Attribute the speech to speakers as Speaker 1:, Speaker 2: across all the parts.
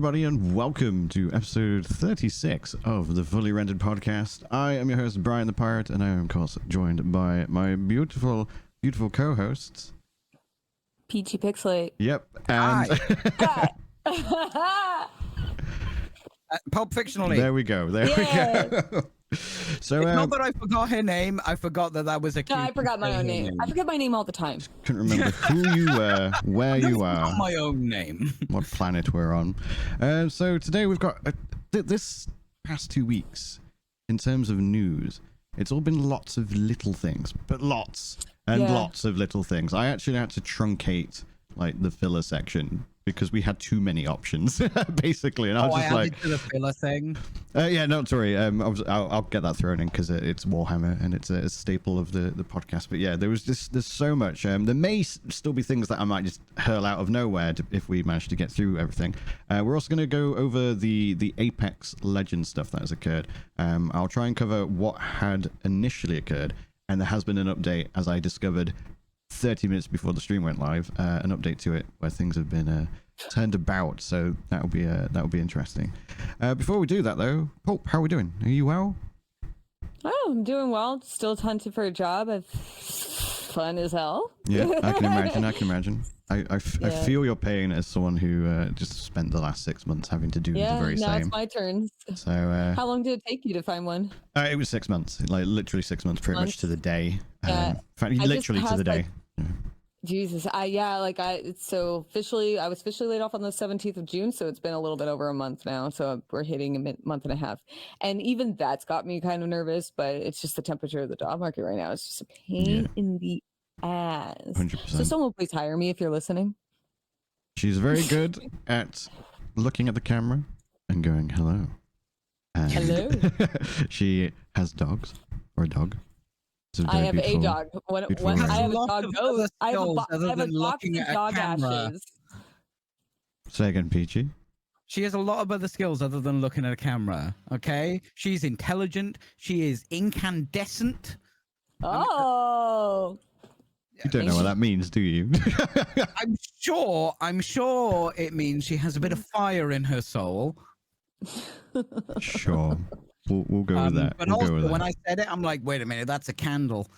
Speaker 1: everybody, and welcome to episode 36 of the Fully Rented Podcast. I am your host, Brian the Pirate, and I am, of course, joined by my beautiful, beautiful co-hosts.
Speaker 2: Peachy Pixelate.
Speaker 1: Yep, and...
Speaker 3: Hi. Pulp Fictionally.
Speaker 1: There we go, there we go. So,
Speaker 3: it's not that I forgot her name, I forgot that was a cute...
Speaker 2: I forgot my own name. I forget my name all the time.
Speaker 1: Couldn't remember who you were, where you are.
Speaker 3: Not my own name.
Speaker 1: What planet we're on. So today we've got this past 2 weeks in terms of news. It's all been lots of little things, but lots and lots of little things. I actually had to truncate like the filler section because we had too many options, basically. And I was just like,
Speaker 3: to the filler thing.
Speaker 1: Yeah, no, sorry. I'll get that thrown in because it's Warhammer and it's a staple of the podcast. But yeah, there's so much. There may still be things that I might just hurl out of nowhere if we manage to get through everything. We're also going to go over the Apex Legends stuff that has occurred. I'll try and cover what had initially occurred, and there has been an update, as I discovered 30 minutes before the stream went live, an update to it where things have been turned about, so that'll be interesting. Before we do that though, Pulp, how are we doing? Are you well?
Speaker 2: Oh, I'm doing well. Still hunting for a job. I've fun as hell.
Speaker 1: Yeah, I can imagine. I feel your pain as someone who just spent the last 6 months having to do the very same.
Speaker 2: Yeah, now it's my turn.
Speaker 1: So
Speaker 2: how long did it take you to find one?
Speaker 1: It was 6 months, like literally 6 months, pretty much to the day.
Speaker 2: Yeah,
Speaker 1: in fact, literally to the day.
Speaker 2: Jesus, so officially, I was officially laid off on the 17th of June, so it's been a little bit over a month now. So we're hitting a month and a half, and even that's got me kind of nervous. But it's just the temperature of the job market right now. It's just a pain in the ass.
Speaker 1: 100%.
Speaker 2: So someone please hire me if you're listening.
Speaker 1: She's very good at looking at the camera and going hello. And
Speaker 2: hello.
Speaker 1: She has dogs or a dog.
Speaker 2: I have a dog. When I have a dog goes, I have a box of dog ashes.
Speaker 1: Say again, Peachy.
Speaker 3: She has a lot of other skills other than looking at a camera. Okay, she's intelligent. She is incandescent.
Speaker 2: Oh.
Speaker 1: You don't know what that means, do you?
Speaker 3: I'm sure it means she has a bit of fire in her soul.
Speaker 1: Sure. We'll go with that.
Speaker 3: But also, when I said it, I'm like, wait a minute, that's a candle.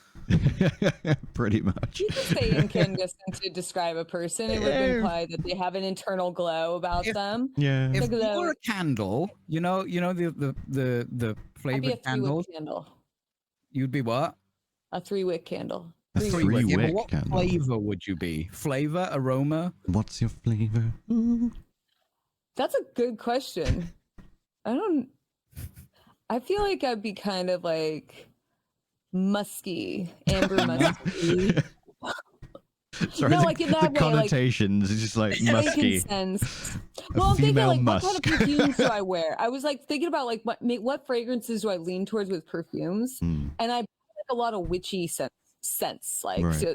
Speaker 1: Pretty much.
Speaker 2: You could say incandescent to describe a person. It would imply that they have an internal glow about them.
Speaker 1: Yeah.
Speaker 3: If you were a candle, you know the flavored candles.
Speaker 2: Candle.
Speaker 3: You'd be what?
Speaker 2: A 3-wick candle.
Speaker 1: A 3-wick
Speaker 3: Yeah, what
Speaker 1: candle.
Speaker 3: flavor would you be? Flavor, aroma?
Speaker 1: What's your flavor?
Speaker 2: That's a good question. I feel like I'd be kind of like musky, amber musky.
Speaker 1: Sorry,
Speaker 2: no, like in that
Speaker 1: the
Speaker 2: way,
Speaker 1: connotations is just like musky.
Speaker 2: Well, I'm thinking like,
Speaker 1: musk.
Speaker 2: what kind of perfumes do I wear? I was like thinking about like what fragrances do I lean towards with perfumes, and I like a lot of witchy scents. Like, right. So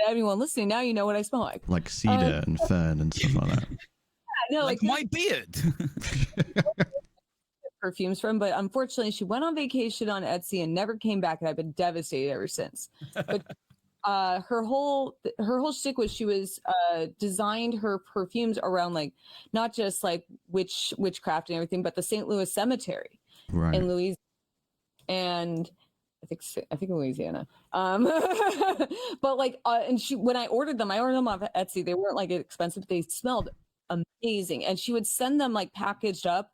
Speaker 2: anyone listening now, you know what I smell like
Speaker 1: cedar and fern and stuff like that.
Speaker 2: Yeah, no,
Speaker 3: like my beard.
Speaker 2: Perfumes from, but unfortunately she went on vacation on Etsy and never came back, and I've been devastated ever since. But her whole shtick was she was designed her perfumes around like not just like witchcraft and everything, but the St. Louis Cemetery in Louisiana, and I think Louisiana. But like and when I ordered them off Etsy. They weren't like expensive. They smelled amazing, and she would send them like packaged up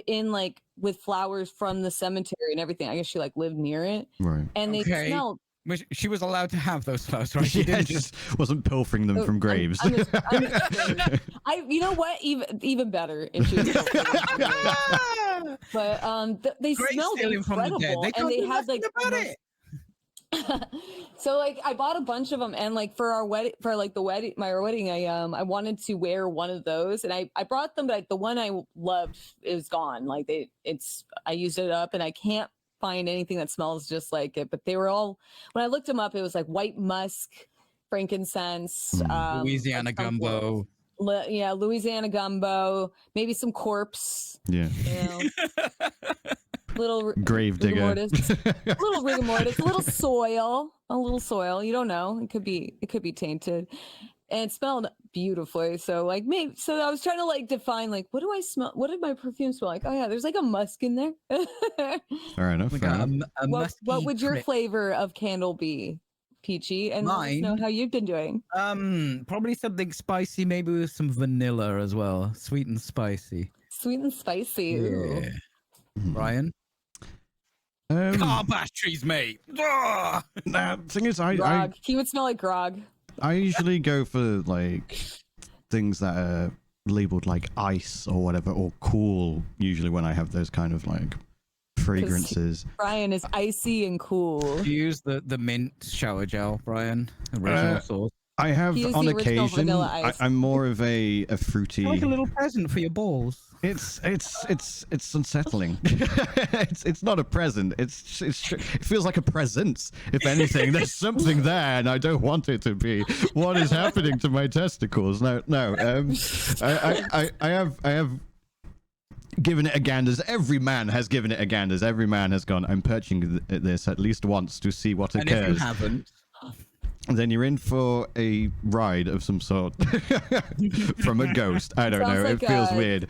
Speaker 2: in like with flowers from the cemetery and everything. I guess she like lived near it,
Speaker 1: right?
Speaker 2: And they smelled.
Speaker 3: She was allowed to have those flowers, right?
Speaker 1: She didn't just wasn't pilfering them from graves.
Speaker 2: I'm just you know what? Even better if she was but they smelled incredible, and they had like so like I bought a bunch of them, and like for our wedding, my wedding, I wanted to wear one of those, and I brought them, but the one I loved is gone. Like I used it up, and I can't find anything that smells just like it. But they were all, when I looked them up, it was like white musk, frankincense,
Speaker 3: Louisiana gumbo.
Speaker 2: Yeah, Louisiana gumbo, maybe some corpse.
Speaker 1: Yeah.
Speaker 2: You know. Little
Speaker 1: grave digger,
Speaker 2: a little rigor mortis, a little soil. You don't know. It could be tainted. and it smelled beautifully. So like maybe so I was trying to like define like what do I smell? What did my perfume smell like? Oh yeah, there's like a musk in there.
Speaker 1: Fair enough.
Speaker 3: We
Speaker 1: Fair
Speaker 3: got
Speaker 1: enough.
Speaker 3: a
Speaker 2: what
Speaker 3: musky
Speaker 2: would your
Speaker 3: trip.
Speaker 2: flavor of candle be, Peachy? And let us know
Speaker 3: Mine?
Speaker 2: how you've been doing.
Speaker 3: Probably something spicy, maybe with some vanilla as well, sweet and spicy.
Speaker 2: Sweet and spicy. Ooh.
Speaker 3: Yeah.
Speaker 1: Hmm.
Speaker 3: Brian? Car batteries, mate.
Speaker 1: Nah, thing is,
Speaker 2: Grog. He would smell like grog.
Speaker 1: I usually go for like things that are labeled like ice or whatever, or cool. Usually when I have those kind of like fragrances.
Speaker 2: Brian is icy and cool.
Speaker 3: Do you use the mint shower gel, Brian? Original source.
Speaker 1: I have
Speaker 2: He is
Speaker 1: on
Speaker 2: the original
Speaker 1: occasion.
Speaker 2: vanilla ice.
Speaker 1: I'm more of a fruity.
Speaker 3: Like a little present for your balls.
Speaker 1: It's unsettling. it's not a present. It feels like a presence. If anything, there's something there, and I don't want it to be. What is happening to my testicles? No. I have given it a ganders. Every man has given it a ganders. Every man has gone, I'm purchasing this at least once to see what occurs.
Speaker 3: And if you haven't,
Speaker 1: then you're in for a ride of some sort from a ghost. I don't know.
Speaker 2: Sounds
Speaker 1: It feels weird.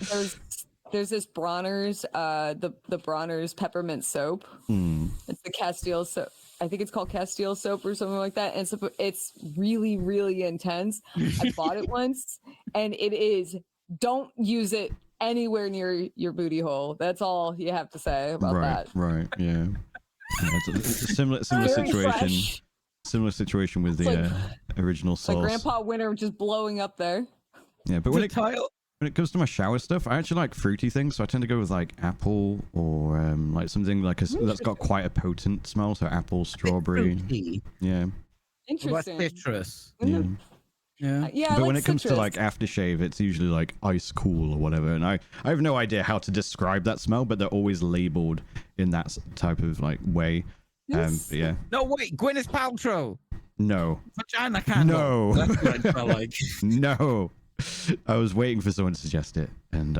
Speaker 2: There's this Bronner's, the Bronner's peppermint soap. It's the Castile soap. I think it's called Castile soap or something like that. And it's really, really intense. I bought it once, and it is. Don't use it anywhere near your booty hole. That's all you have to say about that.
Speaker 1: Right. Yeah. It's a similar
Speaker 2: Very
Speaker 1: situation.
Speaker 2: fresh.
Speaker 1: Similar situation with the original sauce.
Speaker 2: Like Grandpa Winter just blowing up there.
Speaker 1: Yeah, but when it comes to my shower stuff, I actually like fruity things, so I tend to go with like apple or like something like that's got quite a potent smell. So apple, strawberry. Yeah.
Speaker 2: Interesting.
Speaker 3: Citrus.
Speaker 1: Yeah.
Speaker 3: Yeah.
Speaker 2: Yeah,
Speaker 1: But
Speaker 2: I
Speaker 1: when
Speaker 2: like
Speaker 1: it comes to
Speaker 2: citrus.
Speaker 1: like aftershave, it's usually like ice cool or whatever, and I have no idea how to describe that smell, but they're always labeled in that type of like way.
Speaker 2: Yes.
Speaker 1: But yeah.
Speaker 3: No, wait, Gwyneth Paltrow.
Speaker 1: No.
Speaker 3: Vagina candle.
Speaker 1: No.
Speaker 3: That's what I smell like.
Speaker 1: No. I was waiting for someone to suggest it, and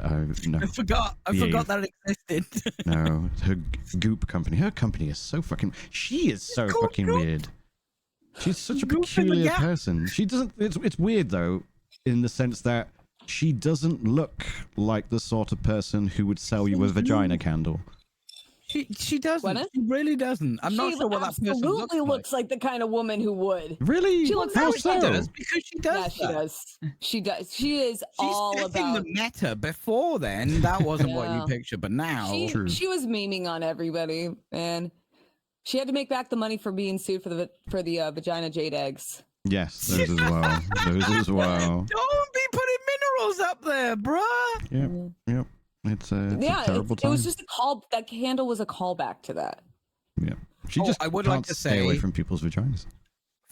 Speaker 1: no.
Speaker 3: I forgot that it existed.
Speaker 1: No, her Goop company. Her company is so fucking. She is so
Speaker 3: called
Speaker 1: fucking
Speaker 3: Goop.
Speaker 1: weird. She's such a
Speaker 3: Goop in the
Speaker 1: peculiar
Speaker 3: Gap.
Speaker 1: person. She doesn't. It's weird though, in the sense that she doesn't look like the sort of person who would sell you a vagina candle.
Speaker 3: She doesn't.
Speaker 2: Gwyneth?
Speaker 3: She really doesn't. I'm not
Speaker 2: She
Speaker 3: sure what that person
Speaker 2: absolutely
Speaker 3: looks
Speaker 2: looks like the kind of woman who would.
Speaker 1: Really?
Speaker 2: She looks
Speaker 1: How
Speaker 2: like
Speaker 1: so?
Speaker 3: She does, because she does.
Speaker 2: Yeah, she
Speaker 3: that.
Speaker 2: does. She does. She is
Speaker 3: She's
Speaker 2: all
Speaker 3: setting
Speaker 2: about.
Speaker 3: the meta. Before then, that wasn't what you
Speaker 2: Yeah.
Speaker 3: picture, but now.
Speaker 1: True.
Speaker 2: She was memeing on everybody, and she had to make back the money for being sued for the vagina jade eggs.
Speaker 1: Yes, those as well. Those as well.
Speaker 3: Don't be putting minerals up there, bruh.
Speaker 1: Yep. It's a terrible
Speaker 2: it
Speaker 1: time.
Speaker 2: was just a call. That candle was a callback to that.
Speaker 1: Yeah. She
Speaker 3: Oh,
Speaker 1: just
Speaker 3: I would
Speaker 1: can't
Speaker 3: like to
Speaker 1: stay away
Speaker 3: say-
Speaker 1: from people's vaginas.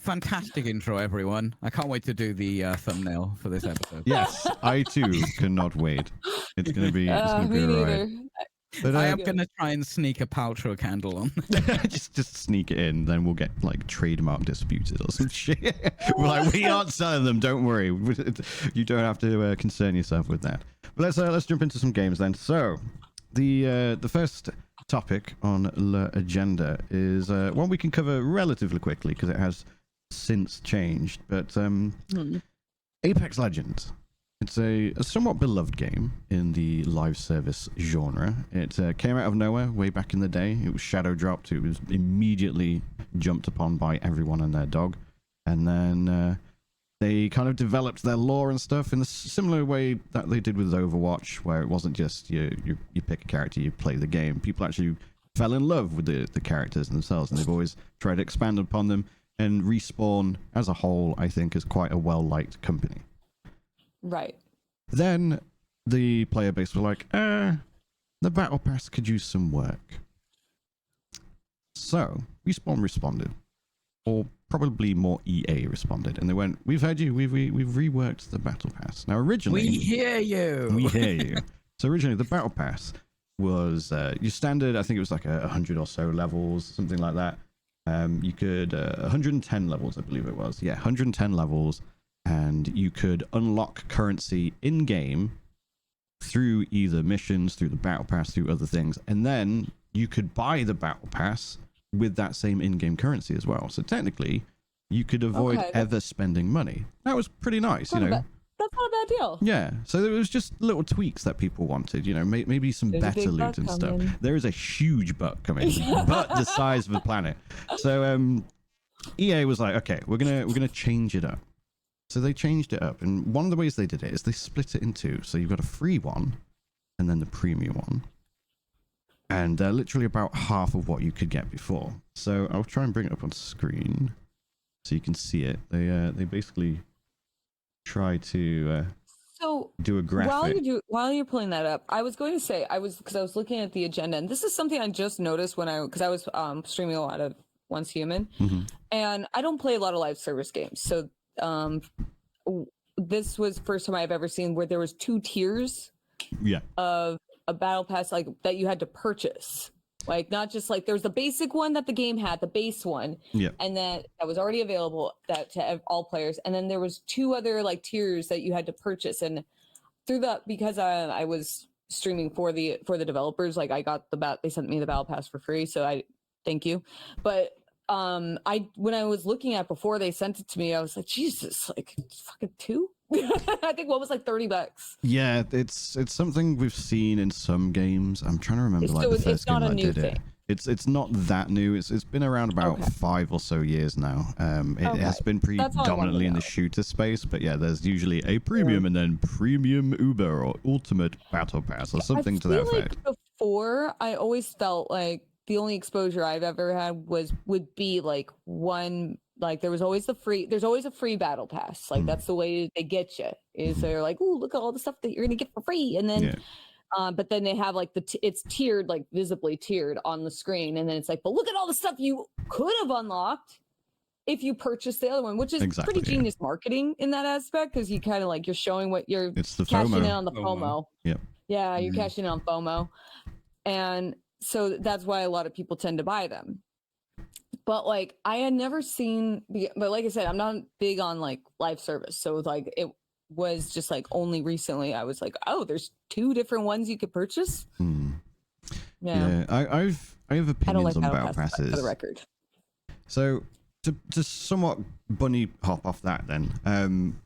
Speaker 3: Fantastic intro, everyone. I can't wait to do the thumbnail for this episode.
Speaker 1: Yes, I too cannot wait. It's gonna be. It's gonna be
Speaker 2: Me
Speaker 1: a
Speaker 2: neither.
Speaker 1: ride. But
Speaker 3: I am going to try and sneak a Paltrow candle on.
Speaker 1: just sneak it in, then we'll get like trademark disputed or some shit. We're like, we aren't selling them. Don't worry. You don't have to concern yourself with that. But let's jump into some games then. So the first topic on the agenda is one we can cover relatively quickly because it has since changed. But Apex Legends. It's a somewhat beloved game in the live service genre. It came out of nowhere way back in the day. It was shadow dropped. It was immediately jumped upon by everyone and their dog. And then they kind of developed their lore and stuff in a similar way that they did with Overwatch, where it wasn't just you pick a character, you play the game. People actually fell in love with the characters themselves, and they've always tried to expand upon them. And Respawn, as a whole, I think, is quite a well-liked company.
Speaker 2: Right.
Speaker 1: Then the player base were like, the Battle Pass could use some work. So Respawn responded, or probably more EA responded, and they went, "We've heard you. We've reworked the Battle Pass." Now, originally,
Speaker 3: We hear you.
Speaker 1: we hear you. So originally, the Battle Pass was your standard. I think it was like 100 or so levels, something like that. You could 110 levels, I believe it was. Yeah, 110 levels. And you could unlock currency in game through either missions, through the battle pass, through other things, and then you could buy the battle pass with that same in-game currency as well. So technically, you could avoid
Speaker 2: Okay.
Speaker 1: ever spending money. That was pretty nice, you know.
Speaker 2: That's not a bad deal.
Speaker 1: Yeah, so there was just little tweaks that people wanted, you know, maybe some
Speaker 2: There's a
Speaker 1: better
Speaker 2: big
Speaker 1: loot
Speaker 2: butt
Speaker 1: and stuff.
Speaker 2: coming.
Speaker 1: There is a huge butt coming, but the size of the planet. So EA was like, okay, we're gonna change it up. So they changed it up, and one of the ways they did it is they split it in two. So you've got a free one, and then the premium one, and they're literally about half of what you could get before. So I'll try and bring it up on screen so you can see it. They basically try to
Speaker 2: So
Speaker 1: do a graphic.
Speaker 2: while you're pulling that up, I was going to say because I was looking at the agenda, and this is something I just noticed because I was streaming a lot of Once Human, and I don't play a lot of live service games. So this was the first time I've ever seen where there was 2 tiers of a battle pass like that you had to purchase. Like not just like there's the basic one that the game had, the base one, and that was already available to all players, and then there was 2 other like tiers that you had to purchase. And through that, because I was streaming for the developers, like I got they sent me the battle pass for free, so I thank you. But when I was looking at before they sent it to me, I was like, Jesus, like fucking 2. I think one was like $30.
Speaker 1: Yeah, it's something we've seen in some games. I'm trying to remember like the first game that did it. It's not that new. It's been around about 5 or so years now. It has been predominantly in the shooter space, but yeah, there's usually a premium and then premium Uber or ultimate battle pass or something to that effect.
Speaker 2: Like before, I always felt like the only exposure I've ever had would be like one. Like there's always a free battle pass. Like that's the way they get you. Is they're like, oh, look at all the stuff that you're gonna get for free, and then, but then they have like it's tiered, like visibly tiered on the screen, and then it's like, but look at all the stuff you could have unlocked if you purchased the other one, which is pretty genius marketing in that aspect, because you kind of like you're showing what you're cashing in on the FOMO. Yeah, you're cashing in on FOMO, and so that's why a lot of people tend to buy them. But like I had never seen, but like I said, I'm not big on like live service. So like it was just like only recently I was like, oh, there's 2 different ones you could purchase. Yeah,
Speaker 1: I have opinions on battle passes
Speaker 2: for the record.
Speaker 1: So to somewhat bunny hop off that then,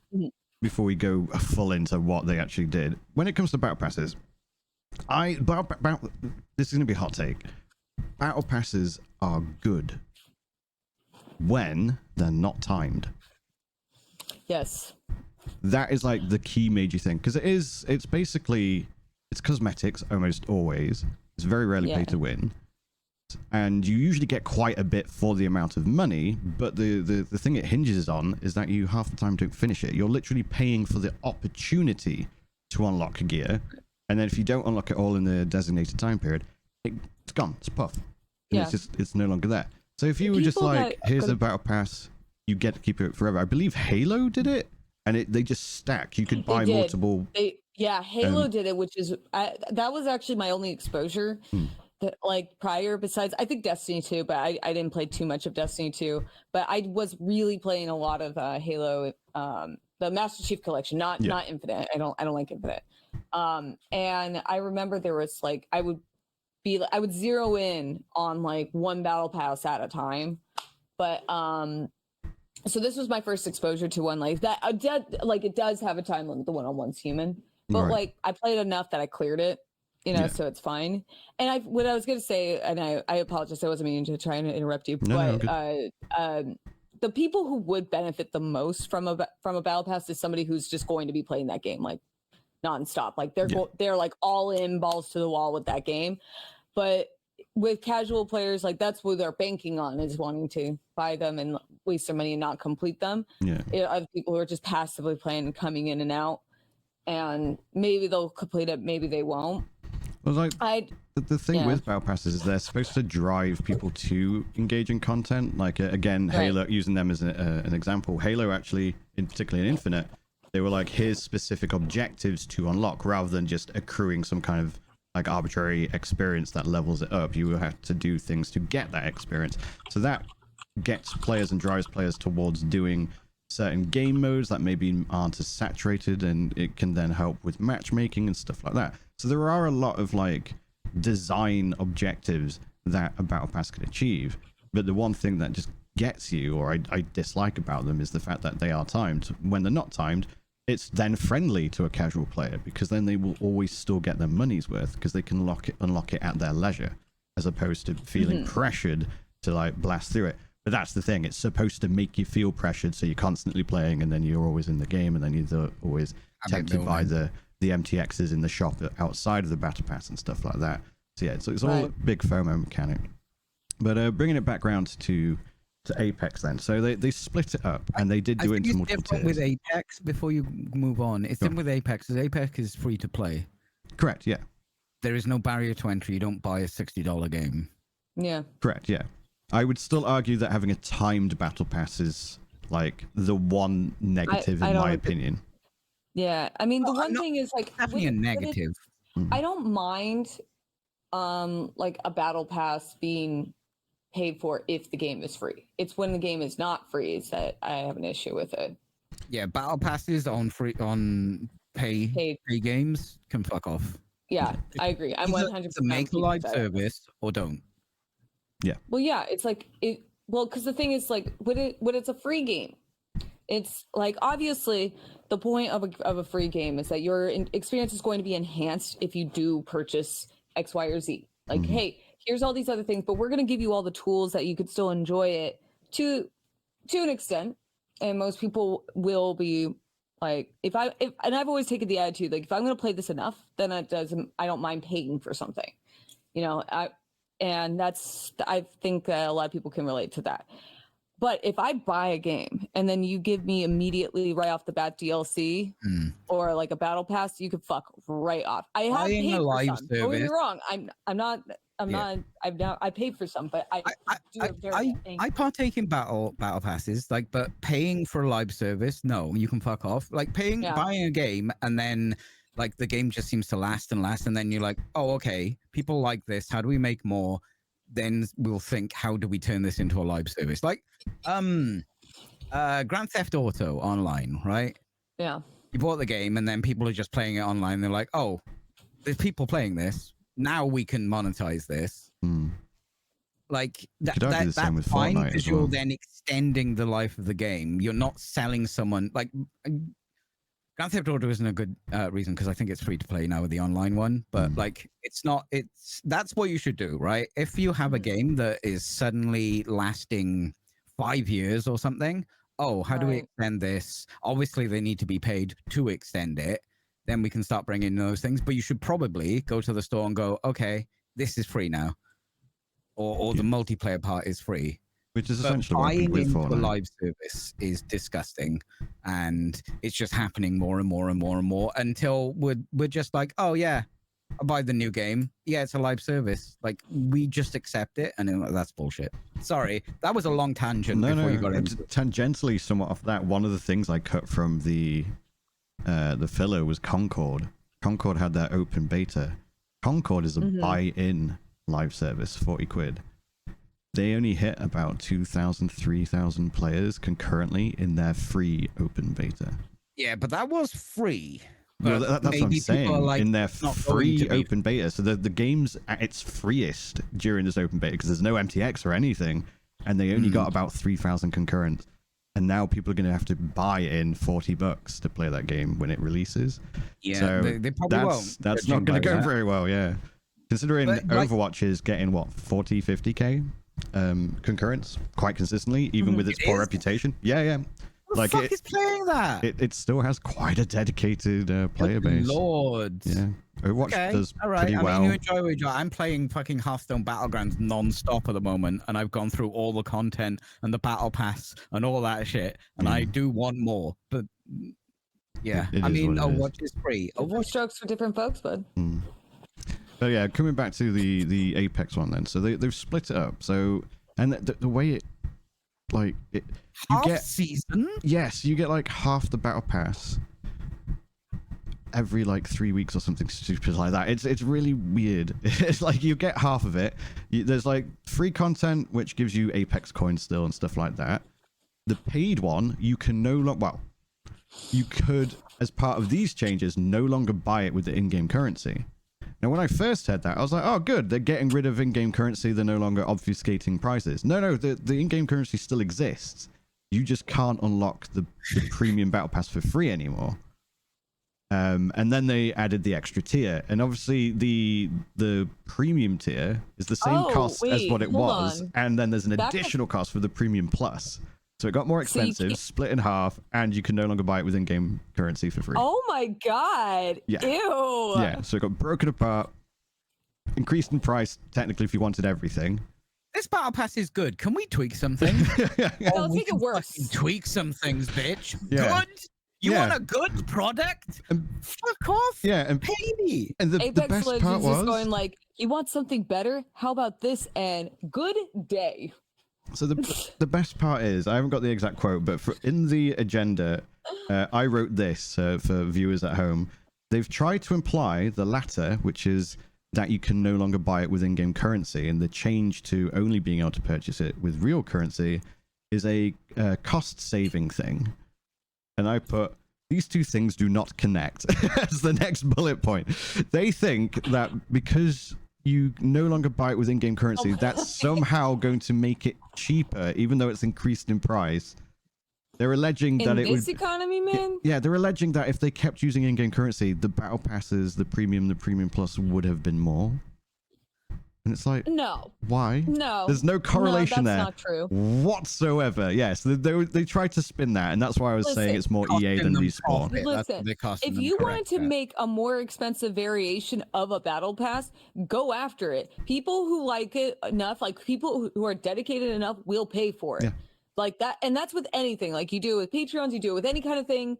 Speaker 1: before we go full into what they actually did, when it comes to battle passes, this is gonna be a hot take. Battle passes are good when they're not timed.
Speaker 2: Yes,
Speaker 1: that is like the key major thing, because it's basically cosmetics almost always. It's very rarely pay to win, and you usually get quite a bit for the amount of money, but the thing it hinges on is that you half the time don't finish it. You're literally paying for the opportunity to unlock gear, and then if you don't unlock it all in the designated time period, it's gone, it's puff. It's no longer there. So if you were just like, here's a battle pass, you get to keep it forever. I believe Halo did it, and they just stack. You could buy multiple.
Speaker 2: Halo did it, which is that was actually my only exposure. That like prior, besides I think Destiny 2, but I didn't play too much of Destiny 2. But I was really playing a lot of Halo, the Master Chief Collection, not Infinite. I don't like Infinite. And I remember there was like I would zero in on like one battle pass at a time, but so this was my first exposure to one like that. It does have a time limit, the one on Once Human, but like I played enough that I cleared it, so it's fine. And what I was gonna say, and I apologize, I wasn't meaning to try and interrupt you, but the people who would benefit the most from a battle pass is somebody who's just going to be playing that game like nonstop, like they're like all in, balls to the wall with that game. But with casual players, like that's what they're banking on, is wanting to buy them and waste their money and not complete them. Other people who are just passively playing and coming in and out, and maybe they'll complete it, maybe they won't.
Speaker 1: Well, like the thing with battle passes is they're supposed to drive people to engage in content. Like again, Halo, using them as an example, Halo actually, particularly in Infinite, they were like, here's specific objectives to unlock, rather than just accruing some kind of like arbitrary experience that levels it up. You have to do things to get that experience. So that gets players and drives players towards doing certain game modes that maybe aren't as saturated, and it can then help with matchmaking and stuff like that. So there are a lot of like design objectives that a battle pass can achieve, but the one thing that just gets you, or I dislike about them, is the fact that they are timed. When they're not timed, it's then friendly to a casual player, because then they will always still get their money's worth, because they can unlock it at their leisure, as opposed to feeling pressured to like blast through it. But that's the thing, it's supposed to make you feel pressured, so you're constantly playing, and then you're always in the game, and then you're always tempted by the MTXs in the shop outside of the battle pass and stuff like that. So yeah, it's all a big FOMO mechanic. But bringing it back around to Apex then. So they split it up, and they did do it into multiple tiers.
Speaker 3: With Apex, before you move on, it's different with Apex, because Apex is free to play.
Speaker 1: Correct, yeah.
Speaker 3: There is no barrier to entry. You don't buy a $60 game.
Speaker 2: Yeah.
Speaker 1: Correct, yeah. I would still argue that having a timed battle pass is like the one negative in my opinion.
Speaker 2: Yeah, I mean, the one thing is like
Speaker 3: definitely a negative.
Speaker 2: I don't mind like a battle pass being paid for if the game is free. It's when the game is not free is that I have an issue with it.
Speaker 3: Yeah, battle passes on pay games can fuck off.
Speaker 2: Yeah, I agree. I'm 100%
Speaker 3: make a live service or don't.
Speaker 1: Yeah.
Speaker 2: Well, yeah, it's like it. Well, because the thing is, like, when it's a free game, it's like obviously the point of a free game is that your experience is going to be enhanced if you do purchase X, Y, or Z. Like, hey, here's all these other things, but we're going to give you all the tools that you could still enjoy it to an extent. And most people will be like, and I've always taken the attitude, like, if I'm going to play this enough, then I don't mind paying for something, you know. And I think that a lot of people can relate to that. But if I buy a game and then you give me immediately right off the bat DLC or like a battle pass, you could fuck right off. I have paid for some. Don't get me wrong. I paid for some, but
Speaker 3: I partake in battle passes, like, but paying for a live service, no, you can fuck off. Like buying a game and then like the game just seems to last and last, and then you're like, oh, okay, people like this. How do we make more? Then we'll think, how do we turn this into a live service? Like, Grand Theft Auto Online, right?
Speaker 2: Yeah.
Speaker 3: You bought the game, and then people are just playing it online. They're like, oh, there's people playing this. Now we can monetize this. Like that's fine, because you're then extending the life of the game. You're not selling someone like. Grand Theft Auto isn't a good reason, because I think it's free to play now with the online one, but like that's what you should do, right? If you have a game that is suddenly lasting 5 years or something, how do we extend this? Obviously they need to be paid to extend it. Then we can start bringing in those things, but you should probably go to the store and go, okay, this is free now. Or the multiplayer part is free.
Speaker 1: Which is essentially what
Speaker 3: buying
Speaker 1: with
Speaker 3: into
Speaker 1: Fortnite.
Speaker 3: a live service is disgusting, and it's just happening more and more and more and more until we're just like, oh yeah, I'll buy the new game. Yeah, it's a live service. Like we just accept it, and that's bullshit. Sorry, that was a long tangent.
Speaker 1: No,
Speaker 3: you got into
Speaker 1: tangentially somewhat off that. One of the things I cut from the filler was Concord. Concord had their open beta. Concord is a buy-in live service, 40 quid. They only hit about 2,000, 3,000 players concurrently in their free open beta.
Speaker 3: Yeah, but that was free.
Speaker 1: Well, that's what I'm saying.
Speaker 3: Like,
Speaker 1: in their free open beta. So the game's at its freest during this open beta, because there's no MTX or anything, and they only got about 3,000 concurrent. And now people are going to have to buy in $40 to play that game when it releases.
Speaker 3: Yeah,
Speaker 1: so
Speaker 3: they probably won't.
Speaker 1: That's not going to go very well, yeah. Considering Overwatch is getting, 40, 50k concurrence quite consistently, even with its poor reputation. Yeah.
Speaker 3: Who the fuck is playing that?
Speaker 1: It still has quite a dedicated player base.
Speaker 3: Lord.
Speaker 1: Yeah. Overwatch does pretty well.
Speaker 3: I mean, you enjoy. I'm playing fucking Hearthstone Battlegrounds non-stop at the moment, and I've gone through all the content and the battle pass and all that shit, and I do want more. But yeah, Overwatch is free.
Speaker 2: Overwatch strokes for different folks, bud.
Speaker 1: But yeah, coming back to the Apex one then. So they've split it up. So, and the way it, like, you get
Speaker 3: season?
Speaker 1: Yes, you get like half the battle pass every like 3 weeks or something stupid like that. It's really weird. It's like you get half of it. There's like free content, which gives you Apex coins still and stuff like that. The paid one, you can you could, as part of these changes, no longer buy it with the in-game currency. Now, when I first heard that, I was like, oh, good. They're getting rid of in-game currency. They're no longer obfuscating prices. No, the in-game currency still exists. You just can't unlock the premium battle pass for free anymore. And then they added the extra tier. And obviously, the premium tier is the same cost as what it was. And then there's an additional cost for the premium plus. So it got more expensive, split in half, and you can no longer buy it with in-game currency for free.
Speaker 2: Oh my god!
Speaker 1: Yeah.
Speaker 2: Ew!
Speaker 1: Yeah, so it got broken apart, increased in price, technically, if you wanted everything.
Speaker 3: This battle pass is good. Can we tweak something?
Speaker 2: Let's make it worse.
Speaker 3: Tweak some things, bitch.
Speaker 1: Yeah.
Speaker 3: Good? You want a good product? Fuck off.
Speaker 1: Yeah, and
Speaker 3: pay me.
Speaker 1: And the best part was
Speaker 2: just going like, you want something better? How about this? And good day.
Speaker 1: So the best part is, I haven't got the exact quote, but in the agenda, I wrote this for viewers at home. They've tried to imply the latter, which is that you can no longer buy it with in-game currency, and the change to only being able to purchase it with real currency is a cost-saving thing. And I put, these two things do not connect as the next bullet point. They think that because you no longer buy it with in-game currency, that's somehow going to make it cheaper, even though it's increased in price. They're alleging that it would... In
Speaker 2: this economy, man?
Speaker 1: Yeah, they're alleging that if they kept using in-game currency, the battle passes, the premium plus would have been more. And it's like,
Speaker 2: no.
Speaker 1: Why?
Speaker 2: No.
Speaker 1: There's no correlation there.
Speaker 2: That's not true.
Speaker 1: Whatsoever. Yes, they tried to spin that, and that's why I was saying it's more EA than Respawn.
Speaker 2: Listen, if you wanted to make a more expensive variation of a battle pass, go after it. People who like it enough, like people who are dedicated enough, will pay for it. Yeah. Like that, and that's with anything. Like you do it with Patreons, you do it with any kind of thing.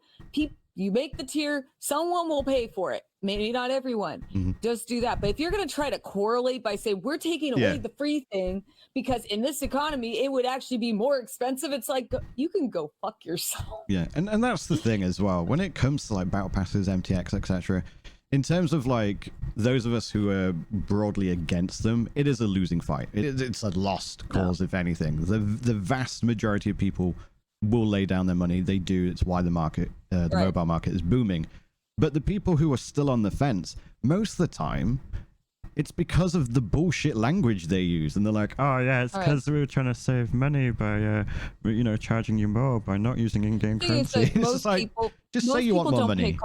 Speaker 2: You make the tier, someone will pay for it. Maybe not everyone. Just do that. But if you're going to try to correlate by saying we're taking away the free thing because in this economy it would actually be more expensive, it's like you can go fuck yourself.
Speaker 1: Yeah, and that's the thing as well. When it comes to like battle passes, MTX, etc., in terms of like those of us who are broadly against them, it is a losing fight. It's a lost cause, if anything. The vast majority of people will lay down their money. They do. It's why the market, the mobile market, is booming. But the people who are still on the fence, most of the time, it's because of the bullshit language they use, and they're like, "Oh yeah, it's because we were trying to save money by, charging you more by not using in-game currency."
Speaker 2: It's most like, people,
Speaker 1: just say you want more money.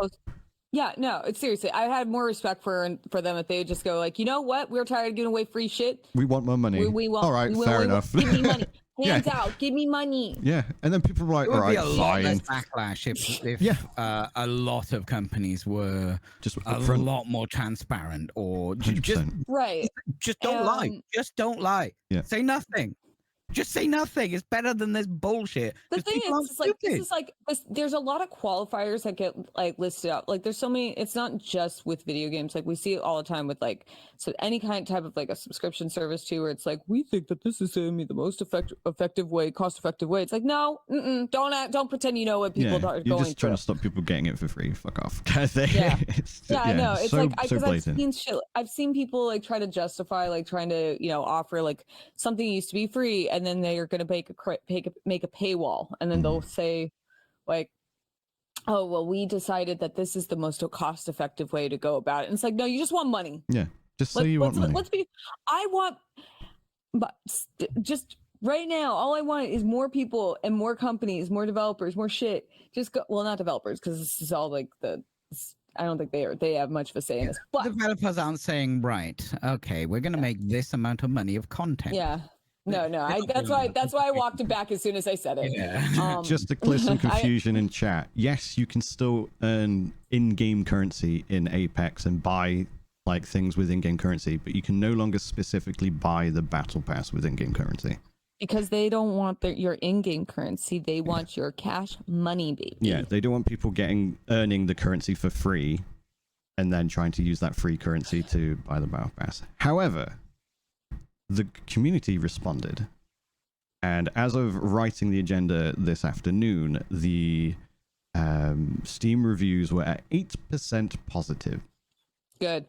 Speaker 2: Yeah, no, it's seriously. I had more respect for them if they would just go like, you know what? We're tired of giving away free shit.
Speaker 1: We want more money.
Speaker 2: We want.
Speaker 1: All right, fair enough.
Speaker 2: Give me money. Hands out. Give me money.
Speaker 1: Yeah, and then people are like, all right, fine.
Speaker 3: Less backlash if a lot of companies were
Speaker 1: just
Speaker 3: a lot more transparent, or just don't lie. Just don't lie.
Speaker 1: Yeah.
Speaker 3: Say nothing. Just say nothing. It's better than this bullshit.
Speaker 2: The thing is, there's a lot of qualifiers that get like listed out. Like there's so many. It's not just with video games. Like we see it all the time with like any kind of type of like a subscription service too, where it's like we think that this is going to be the most effective way, cost-effective way. It's like no, don't pretend you know what people are going through.
Speaker 1: You're just trying to stop people getting it for free. Fuck off, kind of thing.
Speaker 2: Yeah, I know. It's
Speaker 1: so,
Speaker 2: like
Speaker 1: so
Speaker 2: I've seen people like try to justify like trying to offer like something used to be free, and then they are going to make a paywall, and then they'll say like, oh well, we decided that this is the most cost-effective way to go about it. And it's like, no, you just want money.
Speaker 1: Yeah, just say you want money.
Speaker 2: But just right now, all I want is more people and more companies, more developers, more shit. Just go. Well, not developers, because this is all like I don't think they have much of a say in this. But
Speaker 3: developers aren't saying, right, okay, we're going to make this amount of money of content.
Speaker 2: Yeah. No. That's why I walked it back as soon as I said it.
Speaker 3: Yeah.
Speaker 1: Just to clear some confusion in chat. Yes, you can still earn in-game currency in Apex and buy like things with in-game currency, but you can no longer specifically buy the battle pass with in-game currency.
Speaker 2: Because they don't want your in-game currency. They want your cash money, baby.
Speaker 1: Yeah, they don't want people earning the currency for free and then trying to use that free currency to buy the battle pass. However, the community responded, and as of writing the agenda this afternoon, the Steam reviews were at 8% positive.
Speaker 2: Good.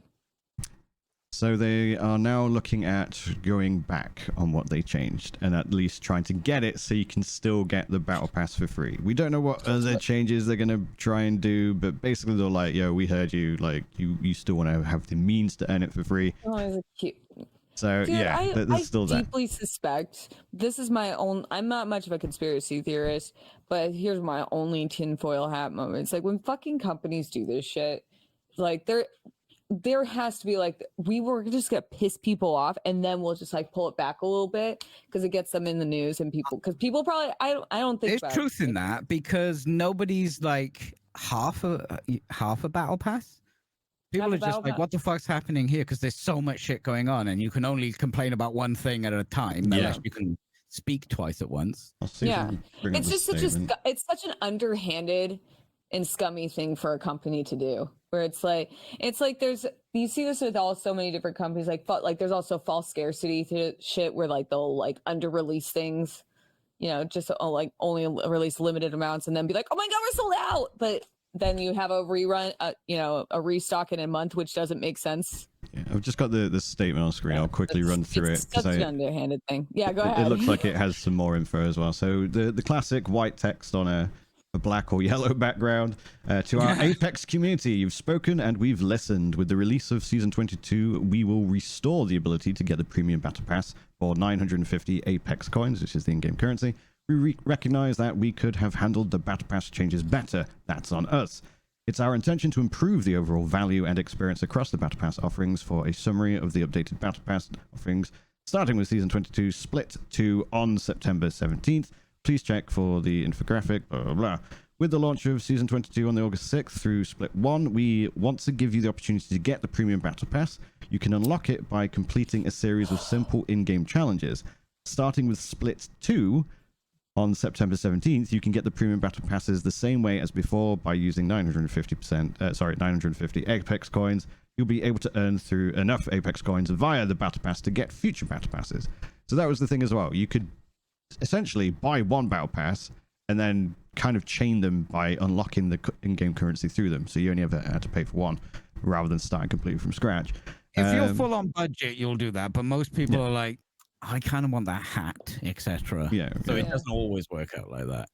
Speaker 1: So they are now looking at going back on what they changed and at least trying to get it so you can still get the battle pass for free. We don't know what other changes they're going to try and do, but basically they're like, yo, we heard you, like you still want to have the means to earn it for free.
Speaker 2: Oh, is it cute?
Speaker 1: So
Speaker 2: Dude,
Speaker 1: yeah, there's still that.
Speaker 2: I deeply suspect, this is my own, I'm not much of a conspiracy theorist, but here's my only tinfoil hat moment. It's like when fucking companies do this shit, like there has to be like, we were just gonna piss people off and then we'll just like pull it back a little bit because it gets them in the news and because people probably, I don't think
Speaker 3: there's truth in that, because nobody's like half a battle pass. People are just like, what the fuck's happening here? Because there's so much shit going on and you can only complain about one thing at a time unless you can speak twice at once.
Speaker 2: Yeah, it's just it's such an underhanded and scummy thing for a company to do, where it's like there's, you see this with so many different companies, like there's also false scarcity shit where like they'll like under release things, you know, just like only release limited amounts and then be like, oh my god, we're sold out, but then you have a rerun, you know, a restock in a month, which doesn't make sense.
Speaker 1: Yeah, I've just got the statement on screen. I'll quickly run through it.
Speaker 2: It's an underhanded thing. Yeah, go ahead.
Speaker 1: It looks like it has some more info as well. So the classic white text on a black or yellow background. To our Apex community, you've spoken and we've listened. With the release of Season 22, we will restore the ability to get the Premium Battle Pass for 950 Apex coins, which is the in-game currency. We recognize that we could have handled the Battle Pass changes better. That's on us. It's our intention to improve the overall value and experience across the Battle Pass offerings. For a summary of the updated Battle Pass offerings, starting with Season 22 Split 2 on September 17th. Please check for the infographic, blah, blah, blah. With the launch of Season 22 on the August 6th through Split 1, we want to give you the opportunity to get the Premium Battle Pass. You can unlock it by completing a series of simple in-game challenges. Starting with Split 2, on September 17th, you can get the Premium Battle Passes the same way as before by using 950 Apex coins. You'll be able to earn through enough Apex coins via the Battle Pass to get future Battle Passes. So that was the thing as well. You could essentially buy one Battle Pass and then kind of chain them by unlocking the in-game currency through them. So you only ever had to pay for one rather than starting completely from scratch.
Speaker 3: If you're full on budget, you'll do that. But most people are like, I kind of want that hat, etc.
Speaker 1: Yeah.
Speaker 3: So it doesn't always work out like that.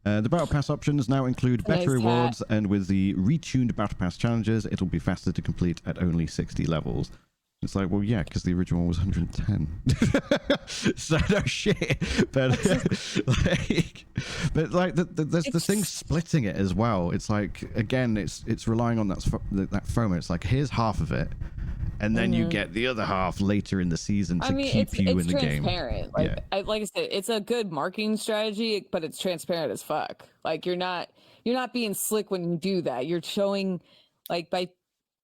Speaker 1: The Battle Pass options now include better rewards, and with the retuned Battle Pass challenges, it'll be faster to complete at only 60 levels. It's like, well, yeah, because the original one was 110. So no shit. But there's the thing splitting it as well. It's like, again, it's relying on that FOMO. It's like, here's half of it, and then you get the other half later in the season to keep you in the game.
Speaker 2: Transparent. Like, like I said, it's a good marketing strategy, but it's transparent as fuck. Like you're not being slick when you do that. You're showing, like, by,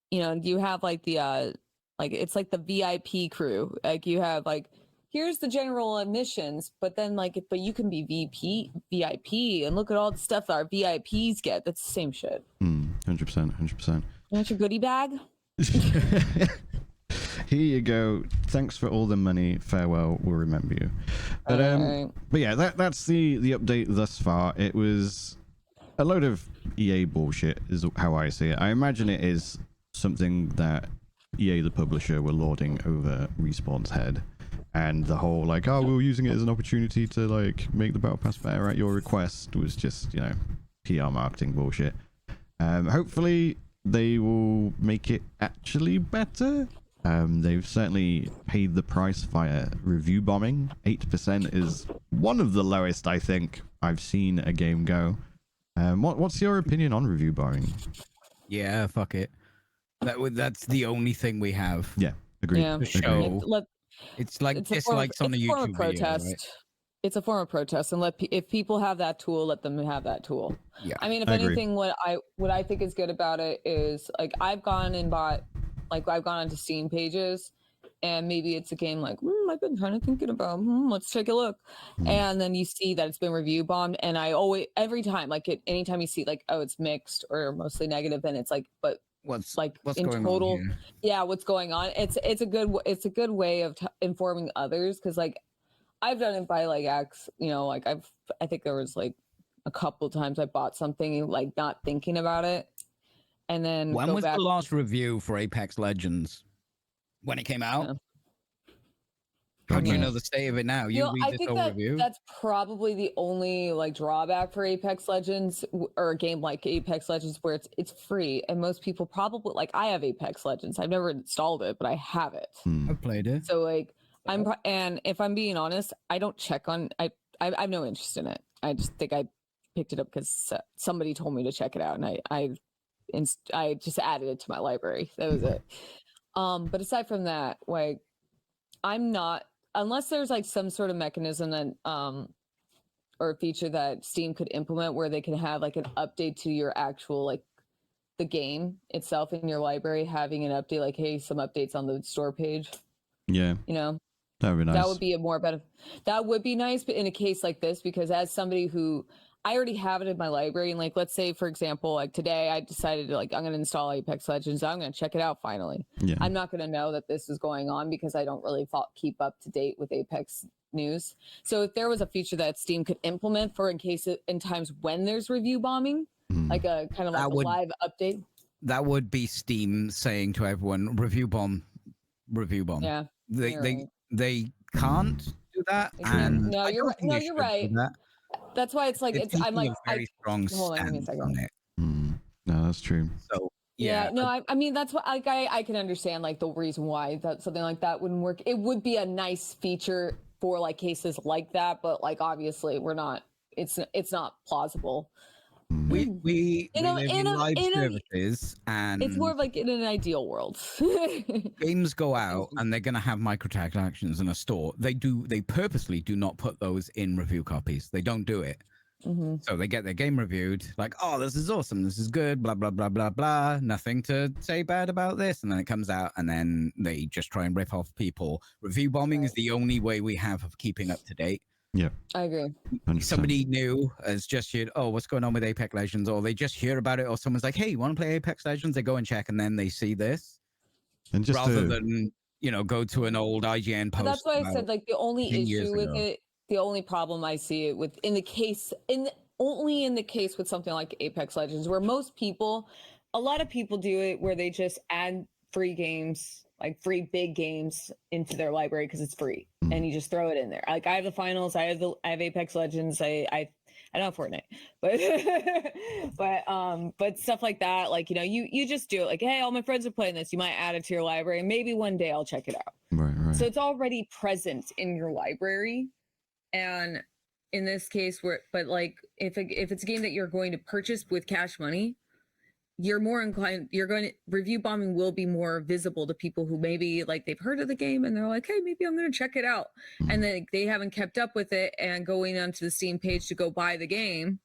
Speaker 2: you know, you have like the like, it's like the VIP crew. Like you have like, here's the general admissions, but then like, but you can be VIP, and look at all the stuff that our VIPs get. That's the same shit.
Speaker 1: 100%.
Speaker 2: You want your goodie bag?
Speaker 1: Here you go. Thanks for all the money. Farewell. We'll remember you. But yeah, that's the update thus far. It was a load of EA bullshit, is how I see it. I imagine it is something that EA, the publisher, were lording over Respawn's head, and the whole like, oh, we were using it as an opportunity to like make the Battle Pass better at your request was just, you know, PR marketing bullshit. Hopefully they will make it actually better. They've certainly paid the price via review bombing. 8% is one of the lowest I think I've seen a game go. What's your opinion on review bombing?
Speaker 3: Yeah, fuck it. That's the only thing we have.
Speaker 1: Yeah, agreed.
Speaker 2: Yeah.
Speaker 3: It's like dislikes on a YouTube video, right?
Speaker 2: It's a form of protest, and if people have that tool, let them have that tool.
Speaker 3: Yeah,
Speaker 2: I mean, if anything, what I think is good about it is, like, I've gone onto Steam pages, and maybe it's a game like, I've been thinking about, let's take a look, and then you see that it's been review bombed, and I always, every time, like, anytime you see like, oh, it's mixed or mostly negative, then it's like, but what's in going total on here? What's going on? It's a good way of informing others, because like I've done it by like like I think there was like a couple of times I bought something like not thinking about it, and then
Speaker 3: when was the last review for Apex Legends? when it came out.
Speaker 2: Yeah.
Speaker 3: How do you know the state of it now?
Speaker 2: I think that's probably the only like drawback for Apex Legends or a game like Apex Legends where it's free and most people probably like I have Apex Legends. I've never installed it, but I have it.
Speaker 3: I've played it.
Speaker 2: So like and if I'm being honest, I don't check on I have no interest in it. I just think I picked it up because somebody told me to check it out, and I just added it to my library. That was it. But aside from that, like I'm not. Unless there's like some sort of mechanism that or a feature that Steam could implement where they can have like an update to your actual like the game itself in your library, having an update like, hey, some updates on the store page.
Speaker 1: Yeah.
Speaker 2: You know,
Speaker 1: that would be nice.
Speaker 2: That would be a more benefit. That would be nice, but in a case like this, because as somebody who I already have it in my library, and like let's say for example, like today I decided to like I'm gonna install Apex Legends, I'm gonna check it out finally. Yeah. I'm not gonna know that this is going on because I don't really keep up to date with Apex news. So if there was a feature that Steam could implement for in times when there's review bombing, like a kind of like a live update.
Speaker 3: That would be Steam saying to everyone, review bomb.
Speaker 2: Yeah.
Speaker 3: They can't do that. And
Speaker 2: no, you're right. That's why it's like I'm like
Speaker 3: very strong
Speaker 2: hold on, give me a second.
Speaker 3: on it.
Speaker 1: No, that's true.
Speaker 3: So
Speaker 2: no, I mean that's what like I can understand like the reason why that something like that wouldn't work. It would be a nice feature for like cases like that, but like obviously we're not. It's not plausible.
Speaker 3: We live in live services, and
Speaker 2: it's more of like in an ideal world.
Speaker 3: Games go out and they're going to have microtransactions in a store. They purposely do not put those in review copies. They don't do it. So they get their game reviewed, like, oh, this is awesome, this is good, blah blah blah blah blah. Nothing to say bad about this, and then it comes out, and then they just try and rip off people. Review bombing is the only way we have of keeping up to date.
Speaker 1: Yeah,
Speaker 2: I agree.
Speaker 1: 100%.
Speaker 3: Somebody new has just heard, oh, what's going on with Apex Legends, or they just hear about it, or someone's like, hey, you want to play Apex Legends? They go and check, and then they see this,
Speaker 1: and just
Speaker 3: rather than go to an old IGN post.
Speaker 2: That's why I said like the only issue with it, the only problem I see it with only in the case with something like Apex Legends, where a lot of people do it where they just add free games, like free big games into their library because it's free, and you just throw it in there. Like I have the finals, I have Apex Legends, I don't have Fortnite, but stuff like that, like you just do it. Like, hey, all my friends are playing this. You might add it to your library, and maybe one day I'll check it out.
Speaker 1: Right.
Speaker 2: So it's already present in your library, and in this case, but like if it's a game that you're going to purchase with cash money, you're more inclined, review bombing will be more visible to people who maybe like they've heard of the game and they're like, hey, maybe I'm going to check it out. And then they haven't kept up with it, and going onto the Steam page to go buy the game,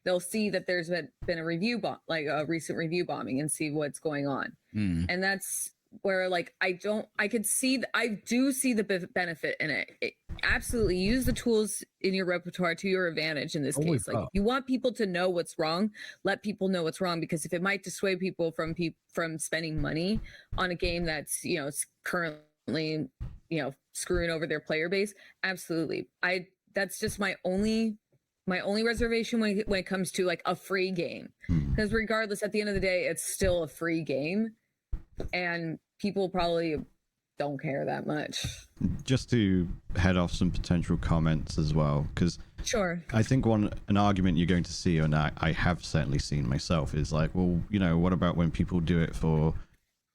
Speaker 2: they'll see that there's been a review like a recent review bombing, and see what's going on. And that's where like I do see the benefit in it. Absolutely use the tools in your repertoire to your advantage in this case. Like if you want people to know what's wrong, let people know what's wrong, because if it might dissuade people from spending money on a game that's currently screwing over their player base, absolutely. That's just my only reservation when it comes to like a free game, because regardless, at the end of the day, it's still a free game, and people probably don't care that much.
Speaker 1: Just to head off some potential comments as well, because
Speaker 2: sure,
Speaker 1: I think an argument you're going to see, and I have certainly seen myself, is like, well, what about when people do it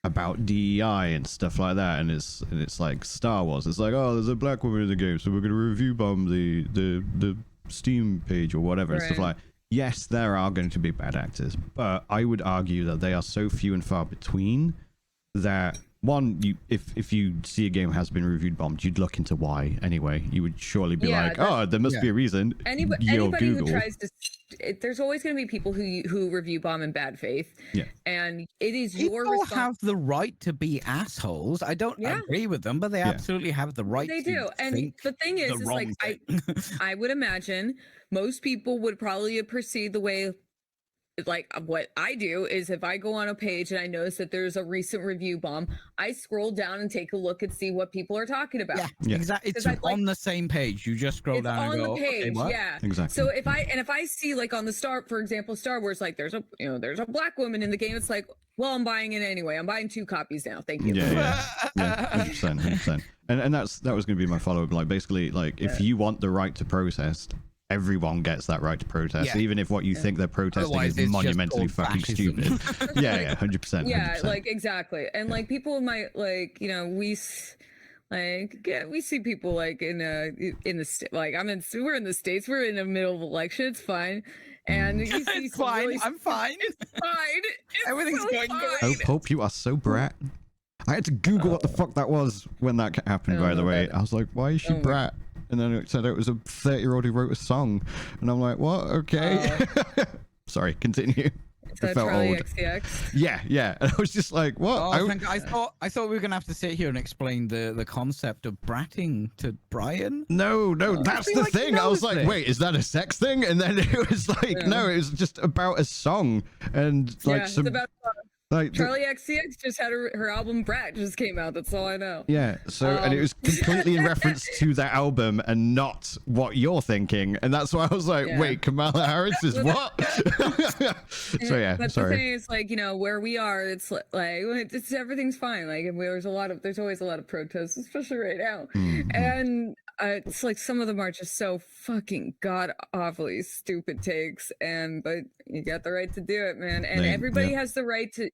Speaker 1: about DEI and stuff like that, and it's like Star Wars. It's like, oh, there's a black woman in the game, so we're going to review bomb the Steam page or whatever, and stuff like. Yes, there are going to be bad actors, but I would argue that they are so few and far between that if you see a game has been reviewed bombed, you'd look into why anyway. You would surely be like, oh, there must be a reason.
Speaker 2: Anybody who tries to, there's always going to be people who review bomb in bad faith. Yeah, and it is your
Speaker 3: responsibility. People have the right to be assholes. I don't agree with them, but they absolutely have the right.
Speaker 2: They do, and the thing is like I would imagine most people would probably perceive the way. Like what I do is if I go on a page and I notice that there's a recent review bomb, I scroll down and take a look and see what people are talking about.
Speaker 3: Yeah. Exactly. It's on the same page. You just scroll down and go,
Speaker 2: the page,
Speaker 3: okay, what?
Speaker 2: Yeah,
Speaker 1: exactly.
Speaker 2: So if I see like on the for example, Star Wars, like there's a black woman in the game, it's like, Well, I'm buying it anyway. I'm buying 2 copies now. Thank you.
Speaker 1: Yeah, 100%. And that was going to be my follow-up. Like, basically, like, if you want the right to protest, everyone gets that right to protest, even if what you think they're protesting
Speaker 3: Otherwise,
Speaker 1: is monumentally fucking stupid. 100%.
Speaker 2: Yeah,
Speaker 1: 100%.
Speaker 2: like, exactly. And like, people might, like, you know, we see people like in the like we're in the States, we're in the middle of election, it's fine. And you see
Speaker 3: it's fine.
Speaker 2: really,
Speaker 3: I'm fine.
Speaker 2: It's fine.
Speaker 3: Everything's going great.
Speaker 1: Hope you are so brat. I had to Google what the fuck that was when that happened, by the way. I was like, why is she brat? And then it said it was a 30-year-old who wrote a song. And I'm like, what? Okay. Sorry, continue.
Speaker 2: It felt Charlie old. XCX.
Speaker 1: Yeah. And I was just like, what?
Speaker 3: I thought we were gonna have to sit here and explain the concept of bratting to Brian.
Speaker 1: No, that's the thing. I was like, wait, is that a sex thing? And then it was like, no, it was just about a song and like some.
Speaker 2: It's about
Speaker 1: like
Speaker 2: Charlie XCX just had her album Brat just came out. That's all I know.
Speaker 1: Yeah. So and it was completely in reference to that album and not what you're thinking. And that's why I was like, wait, Kamala Harris is what? So yeah.
Speaker 2: But
Speaker 1: sorry.
Speaker 2: the thing is, like, you know, where we are, it's like it's everything's fine. Like, there's always a lot of protests, especially right now. And it's like some of them are just so fucking god awfully stupid takes, but you got the right to do it, man. And everybody has the right to,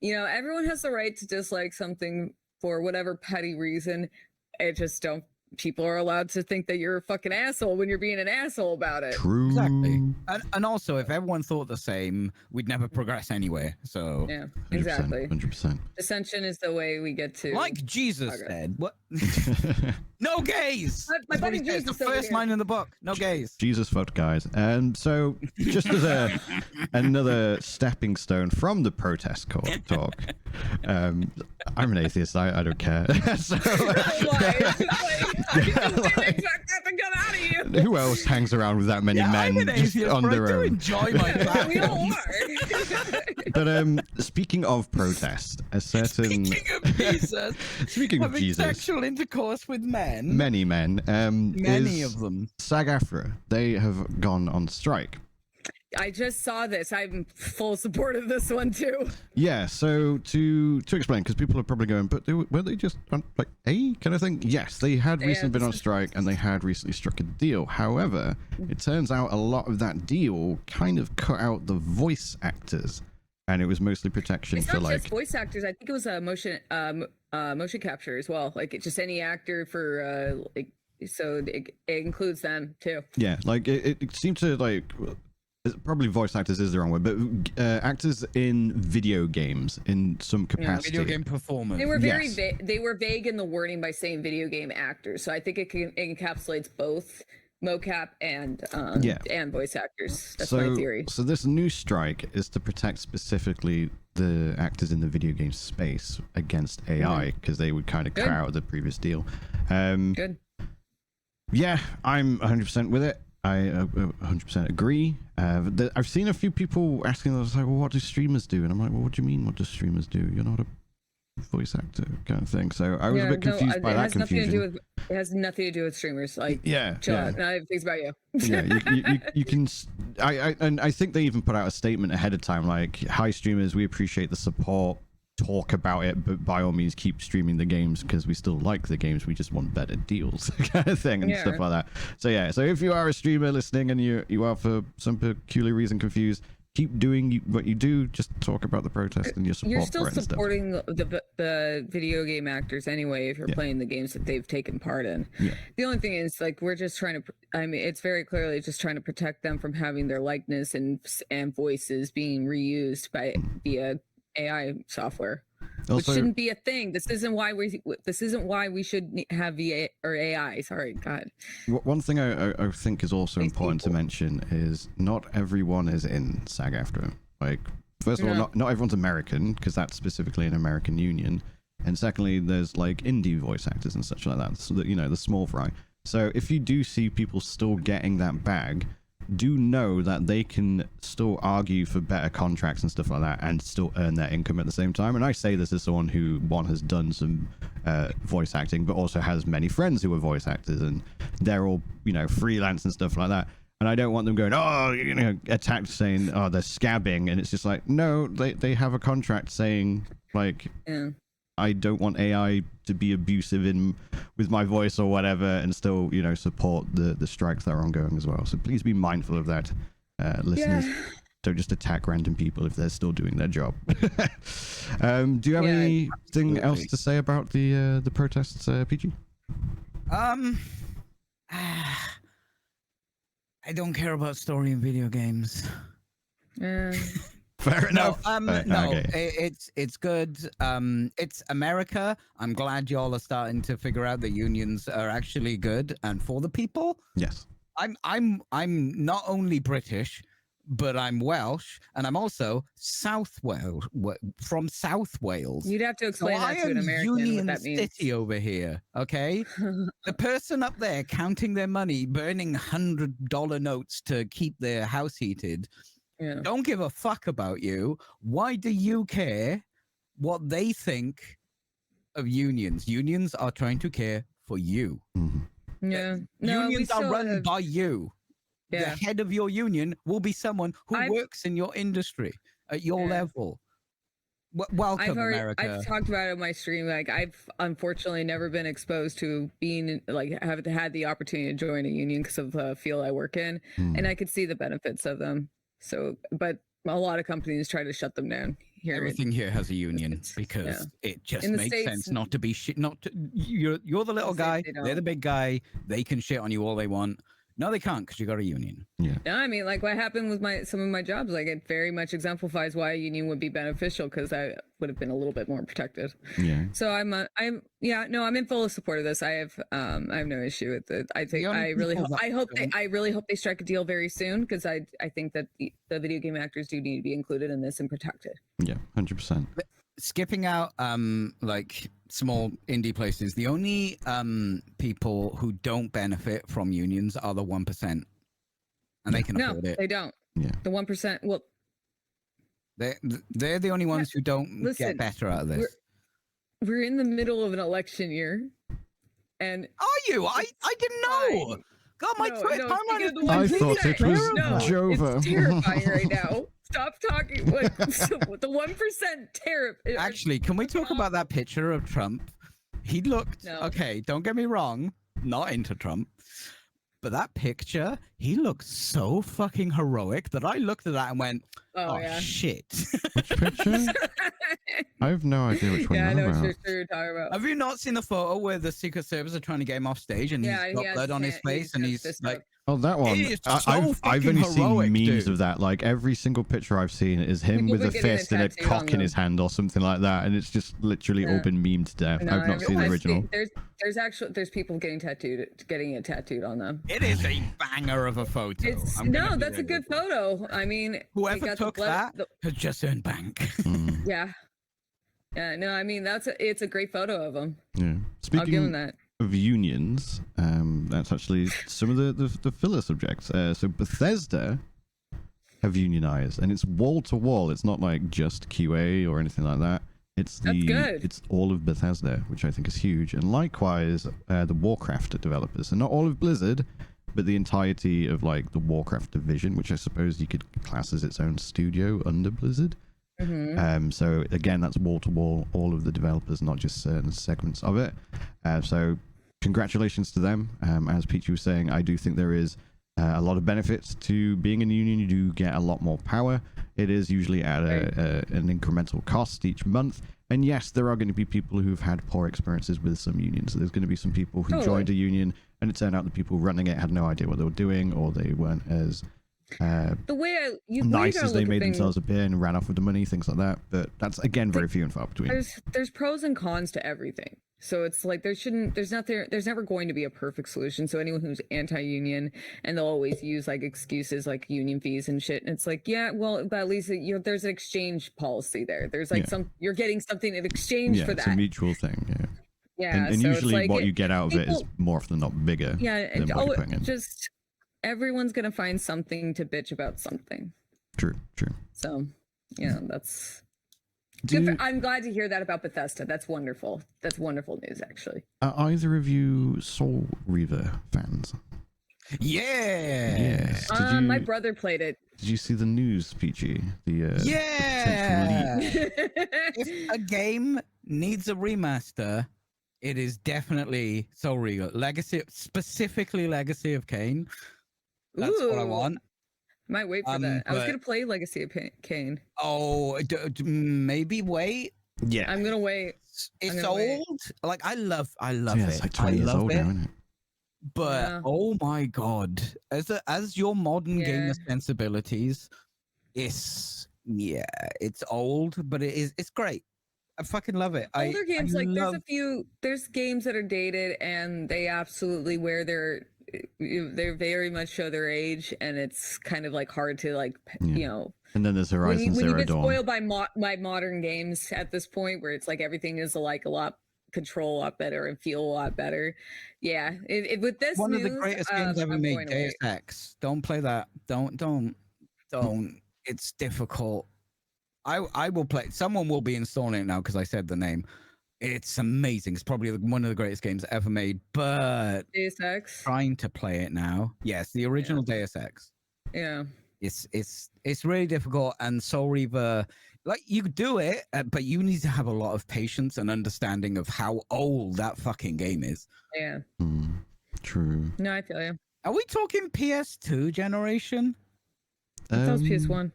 Speaker 2: you know, everyone has the right to dislike something for whatever petty reason. People are allowed to think that you're a fucking asshole when you're being an asshole about it.
Speaker 1: True.
Speaker 3: Exactly. And also, if everyone thought the same, we'd never progress anywhere. So
Speaker 2: yeah, exactly.
Speaker 1: 100%.
Speaker 2: Dissension is the way we get to.
Speaker 3: Like Jesus said, what? No gays.
Speaker 2: My buddy Jesus.
Speaker 3: The first line in the book. No gays.
Speaker 1: Jesus fucked guys. And so, just as another stepping stone from the protest talk, I'm an atheist. I don't care. So, who else hangs around with that many men just on their own?
Speaker 3: Enjoy my
Speaker 2: we all are.
Speaker 1: But speaking of protest, a certain speaking of Jesus,
Speaker 3: sexual intercourse with men,
Speaker 1: many men,
Speaker 3: many of them.
Speaker 1: SAG-AFTRA, they have gone on strike.
Speaker 2: I just saw this. I'm full support of this one too.
Speaker 1: Yeah, so to explain, because people are probably going, but were they just on like kind of thing? Yes, they had recently been on strike and they had recently struck a deal. However, it turns out a lot of that deal kind of cut out the voice actors, and it was mostly protection
Speaker 2: it's
Speaker 1: for
Speaker 2: not
Speaker 1: like
Speaker 2: just voice actors. I think it was a motion capture as well. Like just any actor for so it includes them too.
Speaker 1: Yeah, like it seemed to like. Probably voice actors is the wrong word, but actors in video games in some capacity.
Speaker 3: Video game performers.
Speaker 2: They were very they were vague in the wording by saying video game actors. So I think it encapsulates both mocap and voice actors. That's my theory.
Speaker 1: So this new strike is to protect specifically the actors in the video game space against AI because they would kind of cut out the previous deal.
Speaker 2: Good.
Speaker 1: Yeah, I'm 100% with it. I 100% agree. I've seen a few people asking us like, well, what do streamers do? And I'm like, well, what do you mean? What do streamers do? You're not a voice actor kind of thing. So I was a bit confused by that confusion.
Speaker 2: It has nothing to do with streamers. Like, chill out. No, it's about you.
Speaker 1: Yeah, you can. I think they even put out a statement ahead of time, like, hi streamers, we appreciate the support. Talk about it, but by all means keep streaming the games because we still like the games, we just want better deals kind of thing and stuff like that. So if you are a streamer listening and you are for some peculiar reason confused, keep doing what you do, just talk about the protest and your support.
Speaker 2: You're still supporting the video game actors anyway if you're playing the games that they've taken part in. The only thing is, like, we're just trying to, I mean, it's very clearly just trying to protect them from having their likeness and voices being reused via AI software, which shouldn't be a thing. This isn't why we should have VA or AI. Sorry, God.
Speaker 1: One thing I think is also important to mention is not everyone is in SAG-AFTRA. Like, first of all, not everyone's American because that's specifically an American union, and secondly, there's like indie voice actors and such like that. So that, you know, the small fry. So if you do see people still getting that bag, do know that they can still argue for better contracts and stuff like that and still earn their income at the same time. And I say this as someone who, one, has done some voice acting, but also has many friends who are voice actors, and they're all, you know, freelance and stuff like that. And I don't want them going, oh, you know, attacked saying, oh, they're scabbing. And it's just like, no, they have a contract saying, like, I don't want AI to be abusive with my voice or whatever, and still, you know, support the strikes that are ongoing as well. So please be mindful of that, listeners. Yeah. Don't just attack random people if they're still doing their job. Do you have anything else to say about the protests, PG?
Speaker 3: I don't care about story in video games.
Speaker 1: Fair enough.
Speaker 3: No, okay. It's good. It's America. I'm glad y'all are starting to figure out that unions are actually good and for the people.
Speaker 1: Yes.
Speaker 3: I'm not only British, but I'm Welsh, and I'm also from South Wales.
Speaker 2: You'd have to explain that to an American
Speaker 3: Union
Speaker 2: what that means.
Speaker 3: City over here, okay? The person up there counting their money, burning $100 notes to keep their house heated, don't give a fuck about you. Why do you care what they think of unions? Unions are trying to care for you.
Speaker 2: Yeah.
Speaker 3: Unions are run by you.
Speaker 2: Yeah.
Speaker 3: The head of your union will be someone who works in your industry at your level. Welcome, America.
Speaker 2: I've talked about it on my stream. Like, I've unfortunately never been exposed to being like had the opportunity to join a union because of the field I work in, and I could see the benefits of them. So, but a lot of companies try to shut them down.
Speaker 3: Everything here has a union because it just makes sense not to be shit. You're the little guy. They're the big guy. They can shit on you all they want. No, they can't because you got a union.
Speaker 2: Yeah. No, I mean, like what happened with some of my jobs, like it very much exemplifies why a union would be beneficial because I would have been a little bit more protected.
Speaker 1: Yeah.
Speaker 2: So I'm in full support of this. I have no issue with it. I really hope they strike a deal very soon because I think that the video game actors do need to be included in this and protected.
Speaker 1: Yeah, 100%.
Speaker 3: Skipping out like small indie places, the only people who don't benefit from unions are the 1%, and they can afford it.
Speaker 2: They don't.
Speaker 1: Yeah,
Speaker 2: the 1%. Well,
Speaker 3: they're the only ones who don't get better out of this.
Speaker 2: We're in the middle of an election year, and
Speaker 3: are you? I didn't know. God, my timeline.
Speaker 1: I thought it was Jova.
Speaker 2: It's terrifying right now. Stop talking. Like, the 1% tariff.
Speaker 3: Actually, can we talk about that picture of Trump? He looked okay. Don't get me wrong. Not into Trump, but that picture, he looked so fucking heroic that I looked at that and went, "Oh shit."
Speaker 1: Which picture? I have no idea which one.
Speaker 2: Yeah, I know what you're talking about.
Speaker 3: Have you not seen the photo where the Secret Service are trying to get him off stage and he's got blood on his face and he's like,
Speaker 1: oh, that one. I've only seen memes of that. Like every single picture I've seen is him with a fist and a cock in his hand or something like that, and it's just literally all been memed to death. I've not seen the original.
Speaker 2: There's people getting it tattooed on them.
Speaker 3: It is a banger of a photo.
Speaker 2: That's a good photo. I mean,
Speaker 3: whoever took that has just earned bank.
Speaker 2: Yeah. Yeah, no, I mean it's a great photo of him.
Speaker 1: Yeah.
Speaker 2: I'll give him that.
Speaker 1: Of unions, that's actually some of the filler subjects. So Bethesda have unionized, and it's wall to wall. It's not like just QA or anything like that. It's all of Bethesda, which I think is huge. And likewise, the Warcraft developers, and not all of Blizzard, but the entirety of like the Warcraft division, which I suppose you could class as its own studio under Blizzard. So again, that's wall to wall, all of the developers, not just certain segments of it. So congratulations to them. As Peachy was saying, I do think there is a lot of benefits to being in a union. You do get a lot more power. It is usually at an incremental cost each month. And yes, there are going to be people who've had poor experiences with some unions. There's going to be some people who joined a union and it turned out the people running it had no idea what they were doing, or they weren't as nice as they made themselves appear and ran off with the money, things like that. But that's again very few and far between.
Speaker 2: There's pros and cons to everything. So it's like there's never going to be a perfect solution. So anyone who's anti-union, and they'll always use like excuses like union fees and shit. And it's like, yeah, well, but at least there's an exchange policy there. There's like you're getting something in exchange for that.
Speaker 1: It's a mutual thing. Yeah.
Speaker 2: Yeah.
Speaker 1: And so usually like what you get out of it is more often than not bigger.
Speaker 2: Yeah. Just everyone's gonna find something to bitch about something.
Speaker 1: True.
Speaker 2: So yeah, that's. I'm glad to hear that about Bethesda. That's wonderful. That's wonderful news, actually.
Speaker 1: Are either of you Soul Reaver fans?
Speaker 3: Yeah.
Speaker 1: Yes.
Speaker 2: My brother played it.
Speaker 1: Did you see the news, Peachy?
Speaker 3: Yeah.
Speaker 1: The
Speaker 3: If a game needs a remaster, it is definitely Soul Reaver. Specifically Legacy of Kain. That's what I want.
Speaker 2: Might wait for that. I was gonna play Legacy of Kain.
Speaker 3: Oh, maybe wait.
Speaker 1: Yeah,
Speaker 2: I'm gonna wait.
Speaker 3: It's old. Wait. Like I love
Speaker 1: yeah,
Speaker 3: it.
Speaker 1: It's like 20 years old now, isn't it?
Speaker 3: But oh my god, as your modern gamer sensibilities, it's old, but it's great. I fucking love it.
Speaker 2: Older games, there's games that are dated and they absolutely they very much show their age, and it's kind of like hard to
Speaker 1: And then there's Horizon Zero Dawn.
Speaker 2: When you get spoiled by modern games at this point, where it's like everything is like a lot control a lot better and feel a lot better. Yeah, with this
Speaker 3: one of the greatest games ever made, Deus Ex. Don't play that. Don't. It's difficult. I will play. Someone will be installing it now because I said the name. It's amazing. It's probably one of the greatest games ever made. But
Speaker 2: Deus Ex.
Speaker 3: Trying to play it now. Yes, the original Deus Ex.
Speaker 2: Yeah.
Speaker 3: It's really difficult, and Soul Reaver, like, you do it, but you need to have a lot of patience and understanding of how old that fucking game is.
Speaker 2: Yeah.
Speaker 1: True.
Speaker 2: No, I feel you.
Speaker 3: Are we talking PS2 generation?
Speaker 2: That was PS1.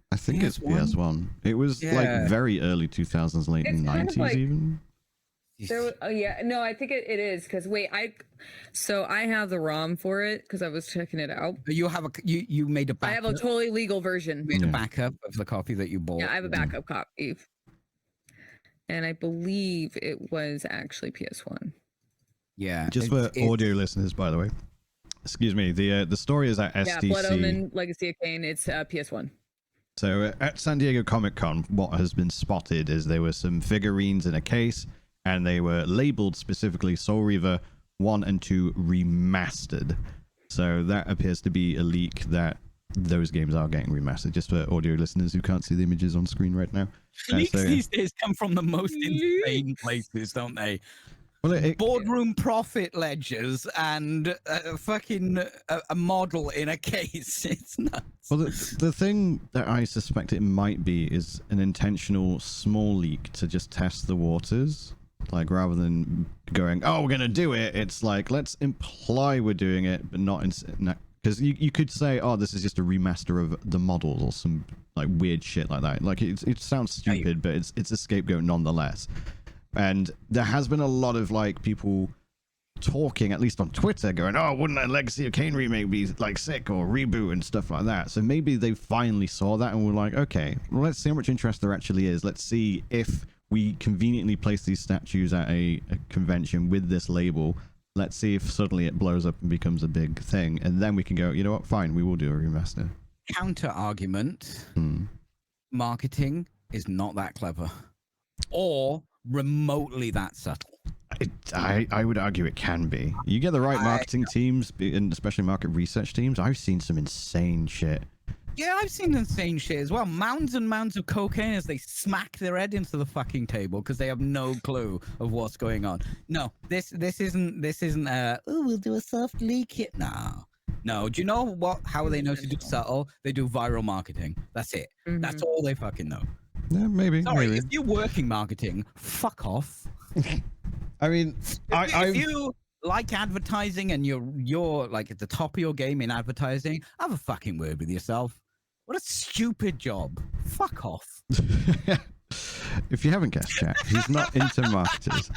Speaker 1: I think it's PS1. It was like very early 2000s, late 90s even.
Speaker 2: No, I think it is because I have the ROM for it because I was checking it out.
Speaker 3: You have you made a backup.
Speaker 2: I have a totally legal version.
Speaker 3: You made a backup of the copy that you bought.
Speaker 2: Yeah, I have a backup copy, and I believe it was actually PS1.
Speaker 1: Yeah, just for audio listeners, by the way. Excuse me. The story is at SDCC.
Speaker 2: Yeah, Blood Omen, Legacy of Kain. It's PS1.
Speaker 1: So at San Diego Comic-Con, what has been spotted is there were some figurines in a case, and they were labeled specifically Soul Reaver 1 and 2 Remastered. So that appears to be a leak that those games are getting remastered, just for audio listeners who can't see the images on screen right now.
Speaker 3: Leaks these days come from the most insane places, don't they? Well, boardroom profit ledgers and a model in a case. It's nuts.
Speaker 1: Well, the thing that I suspect it might be is an intentional small leak to just test the waters. Like, rather than going, oh, we're going to do it, it's like, let's imply we're doing it, but not because you could say, oh, this is just a remaster of the models or some like weird shit like that. Like, it sounds stupid, but it's a scapegoat nonetheless. And there has been a lot of like people talking, at least on Twitter, going, oh, wouldn't a Legacy of Kain remake be like sick or reboot and stuff like that? So maybe they finally saw that and were like, okay, well, let's see how much interest there actually is. Let's see if we conveniently place these statues at a convention with this label. Let's see if suddenly it blows up and becomes a big thing. And then we can go, you know what, fine, we will do a remaster.
Speaker 3: Counter argument. Marketing is not that clever. Or remotely that subtle.
Speaker 1: I would argue it can be. You get the right marketing teams, and especially market research teams. I've seen some insane shit.
Speaker 3: Yeah, I've seen insane shit as well. Mounds and mounds of cocaine as they smack their head into the fucking table because they have no clue of what's going on. No, this isn't we'll do a soft leak hit. No. Do you know how they know to do subtle? They do viral marketing. That's it. That's all they fucking know.
Speaker 1: Yeah, maybe.
Speaker 3: Sorry,
Speaker 1: maybe.
Speaker 3: If you're working marketing, fuck off.
Speaker 1: I mean,
Speaker 3: if you like advertising and you're like at the top of your game in advertising, have a fucking word with yourself. What a stupid job. Fuck off.
Speaker 1: If you haven't guessed, chat, he's not into marketers.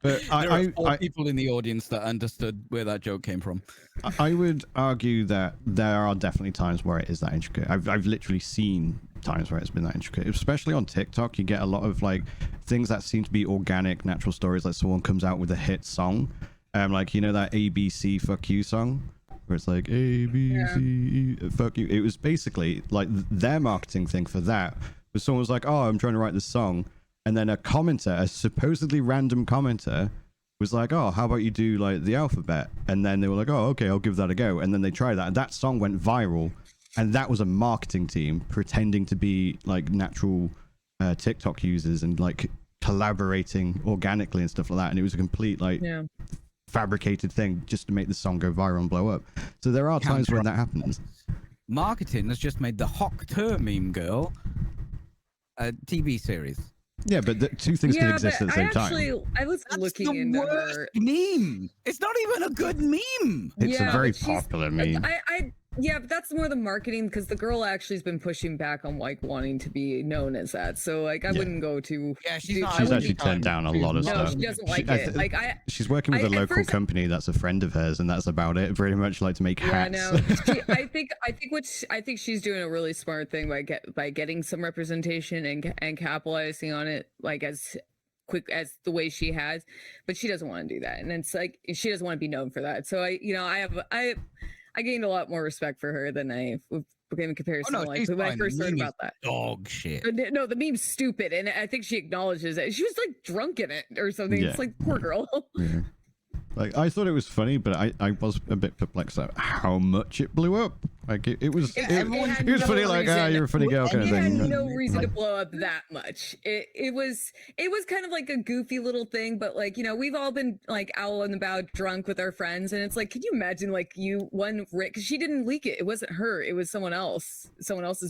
Speaker 1: But
Speaker 3: there are four people in the audience that understood where that joke came from.
Speaker 1: I would argue that there are definitely times where it is that intricate. I've literally seen times where it's been that intricate, especially on TikTok. You get a lot of like things that seem to be organic, natural stories. Like someone comes out with a hit song, like, you know, that ABC fuck you song, where it's like ABC fuck you. It was basically like their marketing thing for that. But someone was like, oh, I'm trying to write this song, and then a commenter, a supposedly random commenter, was like, oh, how about you do like the alphabet? And then they were like, oh, okay, I'll give that a go. And then they tried that, and that song went viral. And that was a marketing team pretending to be like natural TikTok users and like collaborating organically and stuff like that. And it was a complete like fabricated thing just to make the song go viral and blow up. So there are times when that happens.
Speaker 3: Marketing has just made the Hawk-Tur meme girl a TV series.
Speaker 1: Yeah, but the two things can exist at the same time.
Speaker 2: I was looking into her
Speaker 3: meme. It's not even a good meme.
Speaker 1: It's a very popular meme.
Speaker 2: Yeah, but that's more the marketing, because the girl actually has been pushing back on like wanting to be known as that. So like I wouldn't go to.
Speaker 3: Yeah,
Speaker 1: she's actually turned down a lot of stuff.
Speaker 2: No, she doesn't like it. Like
Speaker 1: she's working with a local company that's a friend of hers, and that's about it. Pretty much like to make hats.
Speaker 2: Yeah, no. I think she's doing a really smart thing by getting some representation and capitalizing on it like as quick as the way she has, but she doesn't want to do that, and it's like she doesn't want to be known for that. So I gained a lot more respect for her than I in comparison to like when I first heard about that.
Speaker 3: Dog shit.
Speaker 2: No, the meme's stupid, and I think she acknowledges it. She was like drunk in it or something.
Speaker 1: Yeah.
Speaker 2: It's like, poor girl.
Speaker 1: Yeah. Like I thought it was funny, but I was a bit perplexed at how much it blew up. Like it was funny, like you're a funny girl kind of thing.
Speaker 2: It had no reason to blow up that much. It was kind of like a goofy little thing, but like, you know, we've all been like out and about drunk with our friends, and it's like, could you imagine like Rick, because she didn't leak it. It wasn't her. It was someone else's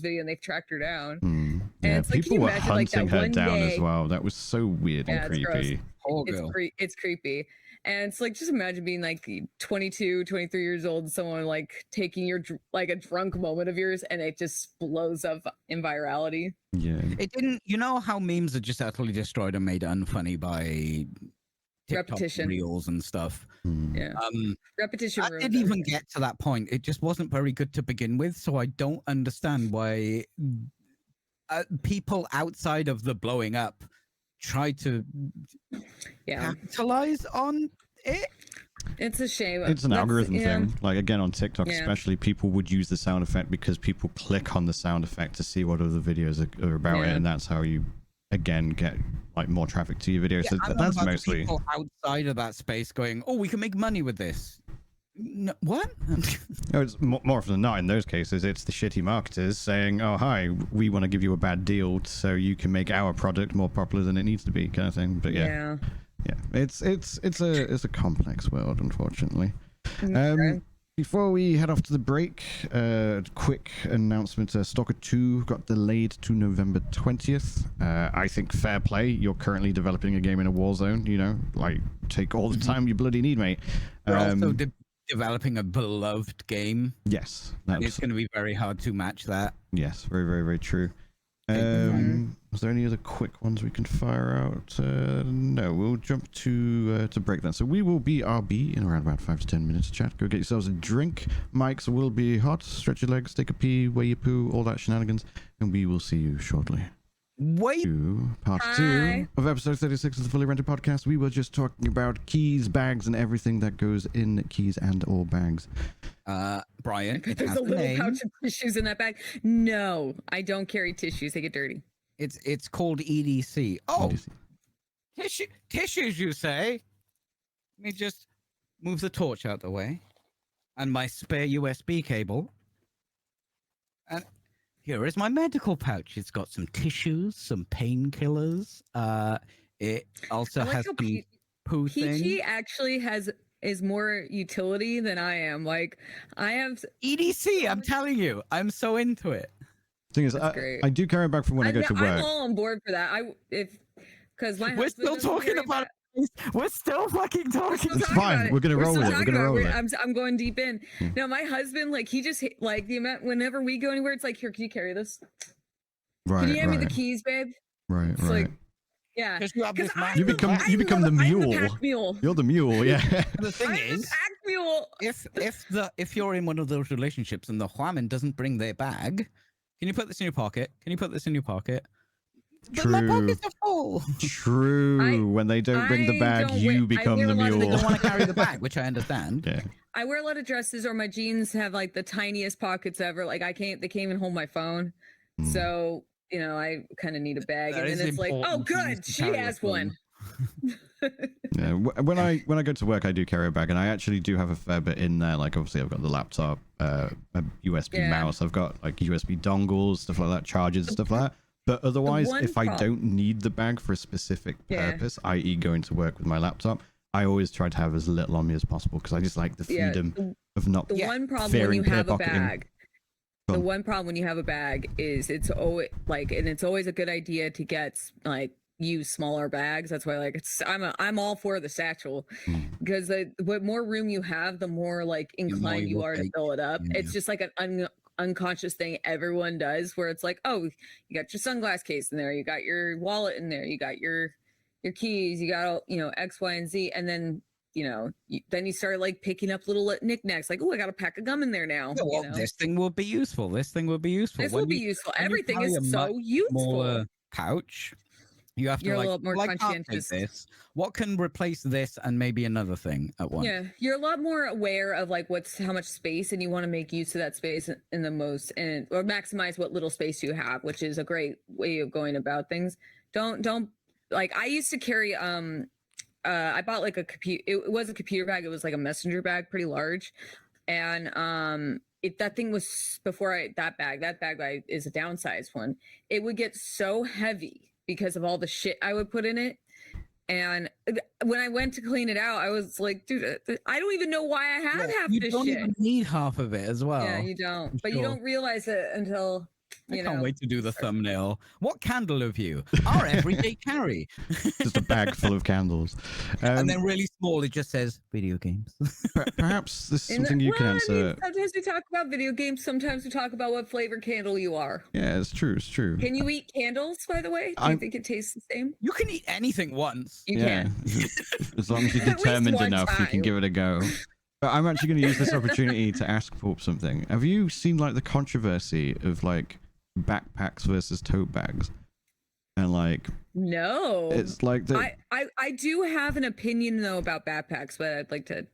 Speaker 2: video, and they've tracked her down.
Speaker 1: And
Speaker 2: yeah, it's like,
Speaker 1: people were hunting her down
Speaker 2: day,
Speaker 1: as well. That was so weird and creepy.
Speaker 2: It's creepy. And it's like, just imagine being like 22, 23 years old, and someone like taking your like a drunk moment of yours, and it just blows up in virality.
Speaker 1: Yeah.
Speaker 3: It didn't, you know how memes are just utterly destroyed and made unfunny by TikTok
Speaker 2: repetition,
Speaker 3: reels and stuff.
Speaker 2: Yeah. Repetition.
Speaker 3: I didn't even get to that point. It just wasn't very good to begin with, so I don't understand why people outside of the blowing up try to capitalize on it.
Speaker 2: It's a shame.
Speaker 1: It's an algorithm thing. Like again on TikTok, especially, people would use the sound effect because people click on the sound effect to see what other videos are about it, and that's how you again get like more traffic to your video. So that's mostly
Speaker 3: people outside of that space going, "Oh, we can make money with this." No, what?
Speaker 1: No, it's more often than not in those cases, it's the shitty marketers saying, "Oh, hi, we want to give you a bad deal so you can make our product more popular than it needs to be," kind of thing. But yeah, it's a complex world, unfortunately. Before we head off to the break, quick announcement: Stalker 2 got delayed to November 20th. I think fair play. You're currently developing a game in a war zone. You know, like take all the time you bloody need, mate.
Speaker 3: We're also developing a beloved game.
Speaker 1: Yes,
Speaker 3: it's going to be very hard to match that.
Speaker 1: Yes, very, very, very true. Was there any other quick ones we can fire out? No, we'll jump to break then. So we will be RB in around about 5 to 10 minutes. Chat, go get yourselves a drink. Mics will be hot. Stretch your legs, take a pee, weigh your poo, all that shenanigans, and we will see you shortly. Part 2 of episode 36 of the Fully Rented Podcast. We were just talking about keys, bags, and everything that goes in keys and or bags.
Speaker 3: Brian,
Speaker 2: there's a little pouch of tissues in that bag. No, I don't carry tissues. They get dirty.
Speaker 3: It's called EDC. Oh, EDC. Tissues, you say? Let me just move the torch out the way, and my spare USB cable. And here is my medical pouch. It's got some tissues, some painkillers. It also has some poo thing.
Speaker 2: Peachy actually is more utility than I am. Like, I have
Speaker 3: EDC. I'm telling you, I'm so into it.
Speaker 1: Thing is, I do carry it back from when I go to work.
Speaker 2: I'm all on board for that. Because
Speaker 3: we're still talking about it. We're still fucking talking.
Speaker 1: It's fine. We're gonna roll it. We're gonna roll it.
Speaker 2: I'm going deep in. No, my husband, like, he just like the amount. Whenever we go anywhere, it's like, here, can you carry this?
Speaker 1: Right.
Speaker 2: Can you hand me the keys, babe?
Speaker 1: Right.
Speaker 2: It's
Speaker 1: right.
Speaker 2: like, yeah.
Speaker 1: You become the mule.
Speaker 2: I'm the pack mule.
Speaker 1: You're the mule. Yeah.
Speaker 3: The thing is,
Speaker 2: the pack mule.
Speaker 3: If you're in one of those relationships and the woman doesn't bring their bag, can you put this in your pocket? Can you put this in your pocket?
Speaker 1: True.
Speaker 3: But my pockets are full.
Speaker 1: True. When they don't bring the bag, you become the mule.
Speaker 3: They don't want to carry the bag, which I understand.
Speaker 1: Yeah.
Speaker 2: I wear a lot of dresses, or my jeans have like the tiniest pockets ever. Like they can't even hold my phone. So, you know, I kind of need a bag. And then it's like, oh, good, she has one.
Speaker 1: Yeah. When I go to work, I do carry a bag, and I actually do have a fair bit in there. Like, obviously, I've got the laptop, a USB mouse. I've got like USB dongles, stuff like that, chargers, stuff like that. But otherwise, if I don't need the bag for a specific purpose, i.e. going to work with my laptop, I always try to have as little on me as possible because I just like the freedom of not.
Speaker 2: The one problem when you have a bag. The one problem when you have a bag is it's always like, and it's always a good idea to get like use smaller bags. That's why like I'm all for the satchel because what more room you have, the more like inclined you are to fill it up. It's just like an unconscious thing everyone does where it's like, oh, you got your sunglass case in there, you got your wallet in there, you got your keys, you got X, Y, and Z, and then then you start like picking up little knickknacks, like, oh, I got a pack of gum in there now.
Speaker 3: This thing will be useful. This thing will be useful.
Speaker 2: This will be useful. Everything is so useful.
Speaker 3: Pouch. You have to
Speaker 2: a little more conscientious.
Speaker 3: This. What can replace this and maybe another thing at once?
Speaker 2: Yeah, you're a lot more aware of like how much space, and you want to make use of that space in the most, or maximize what little space you have, which is a great way of going about things. Don't like I used to carry I bought like a computer. It was a computer bag. It was like a messenger bag, pretty large, and that thing was that bag is a downsized one. It would get so heavy because of all the shit I would put in it. And when I went to clean it out, I was like, dude, I don't even know why I have half this shit. You
Speaker 3: don't even need half of it as well.
Speaker 2: Yeah, you don't. But you don't realize it until
Speaker 3: I can't wait to do the thumbnail. What candle have you? Our everyday carry.
Speaker 1: Just a bag full of candles.
Speaker 3: And then really small, it just says video games.
Speaker 1: Perhaps this is something you can answer.
Speaker 2: Sometimes we talk about video games. Sometimes we talk about what flavor candle you are.
Speaker 1: Yeah, it's true. It's true.
Speaker 2: Can you eat candles, by the way? Do you think it tastes the same?
Speaker 3: You can eat anything once.
Speaker 2: You can.
Speaker 1: As long as you're determined enough, you can give it a go. But I'm actually going to use this opportunity to ask Porp something. Have you seen like the controversy of like backpacks versus tote bags? And like,
Speaker 2: no,
Speaker 1: it's like
Speaker 2: I do have an opinion though about backpacks, but I'd like to.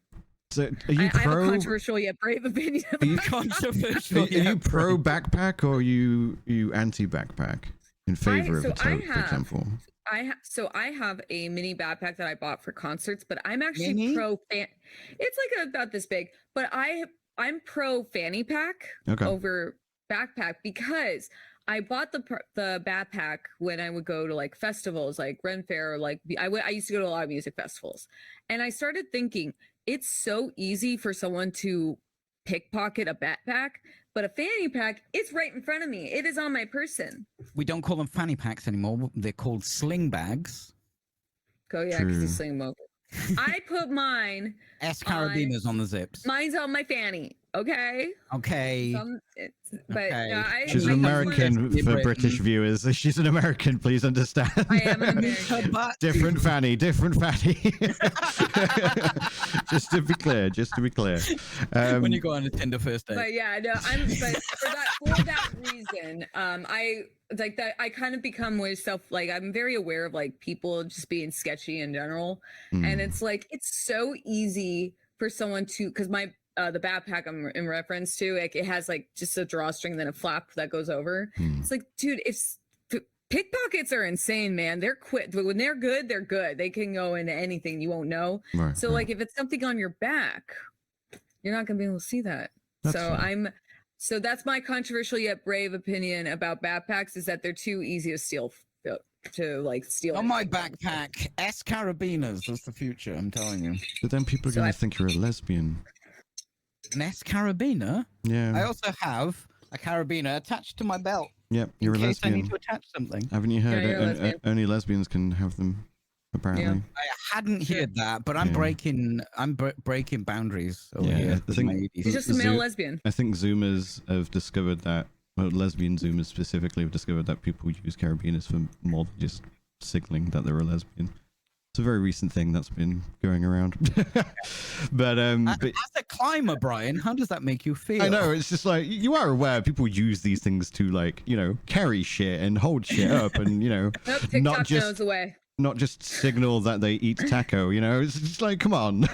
Speaker 1: So are you
Speaker 2: I have a controversial yet brave opinion.
Speaker 1: Are you
Speaker 3: controversial?
Speaker 1: Are you pro backpack or are you anti backpack in favor of a tote, for example?
Speaker 2: I have a mini backpack that I bought for concerts, but I'm actually pro fan. It's like about this big, but I'm pro fanny pack over backpack because I bought the backpack when I would go to like festivals like Ren Fair, or like I used to go to a lot of music festivals, and I started thinking it's so easy for someone to pickpocket a backpack, but a fanny pack, it's right in front of me. It is on my person.
Speaker 3: We don't call them fanny packs anymore. They're called sling bags.
Speaker 2: Because you sling them over. I put mine
Speaker 3: carabiners on the zips.
Speaker 2: Mine's on my fanny. Okay.
Speaker 1: She's an American for British viewers. She's an American. Please understand.
Speaker 2: I am an American.
Speaker 1: Different fanny. Just to be clear.
Speaker 3: When you go on a Tinder first date.
Speaker 2: But yeah, no, for that reason, I like that. I kind of become more I'm very aware of like people just being sketchy in general, and it's like it's so easy for someone to because the backpack I'm in reference to, like, it has like just a drawstring, then a flap that goes over. It's like, dude, pickpockets are insane, man. They're when they're good, they're good. They can go into anything, you won't know. Right, so like if it's something on your back, you're not gonna be able to see that. So that's my controversial yet brave opinion about backpacks is that they're too easy to steal.
Speaker 3: On my backpack, carabiners. That's the future, I'm telling you.
Speaker 1: But then people are gonna think you're a lesbian.
Speaker 3: An carabiner?
Speaker 1: Yeah.
Speaker 3: I also have a carabiner attached to my belt.
Speaker 1: Yep, you're a lesbian.
Speaker 3: I need to attach something.
Speaker 1: Haven't you heard? Only lesbians can have them. Apparently.
Speaker 3: Yeah. I hadn't heard that, but I'm breaking boundaries over here.
Speaker 2: He's just a male lesbian.
Speaker 1: I think Zoomers have discovered that. Well, lesbian Zoomers specifically have discovered that people use carabiners for more than just signaling that they're a lesbian. It's a very recent thing that's been going around. but as
Speaker 3: a climber, Brian, how does that make you feel?
Speaker 1: I know, it's just like you are aware people use these things to like, carry shit and hold shit up and not just signal that they eat taco, it's just like, come on.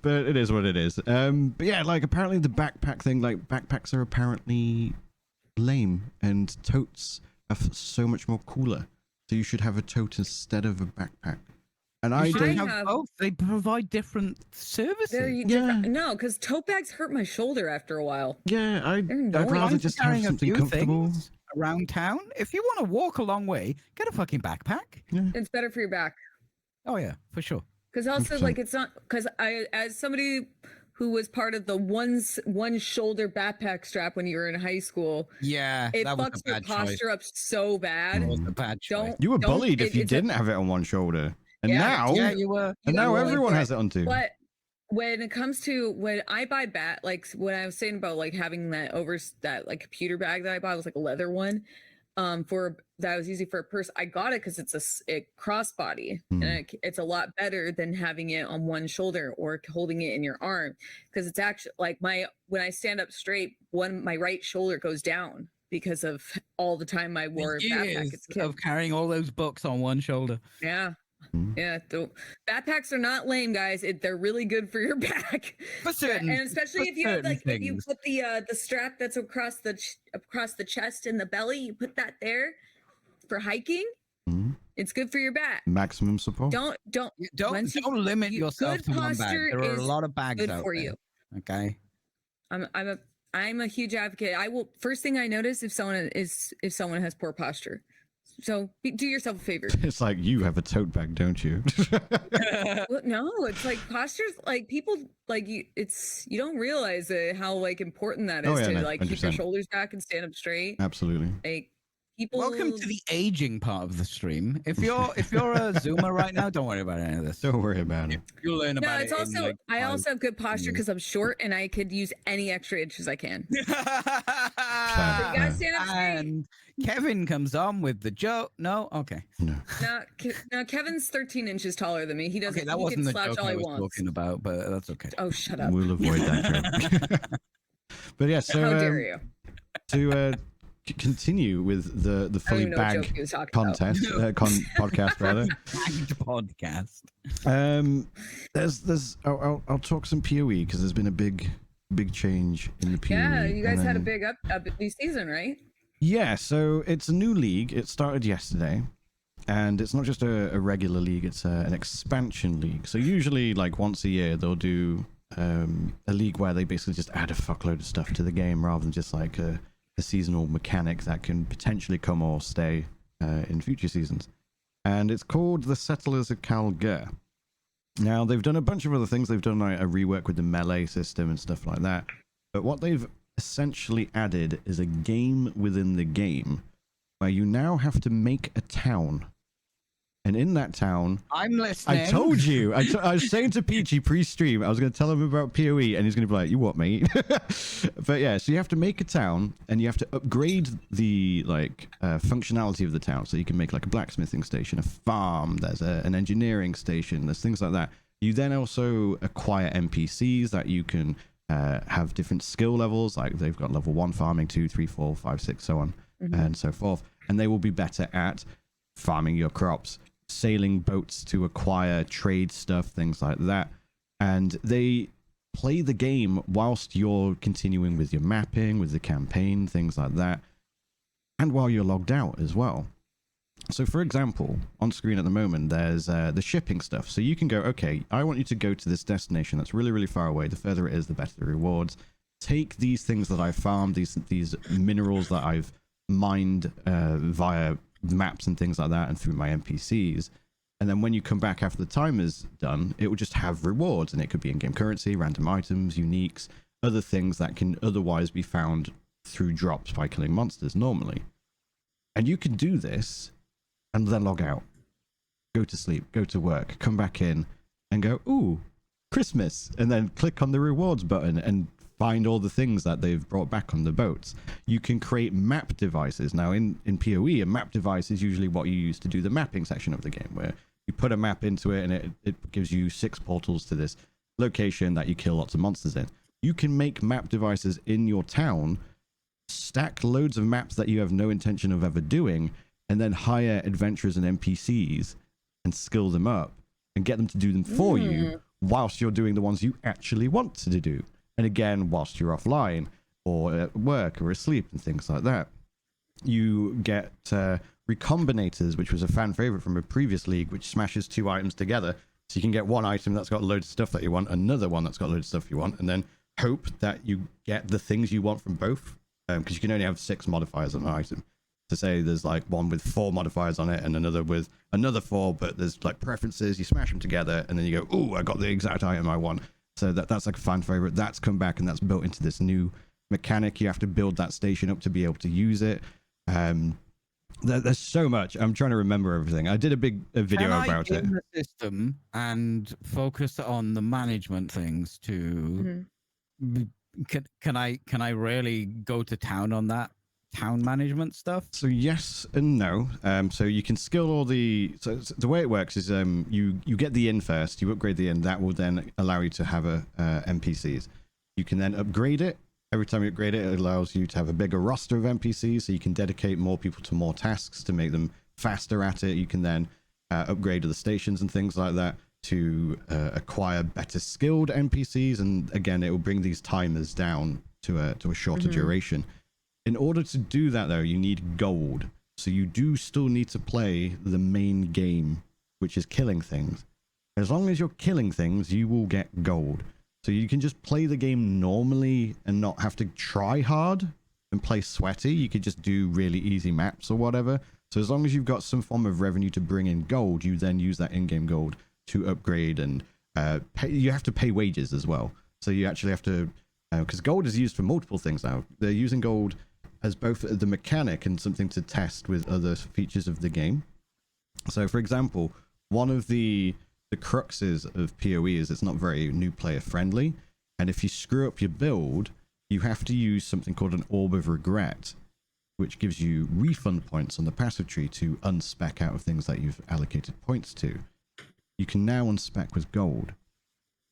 Speaker 1: But it is what it is. But yeah, like apparently the backpack thing, like backpacks are apparently lame and totes are so much more cooler. So you should have a tote instead of a backpack. And I
Speaker 3: have both. They provide different services.
Speaker 2: No, because tote bags hurt my shoulder after a while.
Speaker 1: Yeah, I'd rather just have something comfortable
Speaker 3: around town. If you want to walk a long way, get a fucking backpack.
Speaker 1: Yeah.
Speaker 2: It's better for your back.
Speaker 3: Oh yeah, for sure.
Speaker 2: Because also,
Speaker 1: 100%.
Speaker 2: like, it's not because as somebody who was part of the one shoulder backpack strap when you were in high school,
Speaker 3: Yeah,
Speaker 2: it
Speaker 3: that was
Speaker 2: fucks
Speaker 3: a
Speaker 2: your
Speaker 3: bad choice.
Speaker 2: posture up so bad.
Speaker 3: That was a bad choice.
Speaker 1: You were
Speaker 2: don't-
Speaker 1: bullied if you
Speaker 2: it's a-
Speaker 1: didn't have it on one shoulder, and
Speaker 2: Yeah,
Speaker 1: now
Speaker 3: Yeah, you were.
Speaker 1: and now
Speaker 2: got bullied
Speaker 1: everyone
Speaker 2: for
Speaker 1: has it on two.
Speaker 2: But when it comes to when I buy like when I was saying about like having that that like computer bag that I bought, it was like a leather one, for that I was using for a purse. I got it because it's a crossbody, and it's a lot better than having it on one shoulder or holding it in your arm, because it's actually like when I stand up straight, my right shoulder goes down because of all the time I wore a backpack. It's
Speaker 3: of carrying all those books on one shoulder.
Speaker 2: Yeah. Yeah, backpacks are not lame, guys. They're really good for your back,
Speaker 3: For certain,
Speaker 2: and especially if you have like if you put the strap that's across the chest and the belly, you put that there for hiking. It's good for your back.
Speaker 1: Maximum support.
Speaker 3: Don't limit yourself to one bag. There are a lot of bags
Speaker 2: good
Speaker 3: out
Speaker 2: for
Speaker 3: there.
Speaker 2: you.
Speaker 3: Okay.
Speaker 2: I'm a huge advocate. I will first thing I notice if someone has poor posture. So do yourself a favor.
Speaker 1: It's like, you have a tote bag, don't you?
Speaker 2: Well, no, it's like postures, like people like you don't realize how like important that is to like 100%. Keep your shoulders back and stand up straight.
Speaker 1: Absolutely.
Speaker 2: Like people.
Speaker 3: Welcome to the aging part of the stream. If you're a Zoomer right now, don't worry about any of this.
Speaker 1: Don't worry about it.
Speaker 3: You'll learn about it.
Speaker 2: No, it's also I also have good posture because I'm short and I could use any extra inches I can. You gotta stand up straight.
Speaker 3: And Kevin comes on with the joke. No, okay.
Speaker 1: No.
Speaker 2: Now Kevin's 13 inches taller than me. He doesn't.
Speaker 3: Okay, that wasn't the joke I was talking about, but that's okay.
Speaker 2: Oh, shut up.
Speaker 1: We'll avoid that joke. But yeah, so
Speaker 2: how dare you?
Speaker 1: To continue with the fully bagged contest podcast rather.
Speaker 3: Bagged podcast.
Speaker 1: There's I'll talk some PoE because there's been a big change in the PoE.
Speaker 2: Yeah, you guys had a big new season, right?
Speaker 1: Yeah, so it's a new league. It started yesterday, and it's not just a regular league, it's an expansion league. So usually, like once a year, they'll do a league where they basically just add a fuckload of stuff to the game rather than just like a seasonal mechanic that can potentially come or stay in future seasons. And it's called the Settlers of Kalguur. Now, they've done a bunch of other things. They've done like a rework with the melee system and stuff like that. But what they've essentially added is a game within the game where you now have to make a town, and in that town,
Speaker 3: I'm listening.
Speaker 1: I told you. I was saying to Peachy pre-stream, I was going to tell him about PoE, and he's going to be like, "You what, mate?" But yeah, so you have to make a town, and you have to upgrade the functionality of the town. So you can make like a blacksmithing station, a farm. There's an engineering station. There's things like that. You then also acquire NPCs that you can have different skill levels, like they've got level 1 farming, 2, 3, 4, 5, 6, so on and so forth, and they will be better at farming your crops, sailing boats to acquire trade stuff, things like that. And they play the game whilst you're continuing with your mapping, with the campaign, things like that, and while you're logged out as well. So for example, on screen at the moment, there's the shipping stuff. So you can go, okay, I want you to go to this destination that's really, really far away. The further it is, the better the rewards. Take these things that I've farmed, these minerals that I've mined via maps and things like that and through my NPCs. And then when you come back after the timer's done, it will just have rewards. And it could be in-game currency, random items, uniques, other things that can otherwise be found through drops by killing monsters normally. And you can do this and then log out, go to sleep, go to work, come back in and go, ooh, Christmas, and then click on the rewards button and find all the things that they've brought back on the boats. You can create map devices. Now in PoE, a map device is usually what you use to do the mapping section of the game, where you put a map into it and it gives you 6 portals to this location that you kill lots of monsters in. You can make map devices in your town, stack loads of maps that you have no intention of ever doing, and then hire adventurers and NPCs and skill them up and get them to do them for you whilst you're doing the ones you actually want to do. And again, whilst you're offline or at work or asleep and things like that. You get recombinators, which was a fan favorite from a previous league, which smashes 2 items together. So you can get one item that's got loads of stuff that you want, another one that's got loads of stuff you want, and then hope that you get the things you want from both. Because you can only have 6 modifiers on an item. to say there's like one with 4 modifiers on it and another with another 4, but there's like preferences. You smash them together and then you go, oh, I got the exact item I want. So that's like a fan favorite. That's come back and that's built into this new mechanic. You have to build that station up to be able to use it. There's so much. I'm trying to remember everything. I did a video about it.
Speaker 3: The system and focus on the management things too. Can I really go to town on that town management stuff?
Speaker 1: So yes and no. So you can skill all the. So the way it works is you get the inn first. You upgrade the inn. That will then allow you to have NPCs. You can then upgrade it. Every time you upgrade it, it allows you to have a bigger roster of NPCs, so you can dedicate more people to more tasks to make them faster at it. You can then upgrade the stations and things like that to acquire better skilled NPCs, and again, it will bring these timers down to a shorter duration. In order to do that, though, you need gold. So you do still need to play the main game, which is killing things. As long as you're killing things, you will get gold. So you can just play the game normally and not have to try hard and play sweaty. You could just do really easy maps or whatever. So as long as you've got some form of revenue to bring in gold, you then use that in-game gold to upgrade and pay. You have to pay wages as well. So you actually have to, because gold is used for multiple things now. They're using gold as both the mechanic and something to test with other features of the game. So for example, one of the cruxes of PoE is it's not very new player friendly, and if you screw up your build, you have to use something called an Orb of Regret, which gives you refund points on the passive tree to unspec out of things that you've allocated points to. You can now unspec with gold,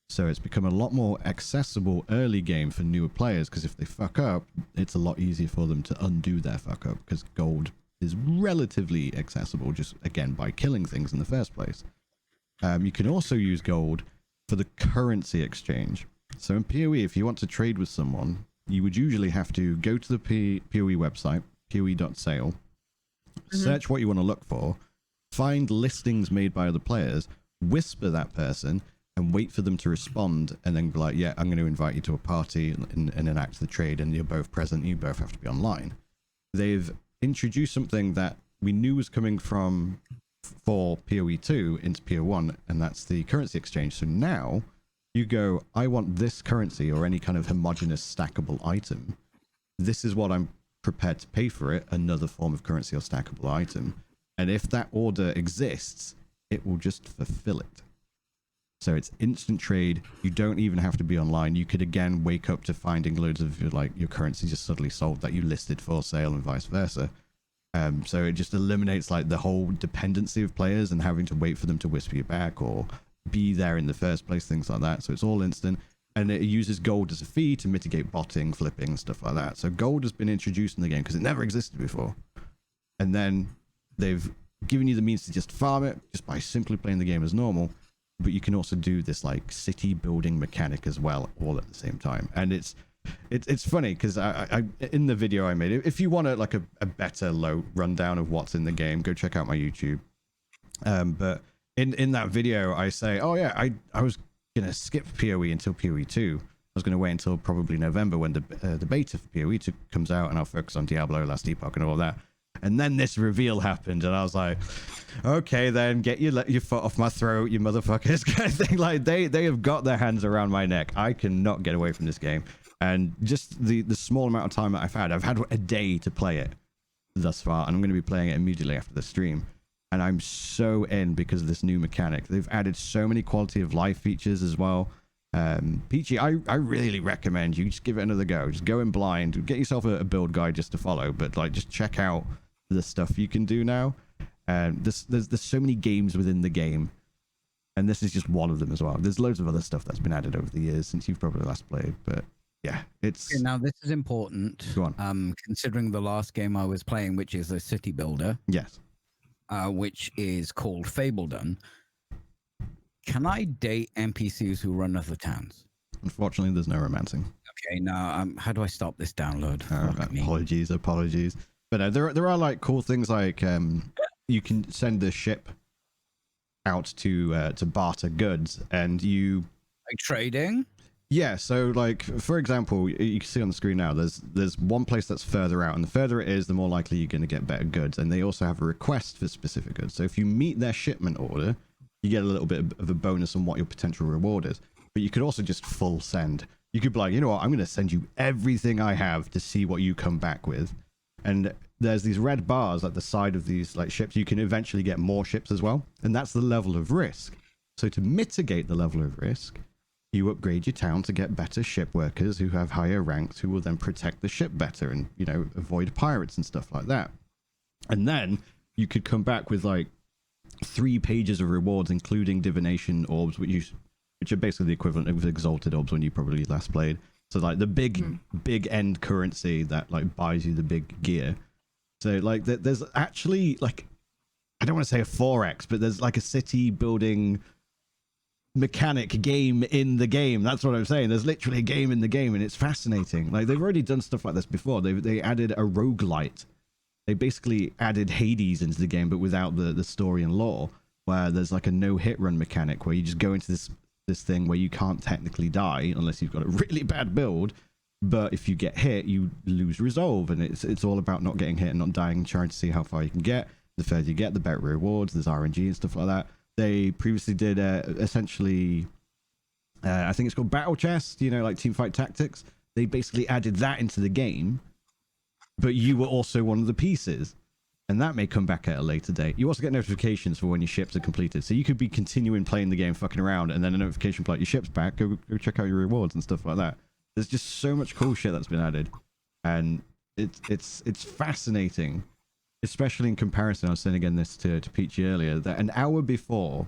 Speaker 1: so it's become a lot more accessible early game for newer players, because if they fuck up, it's a lot easier for them to undo their fuck up, because gold is relatively accessible just again by killing things in the first place. You can also use gold for the currency exchange. So in PoE, if you want to trade with someone, you would usually have to go to the PoE website, poe.sale, search what you want to look for, find listings made by other players, whisper that person, and wait for them to respond, and then be like, yeah, I'm going to invite you to a party and enact the trade, and you're both present, you both have to be online. They've introduced something that we knew was coming from for PoE 2 into PoE 1, and that's the currency exchange. So now you go, I want this currency or any kind of homogeneous stackable item. This is what I'm prepared to pay for it, another form of currency or stackable item. And if that order exists, it will just fulfill it. So it's instant trade. You don't even have to be online. You could again wake up to finding loads of your currency just suddenly sold that you listed for sale and vice versa. So it just eliminates like the whole dependency of players and having to wait for them to whisper you back or be there in the first place, things like that. So it's all instant, and it uses gold as a fee to mitigate botting, flipping, and stuff like that. So gold has been introduced in the game because it never existed before, and then they've given you the means to just farm it just by simply playing the game as normal. But you can also do this like city building mechanic as well, all at the same time, and it's funny because I in the video I made, if you want like a better low rundown of what's in the game, go check out my YouTube. But in that video I say, oh yeah, I was gonna skip PoE until PoE 2. I was gonna wait until probably November when the beta for PoE 2 comes out, and I'll focus on Diablo, Last Epoch, and all that. And then this reveal happened, and I was like, okay, then get your foot off my throat, you motherfuckers, kind of thing. Like they have got their hands around my neck. I cannot get away from this game. And just the small amount of time that I've had a day to play it thus far, and I'm going to be playing it immediately after the stream. And I'm so in because of this new mechanic. They've added so many quality of life features as well. Peachy, I really recommend you just give it another go. Just go in blind, get yourself a build guide just to follow, but like just check out the stuff you can do now. There's so many games within the game, and this is just one of them as well. There's loads of other stuff that's been added over the years since you've probably last played, but yeah, it's...
Speaker 3: Okay, now this is important.
Speaker 1: Go on.
Speaker 3: Considering the last game I was playing, which is a city builder.
Speaker 1: Yes.
Speaker 3: Which is called Fabledon. Can I date NPCs who run other towns?
Speaker 1: Unfortunately, there's no romancing.
Speaker 3: Okay, now how do I stop this download?
Speaker 1: Apologies. But there are like cool things like you can send the ship out to barter goods, and you
Speaker 3: like trading.
Speaker 1: Yeah, so like for example, you can see on the screen now, there's one place that's further out, and the further it is, the more likely you're going to get better goods. And they also have a request for specific goods. So if you meet their shipment order, you get a little bit of a bonus on what your potential reward is. But you could also just full send. You could be like, you know what, I'm going to send you everything I have to see what you come back with. And there's these red bars at the side of these like ships. You can eventually get more ships as well, and that's the level of risk. So to mitigate the level of risk, you upgrade your town to get better ship workers who have higher ranks, who will then protect the ship better and, you know, avoid pirates and stuff like that. And then you could come back with like 3 pages of rewards, including divination orbs, which are basically the equivalent of exalted orbs when you probably last played. So like the big end currency that like buys you the big gear. So like there's actually like, I don't want to say a 4x, but there's like a city building mechanic game in the game. That's what I'm saying. There's literally a game in the game, and it's fascinating. Like they've already done stuff like this before. They added a roguelite. They basically added Hades into the game, but without the story and lore, where there's like a no hit run mechanic where you just go into this thing where you can't technically die unless you've got a really bad build, but if you get hit you lose resolve, and it's all about not getting hit and not dying and trying to see how far you can get. The further you get, the better rewards. There's RNG and stuff like that. They previously did essentially, I think it's called Battle Chest, you know, like Teamfight Tactics. They basically added that into the game, but you were also one of the pieces. And that may come back at a later date. You also get notifications for when your ships are completed. So you could be continuing playing the game, fucking around, and then a notification like your ship's back, go check out your rewards and stuff like that. There's just so much cool shit that's been added. And it's fascinating. Especially in comparison, I was saying again this to Peachy earlier, that an hour before,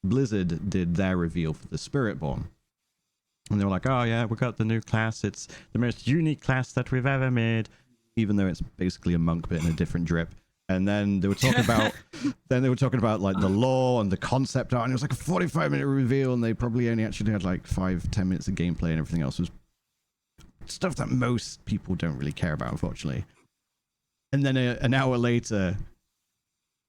Speaker 1: Blizzard did their reveal for the Spiritborn. And they were like, oh yeah, we got the new class. It's the most unique class that we've ever made. Even though it's basically a monk, but in a different drip. And then they were talking about, like the lore and the concept art. And it was like a 45-minute reveal. And they probably only actually had like 5-10 minutes of gameplay, and everything else was stuff that most people don't really care about, unfortunately. And then an hour later,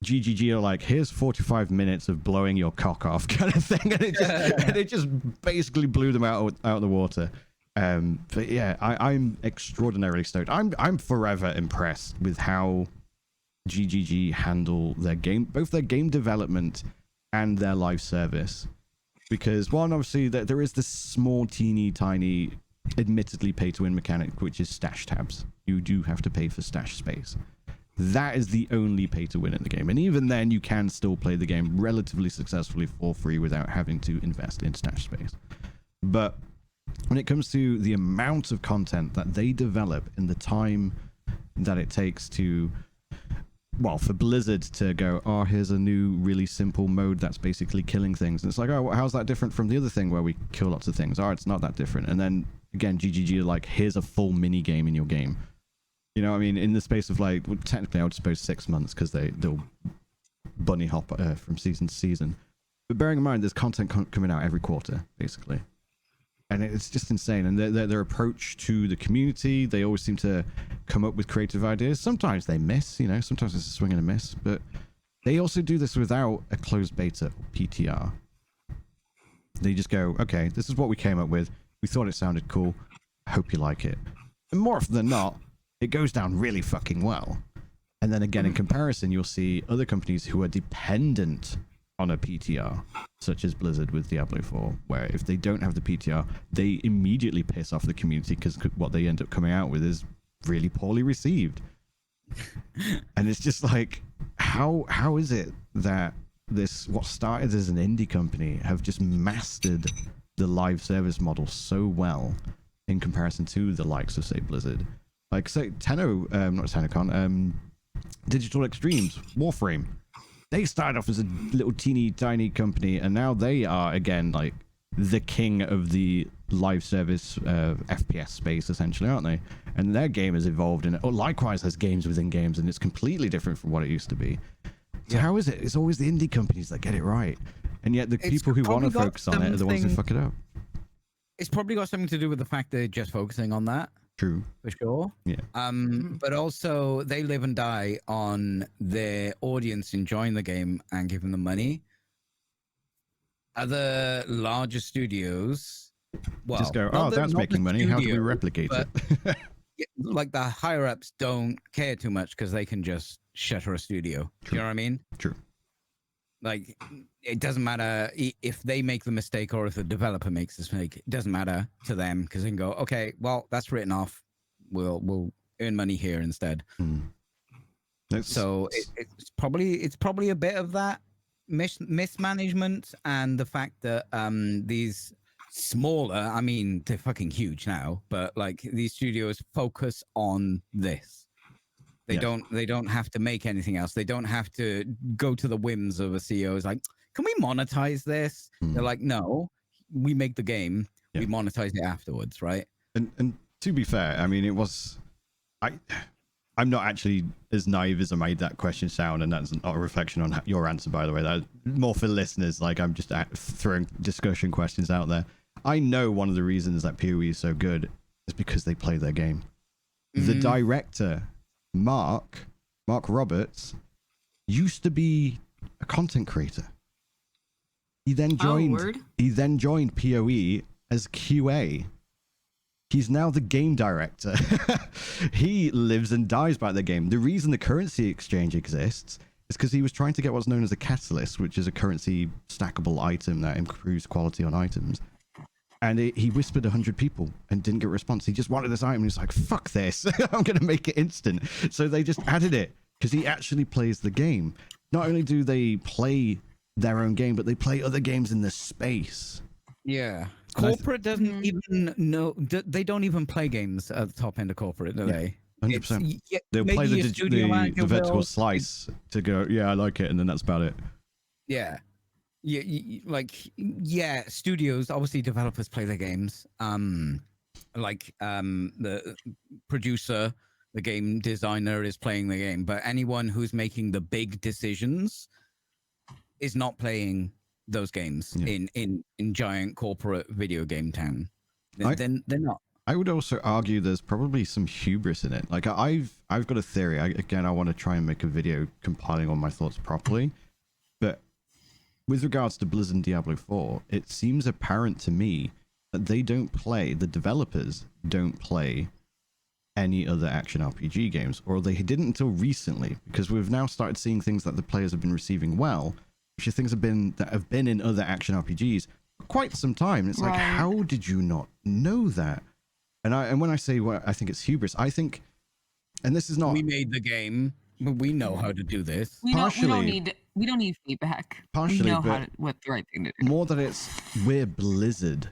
Speaker 1: GGG are like, here's 45 minutes of blowing your cock off kind of thing. And it just basically blew them out of the water. But yeah, I'm extraordinarily stoked. I'm forever impressed with how GGG handle their game, both their game development and their live service. Because one, obviously, there is this small, teeny, tiny, admittedly pay-to-win mechanic, which is stash tabs. You do have to pay for stash space. That is the only pay-to-win in the game. And even then, you can still play the game relatively successfully for free without having to invest in stash space. But when it comes to the amount of content that they develop in the time that it takes to, well, for Blizzard to go, oh, here's a new really simple mode that's basically killing things. And it's like, oh, well, how's that different from the other thing where we kill lots of things? Oh, it's not that different. And then again, GGG are like, here's a full mini game in your game. You know, I mean, in the space of like, well, technically I would suppose 6 months, because they'll bunny hop from season to season. But bearing in mind, there's content coming out every quarter, basically. And it's just insane. And their approach to the community, they always seem to come up with creative ideas. Sometimes they miss, you know, sometimes it's a swing and a miss. But they also do this without a closed beta or PTR. They just go, okay, this is what we came up with. We thought it sounded cool. I hope you like it. And more often than not, it goes down really fucking well. And then again, in comparison, you'll see other companies who are dependent on a PTR, such as Blizzard with Diablo 4, where if they don't have the PTR, they immediately piss off the community, because what they end up coming out with is really poorly received. And it's just like, how is it that what started as an indie company have just mastered the live service model so well in comparison to the likes of, say, Blizzard? Like, say, Digital Extremes, Warframe. They started off as a little teeny tiny company, and now they are, again, like the king of the live service FPS space, essentially, aren't they? And their game has evolved, and likewise has games within games, and it's completely different from what it used to be. So how is it? It's always the indie companies that get it right, and yet the people who want to focus on it are the ones who fuck it up.
Speaker 3: It's probably got something to do with the fact they're just focusing on that.
Speaker 1: True.
Speaker 3: For sure.
Speaker 1: Yeah.
Speaker 3: But also they live and die on their audience enjoying the game and giving them money. Other larger studios well,
Speaker 1: just go, oh, that's making money. How do we replicate it?
Speaker 3: Like the higher ups don't care too much because they can just shutter a studio.
Speaker 1: True.
Speaker 3: Do you know what I mean?
Speaker 1: True.
Speaker 3: Like, it doesn't matter if they make the mistake or if the developer makes the mistake. It doesn't matter to them because they can go, okay, well, that's written off. We'll earn money here instead. So it's probably a bit of that mismanagement and the fact that these smaller, I mean, they're fucking huge now, but like these studios focus on this. They don't have to make anything else. They don't have to go to the whims of a CEO. It's like, can we monetize this? They're like, no, we make the game. We monetize it afterwards, right?
Speaker 1: And to be fair, I mean, I'm not actually as naive as I made that question sound, and that's not a reflection on your answer, by the way. That's more for listeners. Like, I'm just throwing discussion questions out there. I know one of the reasons that PoE is so good is because they play their game. The director, Mark Roberts, used to be a content creator. He then joined PoE as QA. He's now the game director. He lives and dies by the game. The reason the currency exchange exists is because he was trying to get what's known as a catalyst, which is a currency stackable item that improves quality on items. And he whispered 100 people and didn't get a response. He just wanted this item. He's like, fuck this. I'm going to make it instant. So they just added it because he actually plays the game. Not only do they play their own game, but they play other games in the space.
Speaker 3: Yeah. Corporate doesn't even know. They don't even play games at the top end of corporate, do they?
Speaker 1: 100%. They'll play the vertical slice to go, yeah, I like it. And then that's about it.
Speaker 3: Yeah. Studios, obviously developers play their games. The producer, the game designer is playing the game, but anyone who's making the big decisions is not playing those games in giant corporate video game town. Then they're not.
Speaker 1: I would also argue there's probably some hubris in it. Like I've got a theory. I want to try and make a video compiling all my thoughts properly, but with regards to Blizzard and Diablo 4, it seems apparent to me that the developers don't play any other action RPG games, or they didn't until recently, because we've now started seeing things that the players have been receiving well, which are things that have been in other action RPGs for quite some time. It's like, how did you not know that? And when I say I think it's hubris, I think, and this is not...
Speaker 3: We made the game. We know how to do this.
Speaker 2: We don't need feedback.
Speaker 1: Partially,
Speaker 2: we know what the right thing to do.
Speaker 1: More that it's, we're Blizzard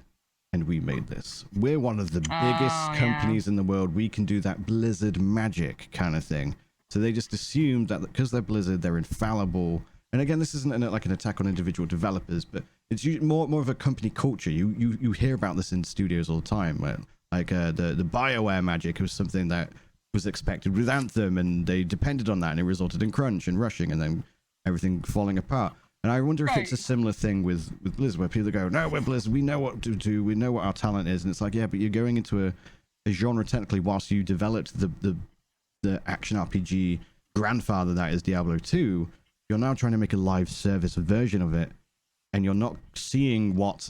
Speaker 1: and we made this. We're one of the biggest companies in the world. We can do that Blizzard magic kind of thing. So they just assumed that because they're Blizzard, they're infallible. And again, this isn't like an attack on individual developers, but it's more of a company culture. You hear about this in studios all the time. Where, like the BioWare magic was something that was expected with Anthem, and they depended on that, and it resulted in crunch and rushing, and then everything falling apart. And I wonder if it's a similar thing with Blizzard, where people go, no, we're Blizzard, we know what to do, we know what our talent is. And it's like, yeah, but you're going into a genre technically whilst you developed the action RPG grandfather that is Diablo 2, you're now trying to make a live service version of it, and you're not seeing what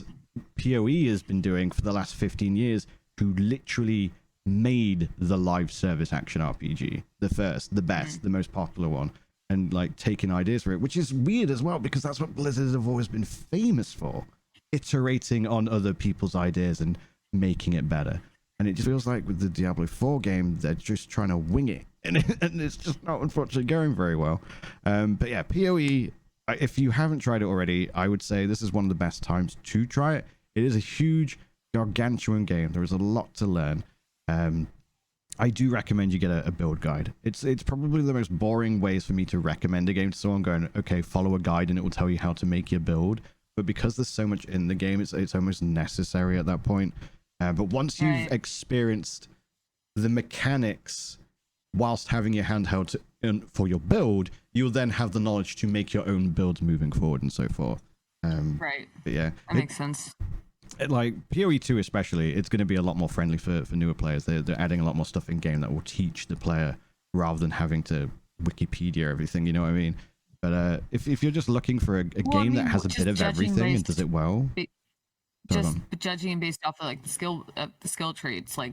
Speaker 1: PoE has been doing for the last 15 years, who literally made the live service action RPG, the first, the best, the most popular one, and like taking ideas for it, which is weird as well, because that's what Blizzard have always been famous for, iterating on other people's ideas and making it better. And it just feels like with the Diablo 4 game, they're just trying to wing it, and it's just not unfortunately going very well. But yeah, PoE, if you haven't tried it already, I would say this is one of the best times to try it. It is a huge, gargantuan game. There is a lot to learn. I do recommend you get a build guide. It's probably the most boring ways for me to recommend a game to someone, going, okay, follow a guide and it will tell you how to make your build. But because there's so much in the game, it's almost necessary at that point. But once you've experienced the mechanics whilst having your hand held for your build, you'll then have the knowledge to make your own builds moving forward and so forth.
Speaker 2: Right.
Speaker 1: But yeah,
Speaker 2: that makes sense.
Speaker 1: Like PoE 2 especially, it's going to be a lot more friendly for newer players. They're adding a lot more stuff in game that will teach the player rather than having to Wikipedia everything, you know what I mean? But if you're just looking for a game that has a bit of everything and does it well,
Speaker 2: just judging based off of like the skill traits, like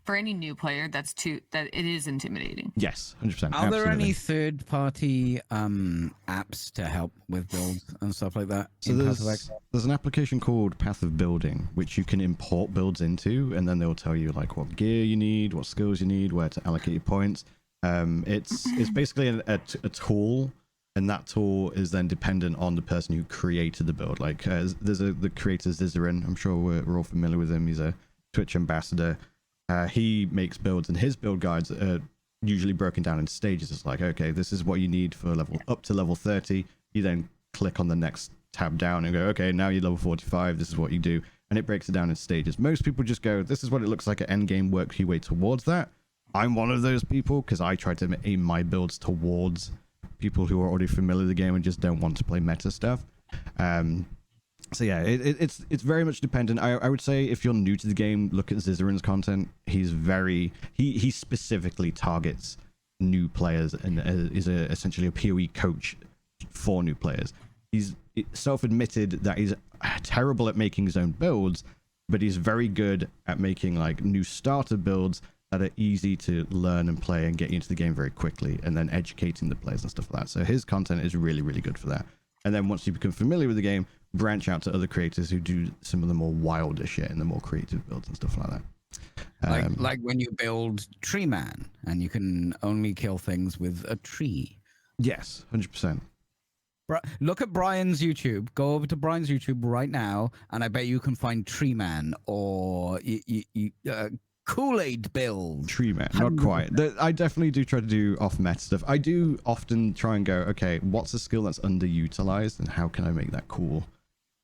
Speaker 2: for any new player, that it is intimidating.
Speaker 1: Yes, 100%.
Speaker 3: Are there any third-party apps to help with builds and stuff like that?
Speaker 1: So there's an application called Path of Building, which you can import builds into, and then they'll tell you like what gear you need, what skills you need, where to allocate your points. It's basically a tool, and that tool is then dependent on the person who created the build. Like there's the creator Zizarin. I'm sure we're all familiar with him. He's a Twitch ambassador. He makes builds, and his build guides are usually broken down in stages. It's like, okay, this is what you need for up to level 30. You then click on the next tab down and go, okay, now you're level 45. This is what you do, and it breaks it down in stages. Most people just go, this is what it looks like at end game. Work your way towards that. I'm one of those people because I try to aim my builds towards people who are already familiar with the game and just don't want to play meta stuff. So yeah, it's very much dependent. I would say if you're new to the game, look at Zizarin's content. He's he specifically targets new players and is essentially a PoE coach for new players. He's self-admitted that he's terrible at making his own builds, but he's very good at making like new starter builds that are easy to learn and play and get you into the game very quickly, and then educating the players and stuff like that. So his content is really, really good for that. And then once you become familiar with the game, branch out to other creators who do some of the more wilder shit and the more creative builds and stuff like that.
Speaker 3: Like when you build Tree Man and you can only kill things with a tree.
Speaker 1: Yes, 100%.
Speaker 3: Look at Brian's YouTube. Go over to Brian's YouTube right now, and I bet you can find Tree Man or Kool-Aid build.
Speaker 1: Tree Man, not quite. I definitely do try to do off-meta stuff. I do often try and go, okay, what's a skill that's underutilized and how can I make that cool?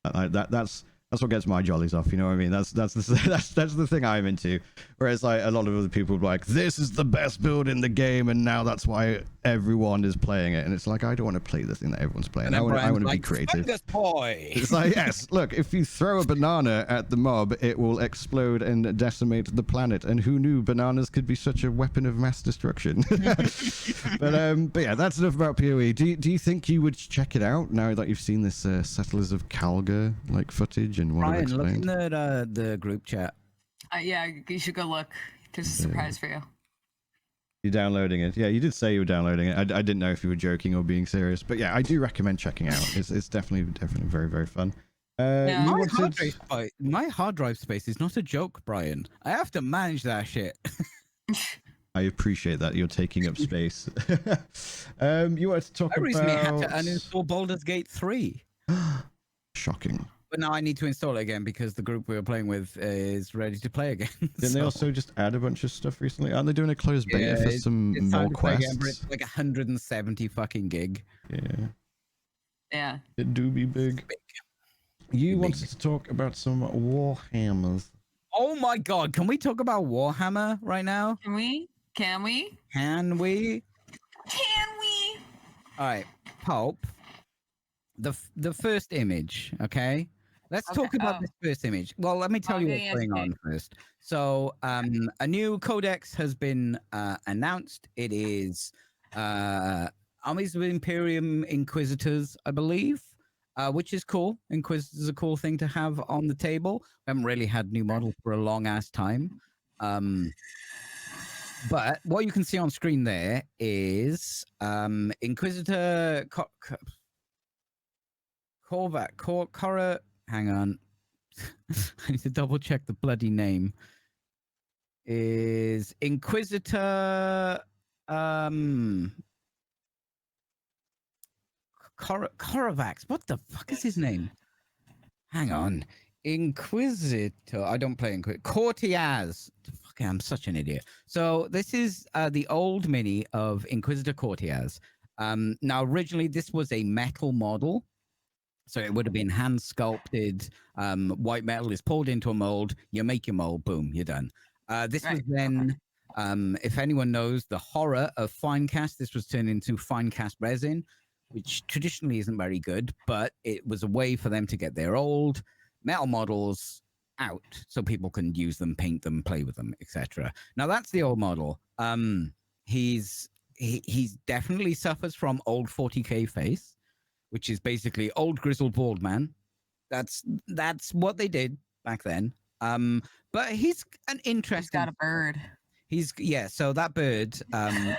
Speaker 1: That's what gets my jollies off, you know what I mean? That's the thing I'm into. Whereas like a lot of other people are like, this is the best build in the game, and now that's why everyone is playing it. And it's like, I don't want to play the thing that everyone's playing. I want to be creative.
Speaker 3: Boy.
Speaker 1: It's like, yes, look, if you throw a banana at the mob, it will explode and decimate the planet. And who knew bananas could be such a weapon of mass destruction? but yeah, that's enough about PoE. Do you think you would check it out now that you've seen this Settlers of Kalguur like footage and what I've explained?
Speaker 3: Look in the group chat.
Speaker 2: Yeah, you should go look. There's a surprise for you.
Speaker 1: You're downloading it. Yeah, you did say you were downloading it. I didn't know if you were joking or being serious, but yeah, I do recommend checking out. It's definitely very, very fun.
Speaker 3: My hard drive space is not a joke, Brian. I have to manage that shit.
Speaker 1: I appreciate that you're taking up space. You wanted to talk about... I
Speaker 3: recently had to uninstall Baldur's Gate 3.
Speaker 1: Shocking.
Speaker 3: But now I need to install it again because the group we were playing with is ready to play again.
Speaker 1: Didn't they also just add a bunch of stuff recently? Aren't they doing a closed beta for some more quests?
Speaker 3: Again, it's like 170 fucking gig.
Speaker 2: Yeah.
Speaker 1: It do be big. You wanted to talk about some Warhammers.
Speaker 3: Oh my god, can we talk about Warhammer right now?
Speaker 2: Can we?
Speaker 3: All right, Pulp. The first image, okay? Let's talk about this first image. Well, let me tell you what's going on first. So, a new codex has been announced. It is Armies of Imperium Inquisitors, I believe, which is cool. Inquisitors is a cool thing to have on the table. We haven't really had new models for a long ass time. But what you can see on screen there is Inquisitor Korvat. Hang on. I need to double check the bloody name. Is Inquisitor Korvax. What the fuck is his name? Hang on. Inquisitor. I don't play Inquisitor. Courtiers. Fuck, I'm such an idiot. So this is the old mini of Inquisitor Courtiers. Now, originally, this was a metal model. So it would have been hand sculpted. White metal is poured into a mold. You make your mold. Boom, you're done. This was then, if anyone knows the horror of fine cast, this was turned into fine cast resin, which traditionally isn't very good, but it was a way for them to get their old metal models out so people can use them, paint them, play with them, etc. Now that's the old model. He's definitely suffers from old 40k face, which is basically old grizzled bald man. That's what they did back then. But he's an interesting.
Speaker 4: He's got a bird.
Speaker 3: So that bird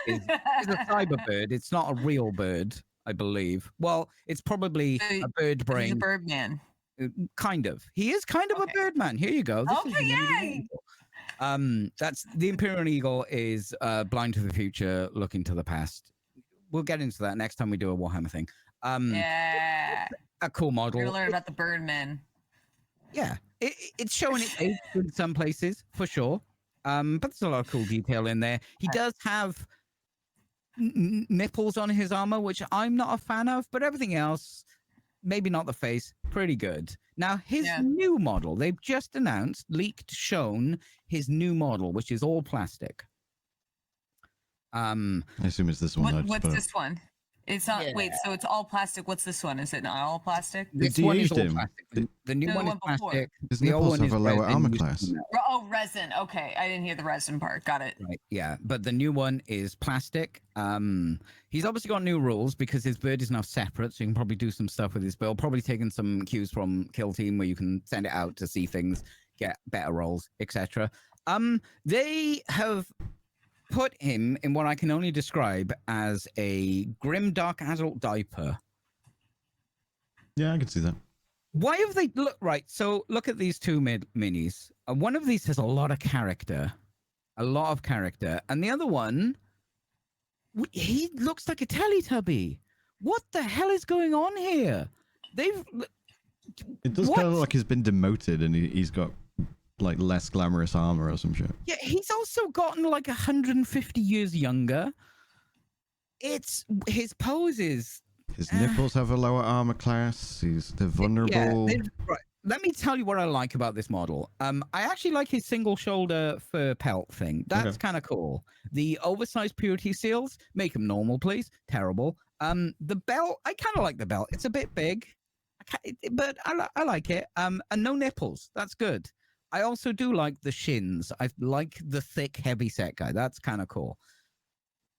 Speaker 3: is a cyber bird. It's not a real bird, I believe. Well, it's probably a bird brain.
Speaker 4: He's a bird man.
Speaker 3: Kind of. He is kind of a bird man. Here you go. That's the Imperial Eagle is blind to the future, looking to the past. We'll get into that next time we do a Warhammer thing.
Speaker 4: Yeah.
Speaker 3: A cool model.
Speaker 4: We're gonna learn about the Birdmen.
Speaker 3: Yeah, it's showing its age in some places for sure. But there's a lot of cool detail in there. He does have nipples on his armor, which I'm not a fan of, but everything else, maybe not the face, pretty good. Now his new model, they've just announced, leaked, shown his new model, which is all plastic.
Speaker 1: I assume it's this one.
Speaker 4: What's this one? It's not. Yeah. Wait, so it's all plastic. What's this one? Is it not all plastic?
Speaker 3: This one is all plastic. The new one is plastic.
Speaker 1: His nipples have a lower armor class.
Speaker 4: Oh, resin. Okay, I didn't hear the resin part. Got it.
Speaker 3: Right. Yeah, but the new one is plastic. He's obviously got new rules because his bird is now separate, so you can probably do some stuff with his bird. Probably taking some cues from Kill Team where you can send it out to see things, get better rolls, etc. They have put him in what I can only describe as a grim dark adult diaper.
Speaker 1: Yeah, I can see that.
Speaker 3: Why have they right? So look at these two minis. One of these has a lot of character, and the other one, he looks like a Teletubby. What the hell is going on here?
Speaker 1: It does kind of look like he's been demoted, and he's got like less glamorous armor or some shit.
Speaker 3: Yeah, he's also gotten like 150 years younger. It's his poses.
Speaker 1: His nipples have a lower armor class. They're vulnerable.
Speaker 3: Yeah, right. Let me tell you what I like about this model. I actually like his single shoulder fur pelt thing. That's kind of cool. The oversized purity seals, make them normal, please. Terrible. The belt, I kind of like the belt. It's a bit big, but I like it. And no nipples. That's good. I also do like the shins. I like the thick, heavy set guy. That's kind of cool.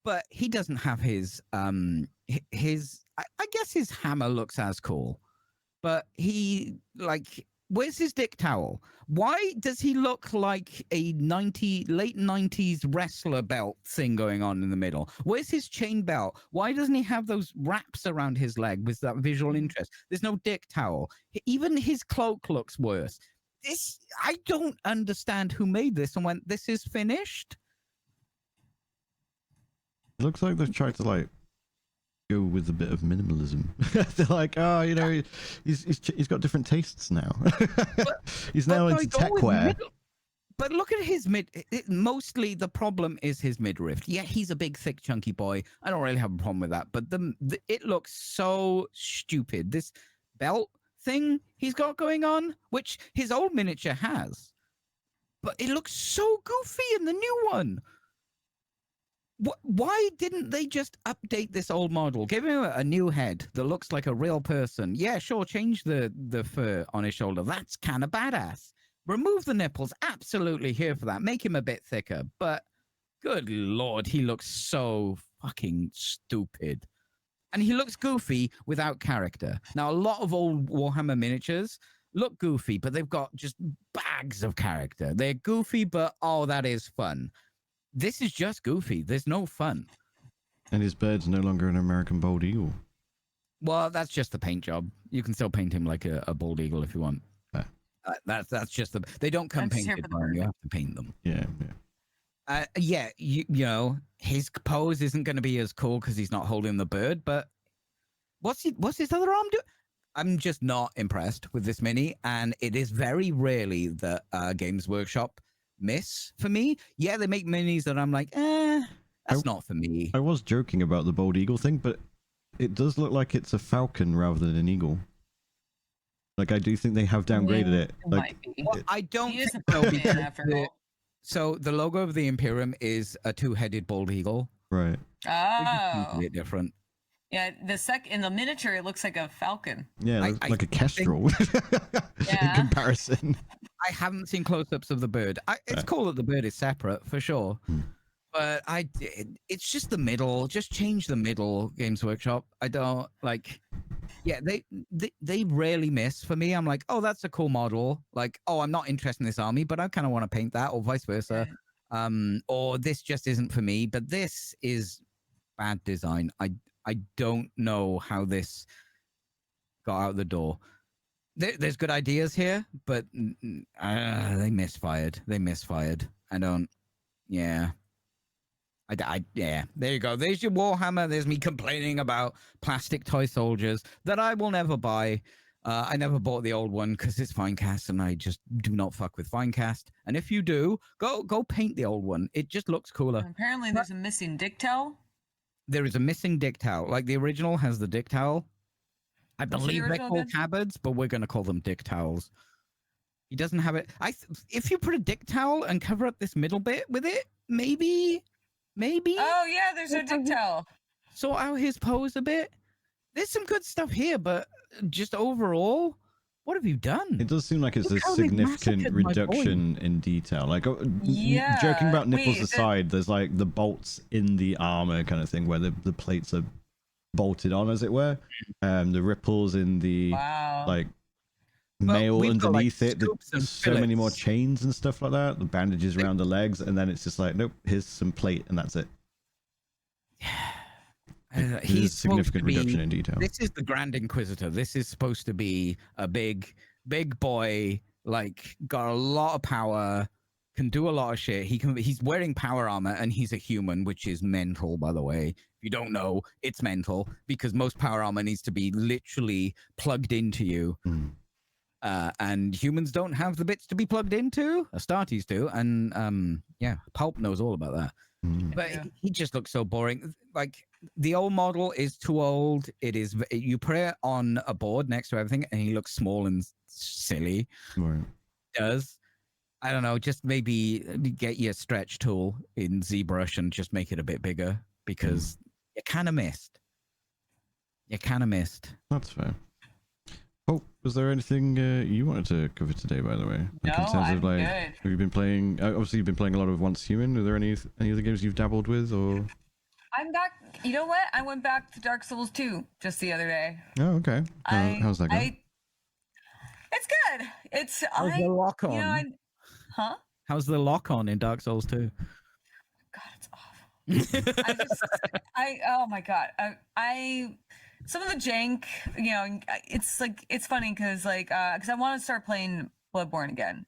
Speaker 3: But he doesn't have his I guess his hammer looks as cool. But where's his dick towel? Why does he look like a late 90s wrestler belt thing going on in the middle? Where's his chain belt? Why doesn't he have those wraps around his leg with that visual interest? There's no dick towel. Even his cloak looks worse. I don't understand who made this and went, this is finished.
Speaker 1: It looks like they've tried to go with a bit of minimalism. They're like, oh, he's got different tastes now. He's now into techwear.
Speaker 3: But look at his mostly the problem is his midriff. Yeah, he's a big, thick, chunky boy. I don't really have a problem with that. But it looks so stupid. This belt thing he's got going on, which his old miniature has, but it looks so goofy in the new one. Why didn't they just update this old model, give him a new head that looks like a real person? Yeah, sure, change the fur on his shoulder. That's kind of badass. Remove the nipples, absolutely here for that. Make him a bit thicker, but good lord, he looks so fucking stupid. And he looks goofy without character. Now, a lot of old Warhammer miniatures look goofy, but they've got just bags of character. They're goofy, but oh, that is fun. This is just goofy. There's no fun.
Speaker 1: And his bird's no longer an American bald eagle.
Speaker 3: Well, that's just the paint job. You can still paint him like a bald eagle if you want. That's just they don't come painted. You have to paint them.
Speaker 1: Yeah.
Speaker 3: You know, his pose isn't going to be as cool because he's not holding the bird. But what's his other arm doing? I'm just not impressed with this mini, and it is very rarely that Games Workshop miss for me. Yeah, they make minis that I'm like, that's not for me.
Speaker 1: I was joking about the bald eagle thing, but it does look like it's a falcon rather than an eagle. Like, I do think they have downgraded it.
Speaker 3: Well, I don't think so, because so the logo of the Imperium is a two-headed bald eagle.
Speaker 1: Right.
Speaker 4: Oh.
Speaker 3: A bit different.
Speaker 4: Yeah, in the miniature, it looks like a falcon.
Speaker 1: Yeah, like a kestrel in comparison.
Speaker 3: I haven't seen close-ups of the bird. It's cool that the bird is separate, for sure. But it's just the middle. Just change the middle, Games Workshop. I don't, Yeah, they rarely miss for me. I'm like, oh, that's a cool model. Like, oh, I'm not interested in this army, but I kind of want to paint that, or vice versa. Or this just isn't for me. But this is bad design. I don't know how this got out the door. There's good ideas here, but they misfired. They misfired. I don't. Yeah. Yeah, there you go. There's your Warhammer. There's me complaining about plastic toy soldiers that I will never buy. I never bought the old one because it's Finecast, and I just do not fuck with Finecast. And if you do, go paint the old one. It just looks cooler.
Speaker 4: Apparently, there's a missing dick towel.
Speaker 3: There is a missing dick towel. Like the original has the dick towel. I believe they're called tabards, but we're going to call them dick towels. He doesn't have it. If you put a dick towel and cover up this middle bit with it, maybe.
Speaker 4: Oh yeah, there's a dick towel.
Speaker 3: Sort out his pose a bit. There's some good stuff here, but just overall, what have you done?
Speaker 1: It does seem like it's a significant reduction in detail. Like,
Speaker 4: yeah.
Speaker 1: Joking about nipples aside, there's like the bolts in the armor kind of thing where the plates are bolted on, as it were. The ripples in the like mail underneath it. There's so many more chains and stuff like that. The bandages around the legs, and then it's just like, nope, here's some plate, and that's it. He's significant reduction in detail.
Speaker 3: This is the Grand Inquisitor. This is supposed to be a big boy, like got a lot of power, can do a lot of shit. He's wearing power armor, and he's a human, which is mental, by the way. If you don't know, it's mental because most power armor needs to be literally plugged into you. And humans don't have the bits to be plugged into. Astartes do, and yeah, Pulp knows all about that. But he just looks so boring. Like the old model is too old. It is. You put it on a board next to everything, and he looks small and silly.
Speaker 1: Right.
Speaker 3: Does I don't know. Just maybe get your stretch tool in ZBrush and just make it a bit bigger because you kind of missed.
Speaker 1: That's fair. Oh, was there anything you wanted to cover today, by the way?
Speaker 4: No,
Speaker 1: in terms of, like,
Speaker 4: good.
Speaker 1: Have you been playing? Obviously, you've been playing a lot of Once Human. Are there any other games you've dabbled with, or?
Speaker 4: I'm back. You know what? I went back to Dark Souls 2 just the other day.
Speaker 1: Oh, okay. How's that going?
Speaker 4: It's good. It's
Speaker 3: How's the lock on?
Speaker 4: You know, huh?
Speaker 3: How's the lock on in Dark Souls 2?
Speaker 4: God, it's awful. Oh my god. Some of the jank, you know, it's like, it's funny because I want to start playing Bloodborne again.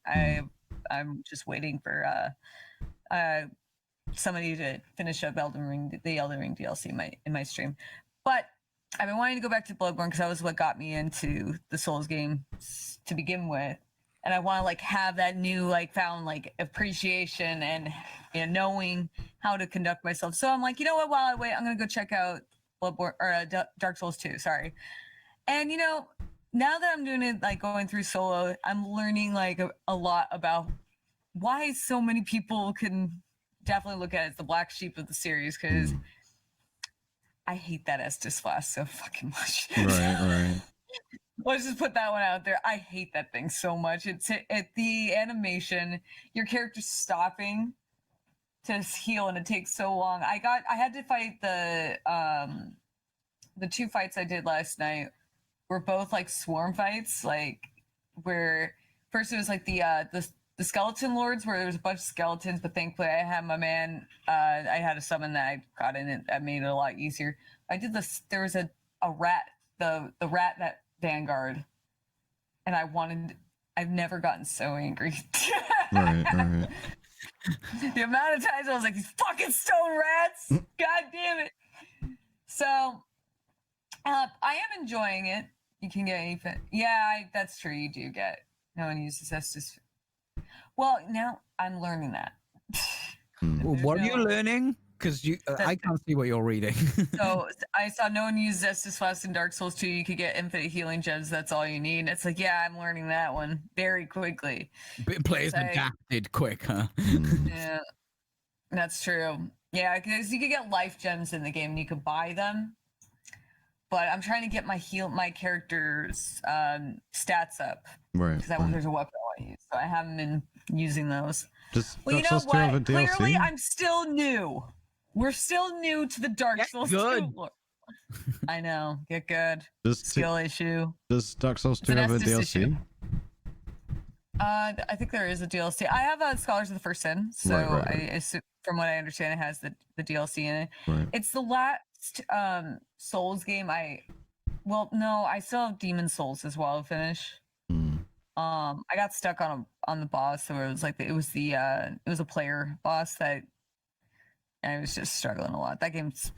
Speaker 4: I'm just waiting for somebody to finish up the Elden Ring DLC in my stream. But I've been wanting to go back to Bloodborne because that was what got me into the Souls game to begin with. And I want to like have that new found appreciation and, you know, knowing how to conduct myself. So I'm like, you know what? While I wait, I'm gonna go check out Bloodborne or Dark Souls 2. Sorry. And you know, now that I'm doing it, like going through solo, I'm learning a lot about why so many people can definitely look at it as the black sheep of the series, because I hate that Estus Flask so fucking much.
Speaker 1: Right.
Speaker 4: Let's just put that one out there. I hate that thing so much. It's the animation, your character stopping to heal, and it takes so long. I had to fight the 2 fights I did last night were both like swarm fights, like where first it was like the skeleton lords where there was a bunch of skeletons, but thankfully I had my man, I had a summon that I got in it that made it a lot easier. I did this, there was a rat, the rat that Vanguard, and I've never gotten so angry.
Speaker 1: Right.
Speaker 4: The amount of times I was like, these fucking stone rats, god damn it. So I am enjoying it. You can get anything. Yeah, that's true. You do get. No one uses Estus. Well, now I'm learning that.
Speaker 3: What are you learning? Because I can't see what you're reading.
Speaker 4: So I saw no one uses Estus Flask in Dark Souls 2. You could get infinite healing gems. That's all you need. It's like, yeah, I'm learning that one very quickly.
Speaker 3: Players adapted quick, huh?
Speaker 4: Yeah, that's true. Yeah, because you could get life gems in the game and you could buy them. But I'm trying to get my character's stats up.
Speaker 1: Right.
Speaker 4: Because there's a weapon I want to use. So I haven't been using those.
Speaker 1: Well, you know what?
Speaker 4: Clearly, I'm still new. We're still new to the Dark Souls 2 lore. I know. Get good. Skill issue.
Speaker 1: Does Dark Souls 2 have a DLC? Issue.
Speaker 4: I think there is a DLC. I have Scholars of the First Sin, so right. I assume, from what I understand, it has the DLC in it.
Speaker 1: Right.
Speaker 4: It's the last Souls game I still have Demon Souls as well to finish. I got stuck on the boss, so it was like it was a player boss that I was just struggling a lot. That game's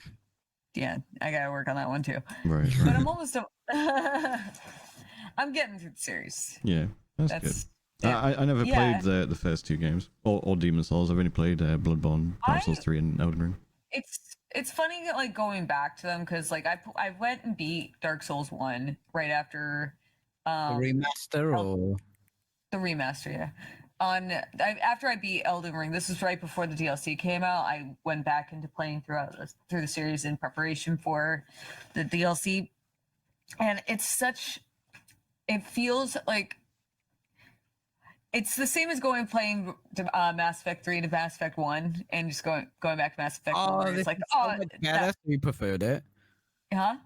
Speaker 4: I gotta work on that one too.
Speaker 1: Right.
Speaker 4: But I'm almost I'm getting through the series.
Speaker 1: Yeah, that's good. Yeah. I never played the first two games or Demon Souls. I've only played Bloodborne, Dark Souls 3, and Elden Ring.
Speaker 4: It's funny like going back to them because like I went and beat Dark Souls 1 right after
Speaker 3: the remaster or
Speaker 4: the remaster, yeah. After I beat Elden Ring, this was right before the DLC came out. I went back into playing through the series in preparation for the DLC, and it feels like it's the same as playing Mass Effect 3 to Mass Effect 1 and just going back to Mass Effect 1. It's like,
Speaker 3: so much better. You preferred it.
Speaker 4: Huh?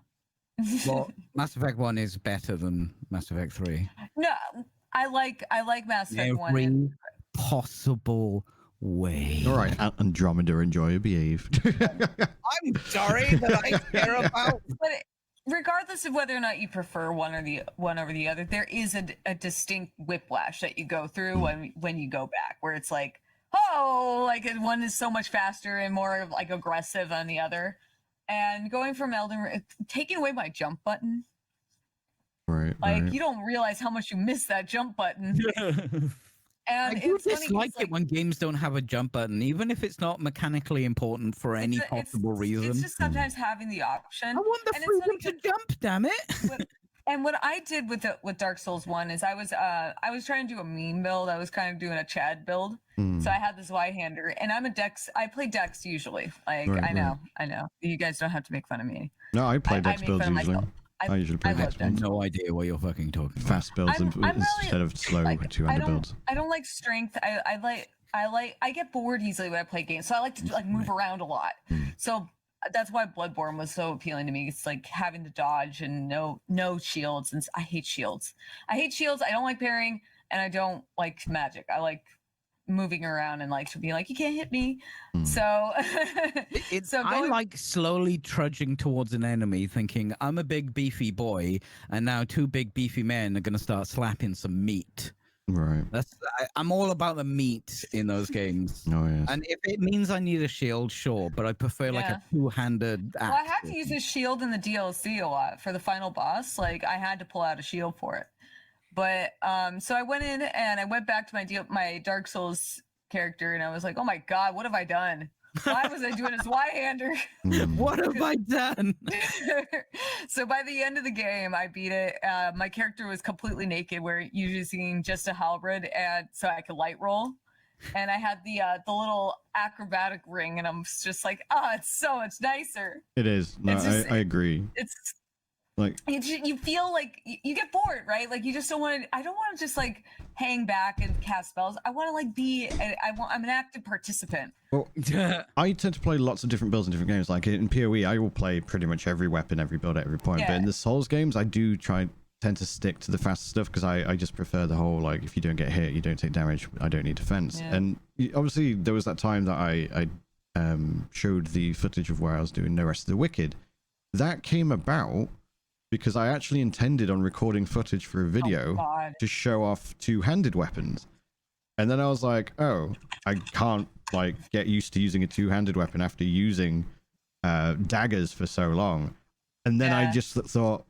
Speaker 3: Well, Mass Effect 1 is better than Mass Effect 3.
Speaker 4: No, I like Mass Effect 1.
Speaker 3: Every possible way.
Speaker 1: All right, Andromeda, enjoy, behave.
Speaker 3: I'm sorry that I care about.
Speaker 4: But regardless of whether or not you prefer one over the other, there is a distinct whiplash that you go through when you go back, where it's like, oh, like one is so much faster and more like aggressive than the other. And going from Elden Ring, taking away my jump button,
Speaker 1: right?
Speaker 4: You don't realize how much you miss that jump button. And
Speaker 3: I do dislike it when games don't have a jump button, even if it's not mechanically important for any possible reason.
Speaker 4: It's just sometimes having the option.
Speaker 3: I want the freedom to jump, damn it!
Speaker 4: And what I did with Dark Souls 1 is I was trying to do a meme build. I was kind of doing a Chad build. So I had this Y-hander, and I play Dex usually. Like I know. You guys don't have to make fun of me.
Speaker 1: No, I play Dex builds usually. I usually play Dex builds.
Speaker 3: No idea what you're fucking talking about.
Speaker 1: Fast builds instead of slow two-handed builds.
Speaker 4: I don't like strength. I get bored easily when I play games, so I like to move around a lot. So that's why Bloodborne was so appealing to me. It's like having to dodge and no shields, and I hate shields. I don't like parrying, and I don't like magic. I like moving around and like to be like, you can't hit me. So
Speaker 3: I like slowly trudging towards an enemy thinking I'm a big beefy boy and now two big beefy men are going to start slapping some meat.
Speaker 1: Right.
Speaker 3: I'm all about the meat in those games.
Speaker 1: Oh yes.
Speaker 3: And if it means I need a shield, sure, but I prefer like a two-handed axe.
Speaker 4: Well, I had to use a shield in the DLC a lot for the final boss. Like I had to pull out a shield for it. But so I went in and I went back to my Dark Souls character and I was like, oh my God, what have I done? Why was I doing this Y-hander?
Speaker 3: What have I done?
Speaker 4: So by the end of the game, I beat it. My character was completely naked, where using just a halberd, and so I could light roll. And I had the little acrobatic ring, and I'm just like, it's so much nicer.
Speaker 1: It is. No, I agree.
Speaker 4: It's
Speaker 1: like
Speaker 4: you feel like you get bored, right? Like you just don't want to. I don't want to just like hang back and cast spells. I want to like I'm an active participant.
Speaker 1: Well, I tend to play lots of different builds in different games. Like in PoE, I will play pretty much every weapon, every build at every point. But in the Souls games, I do tend to stick to the fast stuff because I just prefer the whole like if you don't get hit, you don't take damage. I don't need defense. Yeah. And obviously there was that time that I showed the footage of where I was doing No Rest of the Wicked. That came about because I actually intended on recording footage for a video to show off two-handed weapons. And then I was like, oh, I can't like get used to using a two-handed weapon after using daggers for so long. And then I just thought,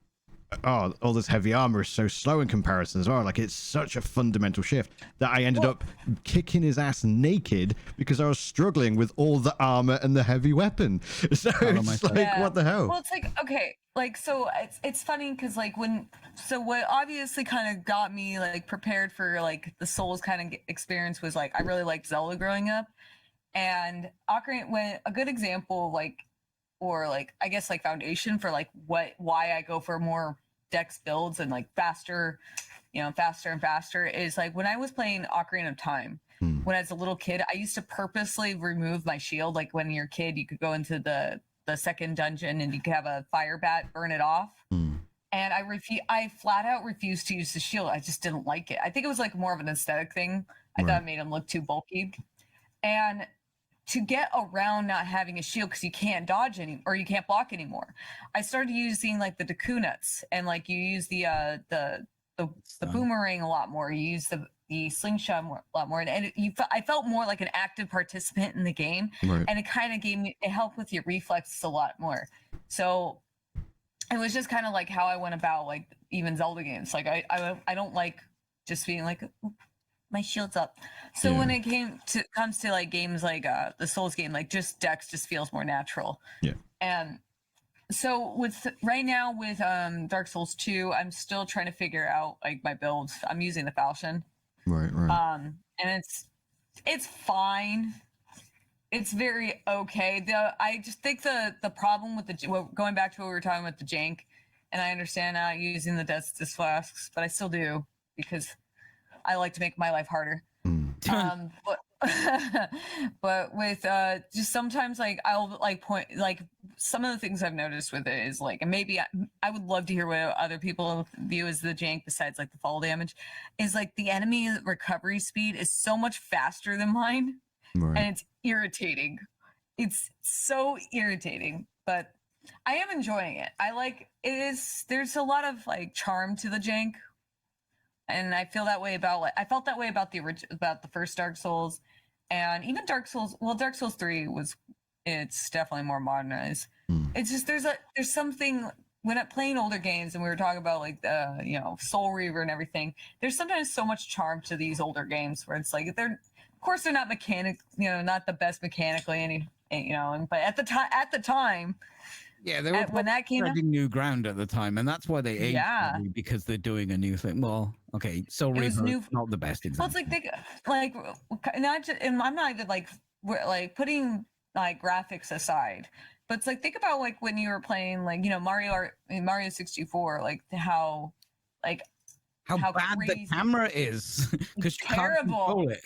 Speaker 1: oh, all this heavy armor is so slow in comparison as well. Like it's such a fundamental shift that I ended up kicking his ass naked because I was struggling with all the armor and the heavy weapon. So it's like, what the hell?
Speaker 4: Well, it's like, okay, like, so it's funny because like what obviously kind of got me like prepared for like the Souls kind of experience was like, I really liked Zelda growing up, and Ocarina, a good example, like, or like I guess like foundation for like why I go for more dex builds and like faster and faster is like when I was playing Ocarina of Time, when I was a little kid, I used to purposely remove my shield. Like when you're a kid, you could go into the the second dungeon, and you can have a fire bat burn it off. And I flat out refused to use the shield. I just didn't like it. I think it was like more of an aesthetic thing. I thought it made him look too bulky. And to get around not having a shield because you can't dodge or you can't block anymore, I started using like the Deku nuts, and like you use the boomerang a lot more. You use the slingshot a lot more, and I felt more like an active participant in the game, and it kind of it helped with your reflexes a lot more. So it was just kind of like how I went about like even Zelda games. Like I don't like just being like, my shield's up. So when it comes to like games like the Souls game, like just Dex just feels more natural. Yeah. And so right now with Dark Souls 2, I'm still trying to figure out like my builds. I'm using the Falchion. Right. And it's fine. It's very okay. I just think the problem with going back to what we were talking about, the jank, and I understand not using the Destus flasks, but I still do because I like to make my life harder. But with just sometimes like I'll like point like some of the things I've noticed with it is like, and maybe I would love to hear what other people view as the jank besides like the fall damage, is like the enemy recovery speed is so much faster than mine. And it's irritating. It's so irritating, but I am enjoying it. There's a lot of like charm to the jank, and I feel that way about I felt that way about the first Dark Souls, and even Dark Souls. Well, Dark Souls 3 it's definitely more modernized. It's just there's something when I'm playing older games, and we were talking about like Soul Reaver and everything. There's sometimes so much charm to these older games where it's like of course they're not not the best mechanically, but at the time.
Speaker 3: Yeah, they were
Speaker 4: when that came
Speaker 3: treading new ground at the time, and that's why they aged because they're doing a new thing. Well, okay, Soul Reaver not the best example.
Speaker 4: Well, it's not just, and I'm not even like putting like graphics aside, but it's like think about like when you were playing like Mario 64, like how
Speaker 3: bad
Speaker 4: crazy.
Speaker 3: The camera is because you can't control it.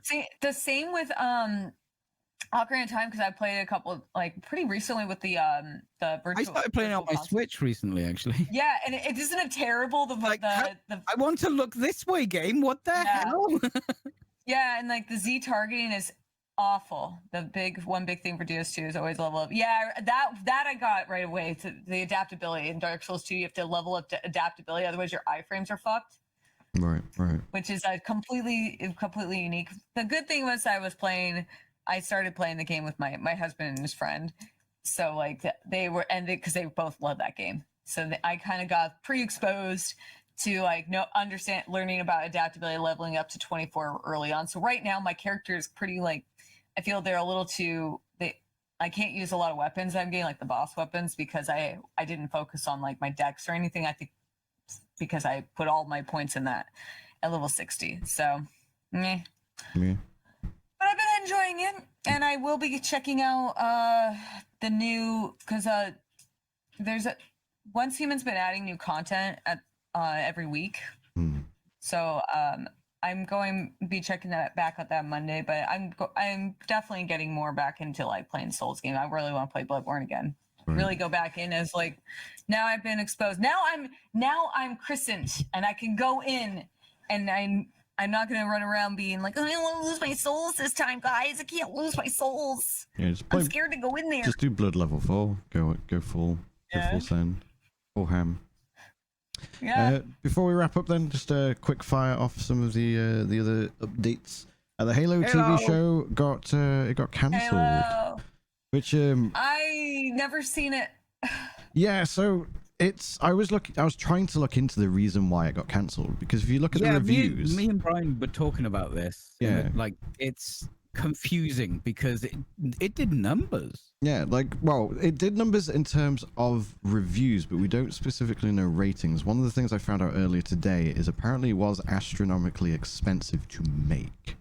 Speaker 4: See, the same with Ocarina of Time, because I played a couple like pretty recently with the virtual. I
Speaker 3: started playing on my Switch recently, actually.
Speaker 4: Yeah, and isn't it terrible? I
Speaker 3: want to look this way, game. What the hell?
Speaker 4: Yeah, and like the Z targeting is awful. One big thing for DS2 is always level up. Yeah, that I got right away. To the adaptability in Dark Souls 2, you have to level up to adaptability, otherwise your iframes are fucked.
Speaker 1: Right.
Speaker 4: Which is completely unique. The good thing was I started playing the game with my husband and his friend, so like because they both love that game. So I kind of got pre-exposed to like learning about adaptability, leveling up to 24 early on. So right now my character is pretty like, I feel they're a little too. I can't use a lot of weapons. I'm getting like the boss weapons because I didn't focus on like my dex or anything. I think because I put all my points in that at level 60. So, meh. Yeah. But I've been enjoying it, and I will be checking out the new because Once Human's been adding new content at every week. So I'm going to be checking that back out that Monday. But I'm definitely getting more back into like playing Souls game. I really want to play Bloodborne again. Really go back in as like now I've been exposed. Now I'm christened, and I can go in, and I'm not going to run around being like, I don't want to lose my souls this time, guys. I can't lose my souls. Yeah, I'm scared to go in there.
Speaker 1: Just do blood level 4. Go full. Go full send. Full ham. Yeah. Before we wrap up, then, just a quick fire off some of the other updates. The Halo TV show got cancelled. Which
Speaker 4: I never seen it.
Speaker 1: Yeah, so I was trying to look into the reason why it got cancelled, because if you look at the reviews,
Speaker 3: me and Brian were talking about this.
Speaker 1: Yeah,
Speaker 3: like it's confusing because it did numbers.
Speaker 1: Yeah, it did numbers in terms of reviews, but we don't specifically know ratings. One of the things I found out earlier today is apparently it was astronomically expensive to make.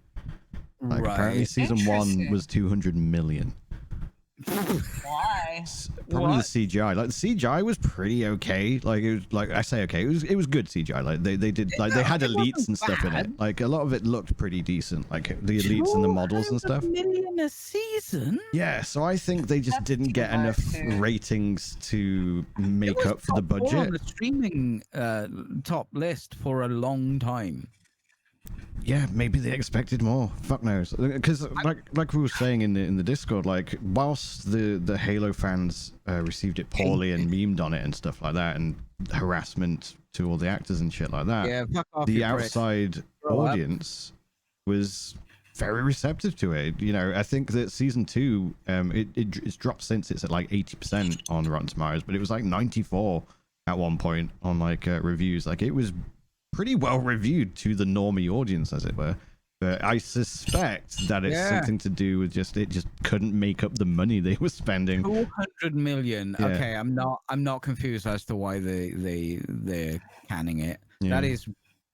Speaker 1: Apparently season 1 was 200 million.
Speaker 4: Why?
Speaker 1: Probably the CGI. Like the CGI was pretty okay. Like it was like I say okay. It was good CGI. Like they did like they had elites and stuff in it. Like a lot of it looked pretty decent. Like the elites and the models and stuff.
Speaker 3: $200 million a season.
Speaker 1: Yeah. So I think they just didn't get enough ratings to make up for the budget.
Speaker 3: On the streaming top list for a long time.
Speaker 1: Yeah, maybe they expected more. Fuck knows. Because like we were saying in the Discord, like whilst the Halo fans received it poorly and memed on it and stuff like that, and harassment to all the actors and shit like that,
Speaker 3: yeah, fuck off,
Speaker 1: the outside audience was very receptive to it. You know, I think that season 2, it's dropped since. It's at like 80% on Rotten Tomatoes, but it was like 94 at one point on like reviews. Like it was pretty well reviewed to the normie audience, as it were. But I suspect that it's something to do with it just couldn't make up the money they were spending.
Speaker 3: 200 million. Yeah. Okay, I'm not confused as to why they're canning it. Yeah. That is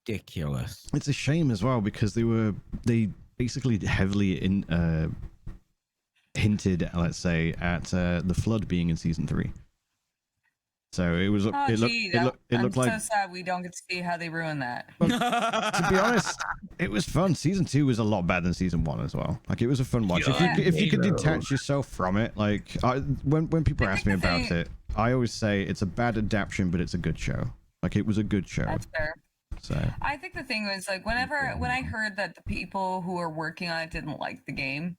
Speaker 3: ridiculous.
Speaker 1: It's a shame as well because they basically heavily hinted, let's say, at the flood being in season 3. So it was.
Speaker 4: It looked like. I'm so sad we don't get to see how they ruin that.
Speaker 1: To be honest, it was fun. Season 2 was a lot better than season 1 as well. Like it was a fun watch. If you could detach yourself from it, like when people ask me about it, I always say it's a bad adaptation, but it's a good show. Like it was a good show.
Speaker 4: That's fair.
Speaker 1: So
Speaker 4: I think the thing was like when I heard that the people who were working on it didn't like the game.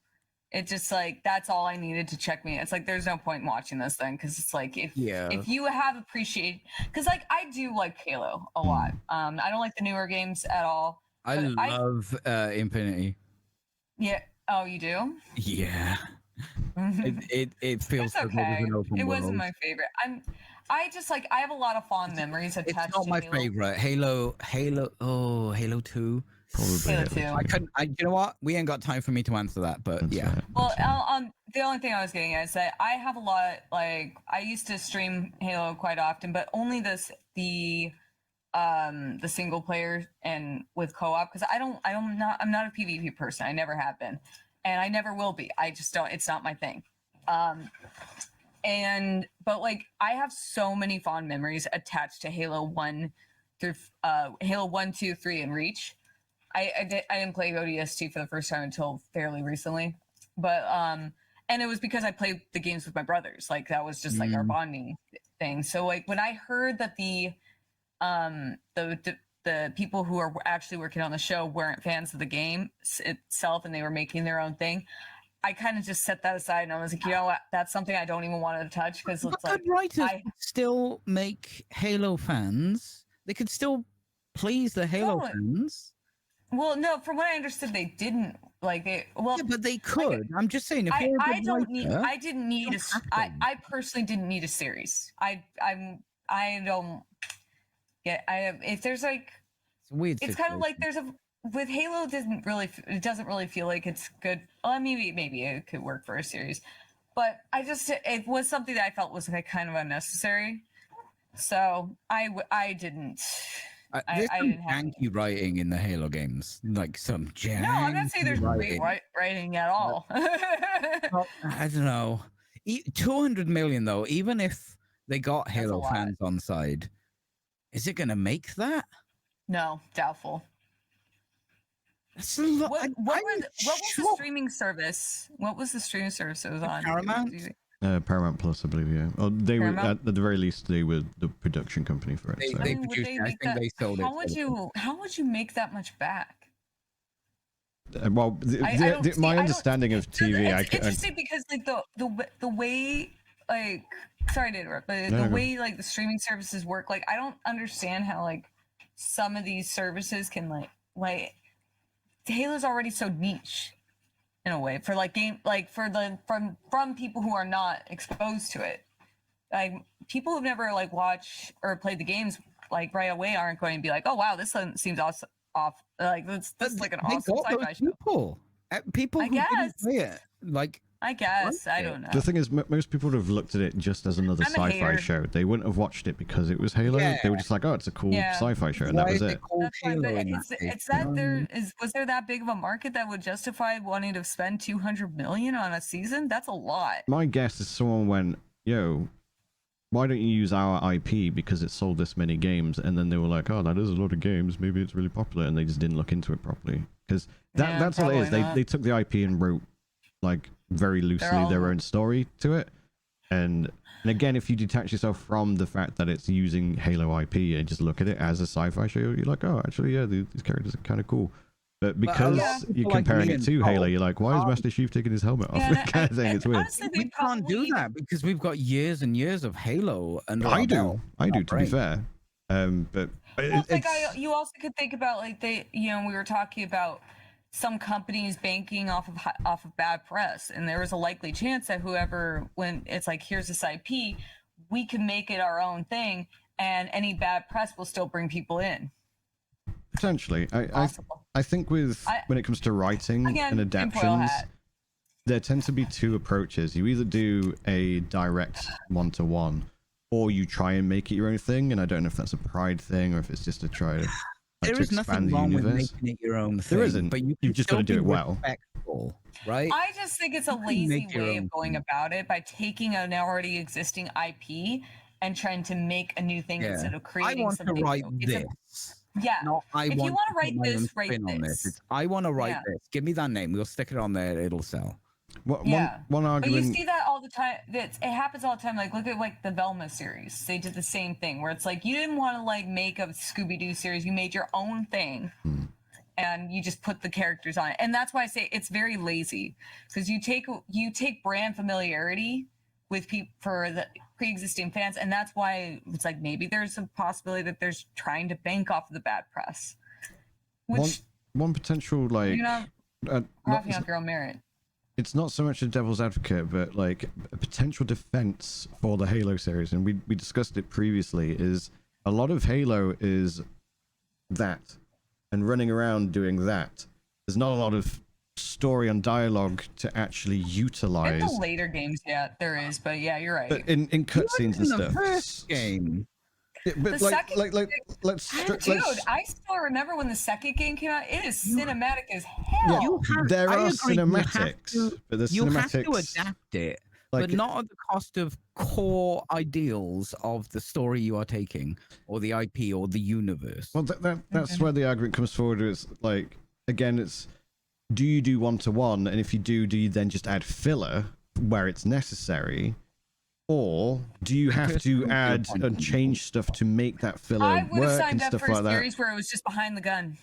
Speaker 4: It just like that's all I needed to check me. It's like there's no point in watching this thing because it's like if you have appreciate because like I do like Halo a lot. I don't like the newer games at all.
Speaker 3: I love Infinity.
Speaker 4: Yeah. Oh, you do?
Speaker 3: Yeah. it feels
Speaker 4: okay. It wasn't my favorite. I just like I have a lot of fond memories attached.
Speaker 3: It's not my favorite. Halo 2.
Speaker 1: Probably.
Speaker 3: You know what? We ain't got time for me to answer that, but
Speaker 1: That's
Speaker 3: yeah.
Speaker 1: Right.
Speaker 4: Well, the only thing I was getting at is that I have a lot. Like I used to stream Halo quite often, but only the single player and with co-op because I'm not a PvP person. I never have been, and I never will be. I just don't. It's not my thing. But like I have so many fond memories attached to Halo 1 through Halo 1, 2, 3, and Reach. I didn't play ODST for the first time until fairly recently, but and it was because I played the games with my brothers. Like that was just like our bonding thing. So like when I heard that the people who are actually working on the show weren't fans of the game itself and they were making their own thing, I kind of just set that aside and I was like, you know what, that's something I don't even want to touch because it's like
Speaker 3: writers still make Halo fans. They could still please the Halo fans.
Speaker 4: Well, no, from what I understood, they didn't like they. Well,
Speaker 3: yeah, but they could. Like, I'm just saying. If
Speaker 4: I didn't need. I personally didn't need a series. I don't get. If there's like.
Speaker 3: It's weird.
Speaker 4: It's kind of like there's a with Halo. It doesn't really feel like it's good. Well, maybe it could work for a series, but it was something that I felt was like kind of unnecessary. So I didn't.
Speaker 3: There's some janky writing in the Halo games, like some janky.
Speaker 4: No, I'm not saying there's great writing at all.
Speaker 3: Well, I don't know. 200 million though, even if they got Halo fans on side, is it going to make that?
Speaker 4: No, doubtful.
Speaker 3: That's a lot.
Speaker 4: What was the streaming service? What was the streaming service it was on?
Speaker 3: Paramount?
Speaker 1: Paramount Plus, I believe, yeah. Oh, they were at the very least they were the production company for it.
Speaker 3: They produced it. I think they sold it.
Speaker 4: How would you make that much back?
Speaker 1: Well, my understanding of TV,
Speaker 4: it's interesting because like the way like sorry to interrupt, but the way like the streaming services work, like I don't understand how like some of these services can like Halo's already so niche. In a way, for like game, like for the from people who are not exposed to it, like people who've never like watched or played the games, like right away aren't going to be like, oh wow, this one seems off. Like this is like an awesome sci-fi show.
Speaker 3: People who didn't play it, like
Speaker 4: I guess. I don't know.
Speaker 1: The thing is, most people would have looked at it just as another sci-fi show. They wouldn't have watched it because it was Halo.
Speaker 3: Yeah.
Speaker 1: They were just like, oh, it's a cool sci-fi show, and that was it.
Speaker 4: That's fine, but was there that big of a market that would justify wanting to spend $200 million on a season? That's a lot.
Speaker 1: My guess is someone went, yo, why don't you use our IP because it sold this many games? And then they were like, oh, that is a lot of games. Maybe it's really popular. And they just didn't look into it properly. Because that's all it is. They took the IP and wrote, like, very loosely their own story to it. And again, if you detach yourself from the fact that it's using Halo IP and just look at it as a sci-fi show, you're like, oh, actually, yeah, these characters are kind of cool. But because you're comparing it to Halo, you're like, why is Master Chief taking his helmet off? Kind of thing. It's weird.
Speaker 4: Honestly,
Speaker 3: We can't do that because we've got years and years of Halo. And
Speaker 1: I do, to be fair. But
Speaker 4: you also could think about like we were talking about some companies banking off of bad press, and there was a likely chance that when it's like, here's this IP, we can make it our own thing, and any bad press will still bring people in.
Speaker 1: Potentially. I think when it comes to writing and adaptations, there tend to be two approaches. You either do a direct one-to-one, or you try and make it your own thing. And I don't know if that's a pride thing or if it's just to try to,
Speaker 3: there is nothing wrong with making it your own thing.
Speaker 1: There isn't, but you've just got to do it well.
Speaker 3: Right?
Speaker 4: I just think it's a lazy way of going about it by taking an already existing IP and trying to make a new thing instead of creating something.
Speaker 3: I want to write this.
Speaker 4: Yeah.
Speaker 3: If you
Speaker 4: want to write this, write this.
Speaker 3: I want to write this. Give me that name. We'll stick it on there. It'll sell.
Speaker 1: One argument.
Speaker 4: But you see that all the time. It happens all the time. Like, look at like the Velma series. They did the same thing where it's like, you didn't want to like make a Scooby-Doo series. You made your own thing. And you just put the characters on it. And that's why I say it's very lazy, because you take brand familiarity with people for the pre-existing fans, and that's why it's like maybe there's a possibility that there's trying to bank off of the bad press. Which
Speaker 1: one potential like
Speaker 4: profit on your own merit.
Speaker 1: It's not so much a devil's advocate, but like a potential defense for the Halo series, and we discussed it previously, is a lot of Halo is that and running around doing that. There's not a lot of story and dialogue to actually utilize.
Speaker 4: In the later games, there is, but you're right.
Speaker 1: But in cutscenes and stuff.
Speaker 3: The first game.
Speaker 1: Yeah, but let's
Speaker 4: I still remember when the second game came out. It is cinematic as hell.
Speaker 1: There are cinematics, but the
Speaker 3: you
Speaker 1: cinematics
Speaker 3: have to adapt it, but not at the cost of core ideals of the story you are taking, or the IP, or the universe.
Speaker 1: Well, that's where the argument comes forward. Is like, again, it's, do you do one-to-one, and if you do you then just add filler where it's necessary, or do you have to add and change stuff to make that filler work and stuff like that? I would have signed up for a
Speaker 4: series where it was just behind the gun.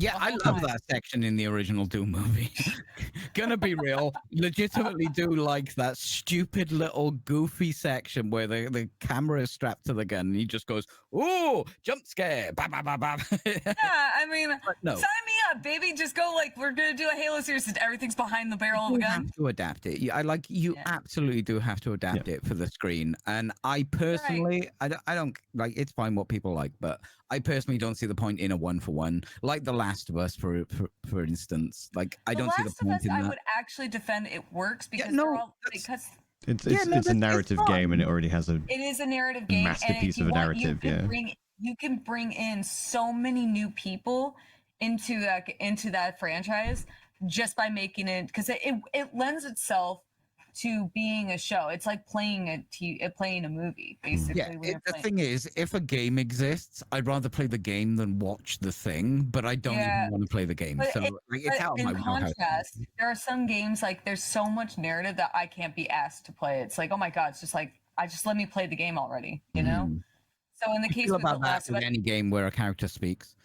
Speaker 3: Yeah, I love that section in the original Doom movie. Gonna be real, legitimately do like that stupid little goofy section where the camera is strapped to the gun and he just goes, "Ooh, jump scare!" Bah, bah, bah, bah.
Speaker 4: Yeah, I mean, sign me up, baby. Just go like, we're gonna do a Halo series and everything's behind the barrel of a gun.
Speaker 3: You have to adapt it. You absolutely do have to adapt it for the screen. And I personally, I don't like. It's fine what people like, but I personally don't see the point in a 1-for-1, like The Last of Us, for instance. Like, I don't see the point in that.
Speaker 4: I would actually defend it works because
Speaker 1: it's a narrative game, and it already has it
Speaker 4: is a narrative game,
Speaker 1: masterpiece of a narrative.
Speaker 4: You can bring in so many new people into that franchise just by making it, because it lends itself to being a show. It's like playing a movie, basically.
Speaker 3: Yeah, the thing is, if a game exists, I'd rather play the game than watch the thing, but I don't even want to play the game.
Speaker 4: But
Speaker 3: so it's out of my
Speaker 4: contrast, there are some games, like, there's so much narrative that I can't be asked to play. It's like, oh my God, it's just like, let me play the game already, you know? So in the case of
Speaker 3: any game where a character speaks.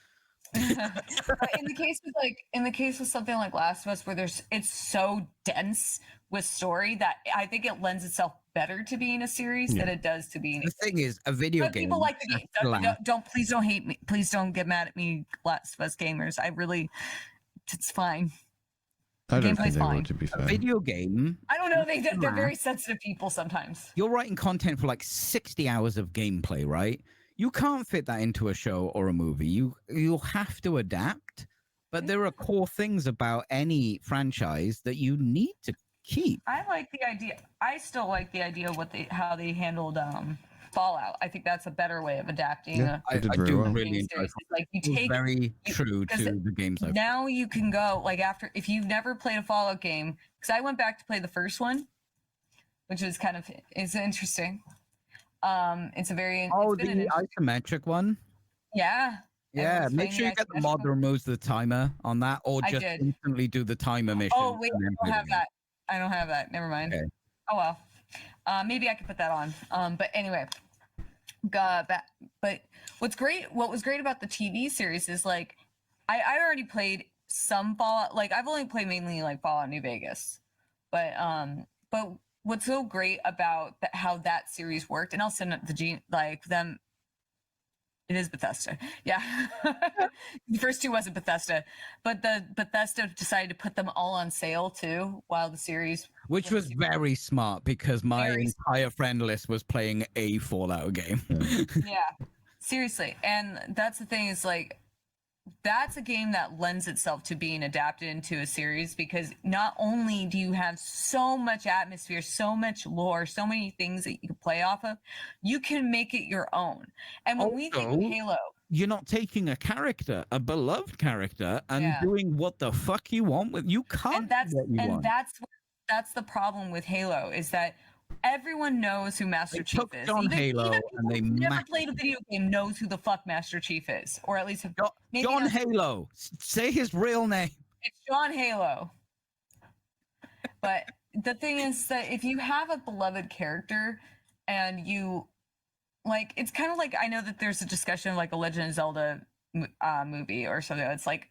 Speaker 4: in the case of something like Last of Us, where it's so dense with story that I think it lends itself better to being a series than it does to being.
Speaker 3: The thing is, a video game.
Speaker 4: People like the game. Please don't hate me. Please don't get mad at me, Last of Us gamers. It's fine.
Speaker 1: I don't think they would, to be fair.
Speaker 3: A video game.
Speaker 4: I don't know. They're very sensitive people sometimes.
Speaker 3: You're writing content for like 60 hours of gameplay, right? You can't fit that into a show or a movie. You'll have to adapt, but there are core things about any franchise that you need to keep.
Speaker 4: I like the idea. I still like the idea of how they handled Fallout. I think that's a better way of adapting.
Speaker 1: Yeah,
Speaker 3: I do really enjoy
Speaker 4: Fallout. Like you take
Speaker 3: very true to the games.
Speaker 4: Now you can go like after if you've never played a Fallout game, because I went back to play the first one, which is it's interesting. It's a very
Speaker 3: the isometric one.
Speaker 4: Yeah.
Speaker 3: Yeah, make sure you get the mod that removes the timer on that, or just instantly do the timer mission.
Speaker 4: Oh wait, I don't have that. I don't have that. Never mind. Okay. Oh well. Maybe I could put that on. But anyway, but what was great about the TV series is like, I already played some Fallout. Like I've only played mainly like Fallout New Vegas, but what's so great about how that series worked, and I'll send them. It is Bethesda. Yeah. The first two wasn't Bethesda, but the Bethesda decided to put them all on sale too while the series.
Speaker 3: Which was very smart because my entire friend list was playing a Fallout game.
Speaker 4: Yeah. Seriously. And that's the thing is like, that's a game that lends itself to being adapted into a series because not only do you have so much atmosphere, so much lore, so many things that you can play off of, you can make it your own. And when we think of Halo,
Speaker 3: you're not taking a character, a beloved character, and doing what the fuck you want with. You can't.
Speaker 4: And that's the problem with Halo is that everyone knows who Master Chief is.
Speaker 3: John Halo, and they
Speaker 4: never played a video game knows who the fuck Master Chief is, or at least
Speaker 3: John Halo. Say his real name.
Speaker 4: It's John Halo. But the thing is that if you have a beloved character, and you like, it's kind of like I know that there's a discussion of like a Legend of Zelda movie or something. It's like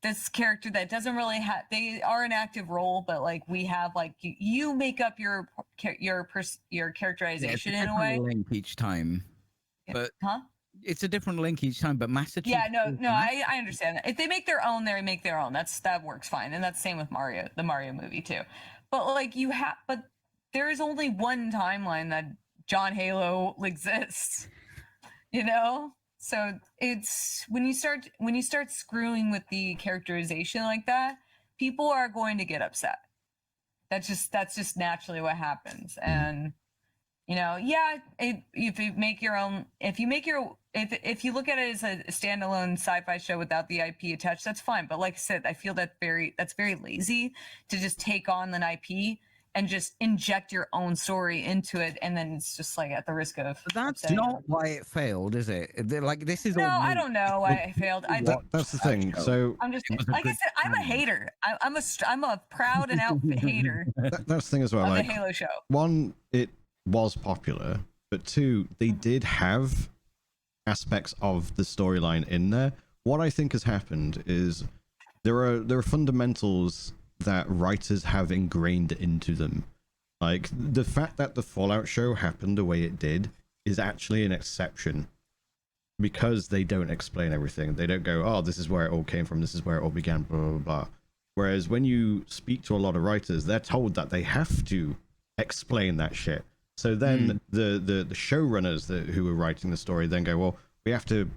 Speaker 4: this character that doesn't really have, they are an active role, but like we have like you make up your characterization in a way.
Speaker 3: Link each time, but it's a different link each time. But Master Chief.
Speaker 4: Yeah, no, I understand that. If they make their own, they make their own. That works fine, and that's the same with Mario, the Mario movie too. But like but there is only one timeline that John Halo exists, you know. So it's when you start screwing with the characterization like that, people are going to get upset. That's just naturally what happens. And you know, if you look at it as a standalone sci-fi show without the IP attached, that's fine. But like I said, I feel that's very lazy to just take on an IP and just inject your own story into it, and then it's just like at the risk of.
Speaker 3: But that's not why it failed, is it? Like this is.
Speaker 4: No, I don't know why it failed.
Speaker 1: That's the thing. So
Speaker 4: I'm just like I said, I'm a hater. I'm a proud and out hater.
Speaker 1: That's the thing as well.
Speaker 4: Of
Speaker 1: like
Speaker 4: the Halo show.
Speaker 1: One, it was popular, but two, they did have aspects of the storyline in there. What I think has happened is there are fundamentals that writers have ingrained into them. Like the fact that the Fallout show happened the way it did is actually an exception because they don't explain everything. They don't go, oh, this is where it all came from, this is where it all began, blah blah blah. Whereas when you speak to a lot of writers, they're told that they have to explain that shit. So then the showrunners who were writing the story then go, well, we have to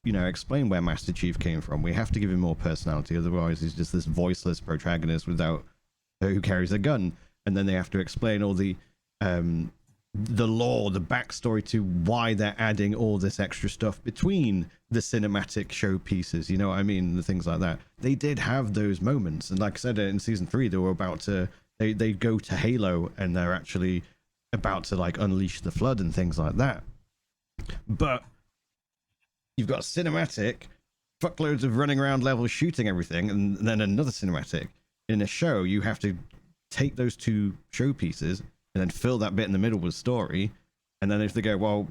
Speaker 1: explain where Master Chief came from. We have to give him more personality. Otherwise, he's just this voiceless protagonist who carries a gun. And then they have to explain all the lore, the backstory to why they're adding all this extra stuff between the cinematic show pieces. You know what I mean? The things like that. They did have those moments. And like I said, in season 3, they were about to, they go to Halo and they're actually about to like unleash the flood and things like that. But you've got a cinematic, fuckloads of running around levels shooting everything, and then another cinematic. In a show, you have to take those two show pieces and then fill that bit in the middle with story. And then if they go, well,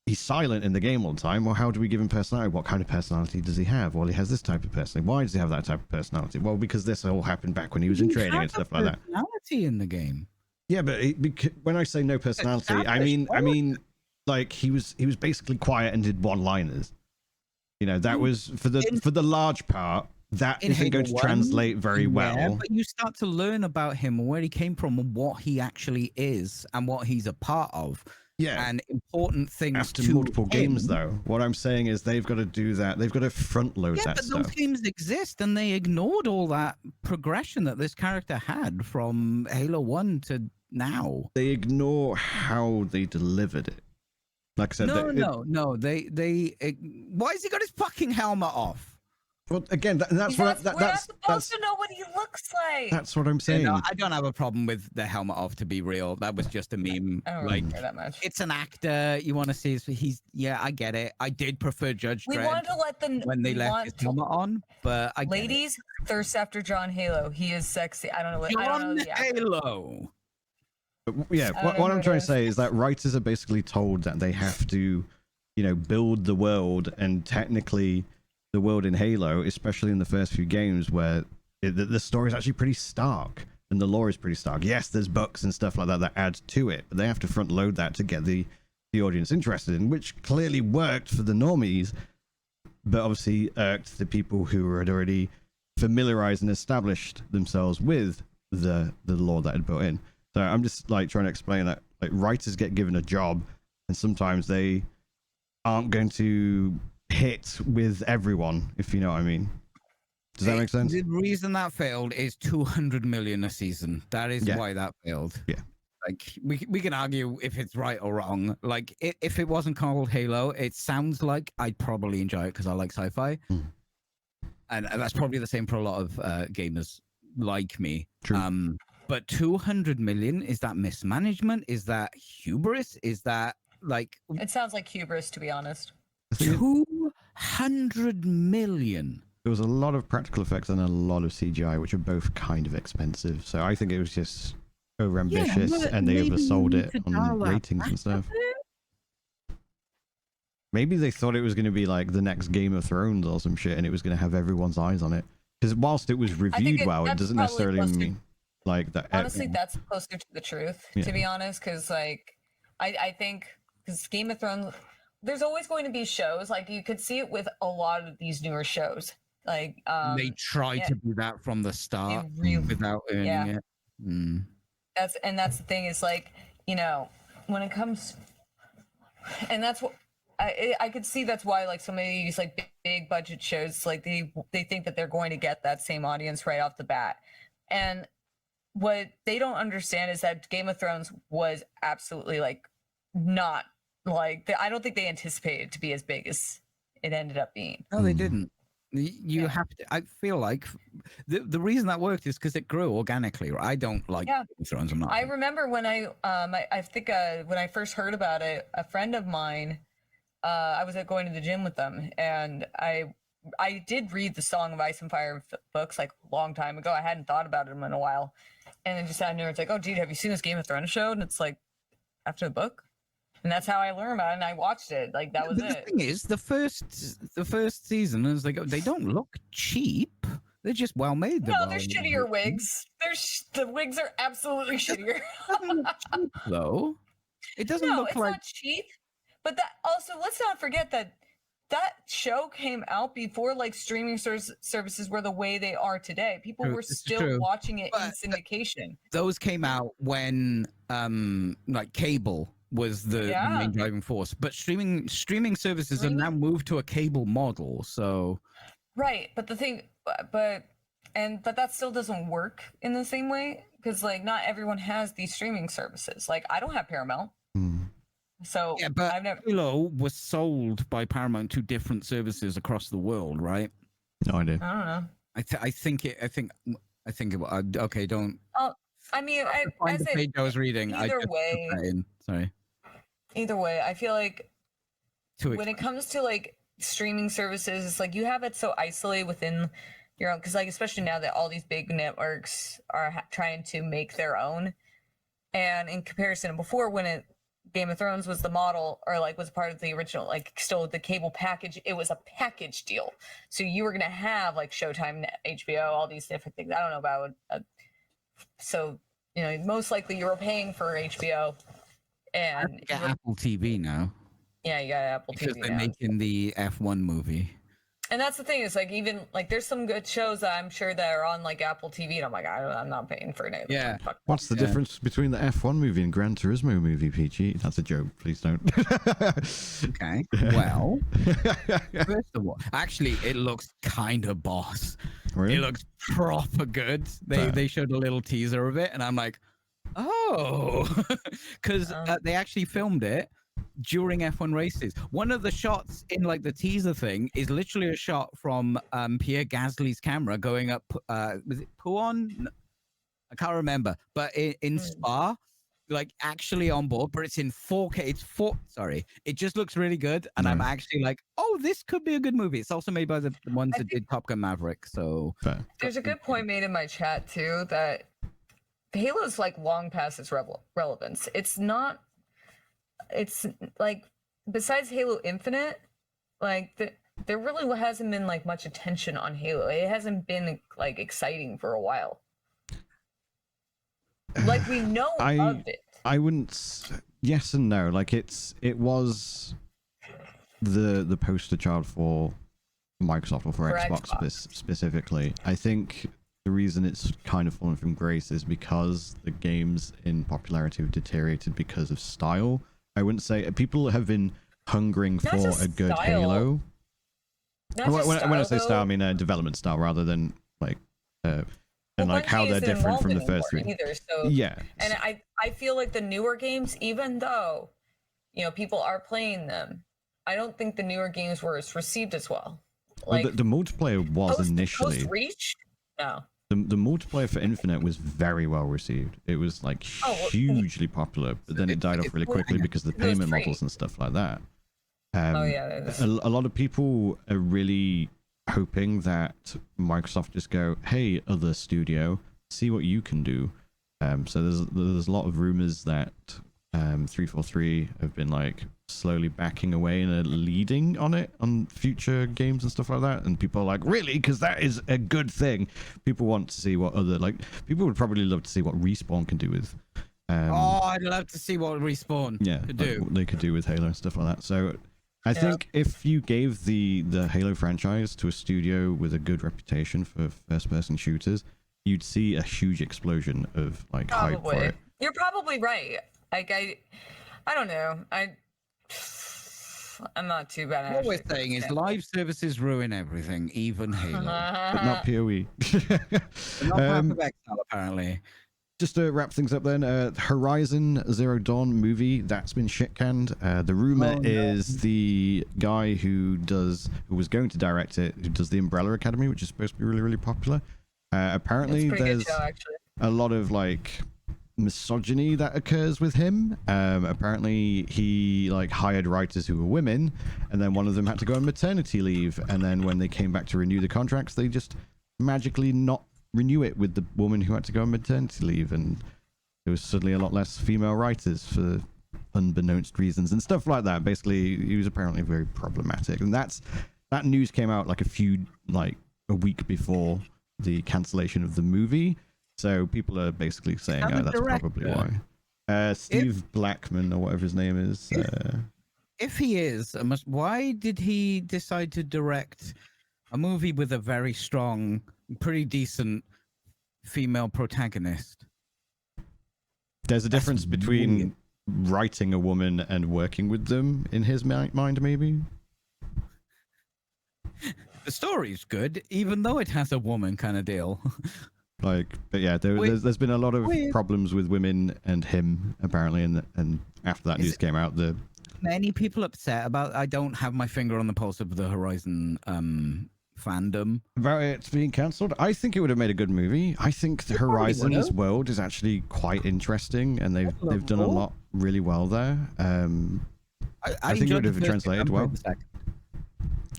Speaker 1: he's silent in the game all the time, well, how do we give him personality? What kind of personality does he have? Well, he has this type of personality. Why does he have that type of personality? Well, because this all happened back when he was in training and stuff like that.
Speaker 3: Personality in the game.
Speaker 1: Yeah, but when I say no personality, I mean like he was basically quiet and did one-liners. You know, that was for the large part. That isn't going to translate very well.
Speaker 3: But you start to learn about him and where he came from and what he actually is and what he's a part of. and important things
Speaker 1: after
Speaker 3: to
Speaker 1: multiple games,
Speaker 3: him.
Speaker 1: though. What I'm saying is they've got to do that. They've got to front load that
Speaker 3: but
Speaker 1: stuff.
Speaker 3: those games exist, and they ignored all that progression that this character had from Halo 1 to now.
Speaker 1: They ignore how they delivered it. Like I said,
Speaker 3: no. They why has he got his fucking helmet off?
Speaker 1: Well, again, that's
Speaker 4: we're
Speaker 1: what
Speaker 4: not supposed to know what he looks like.
Speaker 1: That's what I'm saying.
Speaker 3: No, I don't have a problem with the helmet off. To be real, that was just a meme.
Speaker 4: I don't really care that much.
Speaker 3: It's an actor. You want to see? I get it. I did prefer Judge Dredd.
Speaker 4: We wanted to let them
Speaker 3: when they left his helmet on, but
Speaker 4: ladies thirst after John Halo. He is sexy. I don't know what.
Speaker 3: John Halo.
Speaker 1: But yeah, what I'm trying to say is that writers are basically told that they have to, build the world, and technically, the world in Halo, especially in the first few games, where the story is actually pretty stark and the lore is pretty stark. Yes, there's bugs and stuff like that add to it, but they have to front load that to get the audience interested in, which clearly worked for the normies, but obviously irked the people who had already familiarized and established themselves with the lore that had built in. So I'm just trying to explain that writers get given a job, and sometimes they aren't going to hit with everyone, if you know what I mean. Does that make sense?
Speaker 3: The reason that failed is 200 million a season. That is why that failed.
Speaker 1: Yeah.
Speaker 3: We can argue if it's right or wrong. If it wasn't called Halo, it sounds like I'd probably enjoy it because I like sci-fi. And that's probably the same for a lot of gamers like me.
Speaker 1: True.
Speaker 3: But 200 million, is that mismanagement? Is that hubris? Is that
Speaker 4: It sounds like hubris, to be honest.
Speaker 3: 200 million.
Speaker 1: There was a lot of practical effects and a lot of CGI, which are both kind of expensive. So I think it was just overambitious, and they oversold it on ratings and stuff. Maybe they thought it was going to be like the next Game of Thrones or some shit, and it was going to have everyone's eyes on it. Because whilst it was reviewed well, it doesn't necessarily mean that.
Speaker 4: Honestly, that's closer to the truth, to be honest. Because I think because Game of Thrones, there's always going to be shows you could see it with a lot of these newer shows. They
Speaker 3: try to do that from the start without earning it.
Speaker 4: That's the thing is when it comes, and that's what I could see. That's why some of these big budget shows they think that they're going to get that same audience right off the bat, and what they don't understand is that Game of Thrones was absolutely not I don't think they anticipated it to be as big as it ended up being.
Speaker 3: No, they didn't. You have to. I feel like the reason that worked is because it grew organically. Right? I don't like Game of Thrones.
Speaker 4: I remember when I think when I first heard about it, a friend of mine, I was going to the gym with them, and I did read the Song of Ice and Fire books a long time ago. I hadn't thought about them in a while, and then just out of nowhere, it's oh, dude, have you seen this Game of Thrones show? And it's after the book. And that's how I learned about it, and I watched it. That was it.
Speaker 3: The thing is, the first season is they don't look cheap. They're just well made.
Speaker 4: No, they're shittier wigs. The wigs are absolutely shittier.
Speaker 3: Cheap, though. It doesn't look
Speaker 4: it's not cheap. But that also, let's not forget that show came out before streaming services were the way they are today. People were still watching it in syndication.
Speaker 3: Those came out when cable was the main driving force, but streaming services have now moved to a cable model. So
Speaker 4: right, but the thing, but that still doesn't work in the same way because not everyone has these streaming services. I don't have Paramount, so
Speaker 3: but
Speaker 4: I've never.
Speaker 3: Halo was sold by Paramount to different services across the world, right?
Speaker 1: No idea.
Speaker 4: I don't know.
Speaker 3: I think it. Okay, don't.
Speaker 4: I mean,
Speaker 3: find the page I was reading. Sorry.
Speaker 4: Either way, I feel when it comes to streaming services, it's you have it so isolated within your own, because especially now that all these big networks are trying to make their own, and in comparison before when Game of Thrones was the model or was part of the original still the cable package, it was a package deal, so you were gonna have Showtime, HBO, all these different things. I don't know about so most likely you were paying for HBO. And
Speaker 3: you got Apple TV now.
Speaker 4: Yeah, you got Apple TV
Speaker 3: because they're making the F1 movie.
Speaker 4: And that's the thing is like even like there's some good shows that I'm sure that are on like Apple TV, and I'm like I'm not paying for it.
Speaker 3: Yeah.
Speaker 1: What's the difference between the F1 movie and Gran Turismo movie, Peachy? That's a joke. Please don't.
Speaker 3: Okay. Well, first of all, actually, it looks kind of boss.
Speaker 1: Really?
Speaker 3: It looks proper good. They showed a little teaser of it, and I'm like, oh, because they actually filmed it during F1 races. One of the shots in like the teaser thing is literally a shot from Pierre Gasly's camera going up. Was it Puon? I can't remember, but in Spa, like actually on board, but it's in 4K. Sorry, it just looks really good, and I'm actually like, oh, this could be a good movie. It's also made by the ones that did Top Gun Maverick. So
Speaker 4: there's a good point made in my chat too that Halo's like long past its relevance. It's not. It's like besides Halo Infinite, like there really hasn't been like much attention on Halo. It hasn't been like exciting for a while. Like we know of it.
Speaker 1: I wouldn't. Yes and no. Like it was the poster child for Microsoft or for Xbox. Specifically. I think the reason it's kind of fallen from grace is because the games in popularity have deteriorated because of style. I wouldn't say people have been hungering for a good Halo. When I say style, I mean development style rather than like and like how they're different from the first three.
Speaker 4: Either, so,
Speaker 1: yeah,
Speaker 4: and I feel like the newer games, even though people are playing them, I don't think the newer games were received as well. Like
Speaker 1: the multiplayer was initially
Speaker 4: post-reach. No.
Speaker 1: The multiplayer for Infinite was very well received. It was like hugely popular, but then it died off really quickly because of the payment models and stuff like that. A lot of people are really hoping that Microsoft just go, hey, other studio, see what you can do. So there's a lot of rumors that 343 have been like slowly backing away and are leading on it on future games and stuff like that, and people are like, really? Because that is a good thing. People want to see what other people would probably love to see what Respawn can do with
Speaker 3: I'd love to see what Respawn could do.
Speaker 1: What they could do with Halo and stuff like that. So I think if you gave the Halo franchise to a studio with a good reputation for first person shooters, you'd see a huge explosion of like hype for it.
Speaker 4: You're probably right. Like I don't know. I'm not too bad.
Speaker 3: What we're saying is live services ruin everything, even Halo.
Speaker 1: But not PoE.
Speaker 3: Not Exile, apparently.
Speaker 1: Just to wrap things up then, Horizon Zero Dawn movie, that's been shit-canned. The rumor is the guy who was going to direct it, who does the Umbrella Academy, which is supposed to be really, really popular. Apparently there's a lot of like misogyny that occurs with him. Apparently he like hired writers who were women, and then one of them had to go on maternity leave, and then when they came back to renew the contracts, they just magically not renew it with the woman who had to go on maternity leave, and there was suddenly a lot less female writers for unbeknownst reasons and stuff like that. Basically he was apparently very problematic, and that news came out like a week before the cancellation of the movie. So people are basically saying that's probably why. Steve Blackman or whatever his name is.
Speaker 3: If he is, why did he decide to direct a movie with a very strong, pretty decent female protagonist?
Speaker 1: There's a difference between writing a woman and working with them in his mind, maybe.
Speaker 3: The story's good, even though it has a woman kind of deal.
Speaker 1: But yeah, there's been a lot of problems with women and him apparently, and after that news came out,
Speaker 3: many people upset about. I don't have my finger on the pulse of the Horizon fandom
Speaker 1: about it being cancelled. I think it would have made a good movie. I think the Horizon's world is actually quite interesting, and they've done a lot really well there. I think it would have translated well.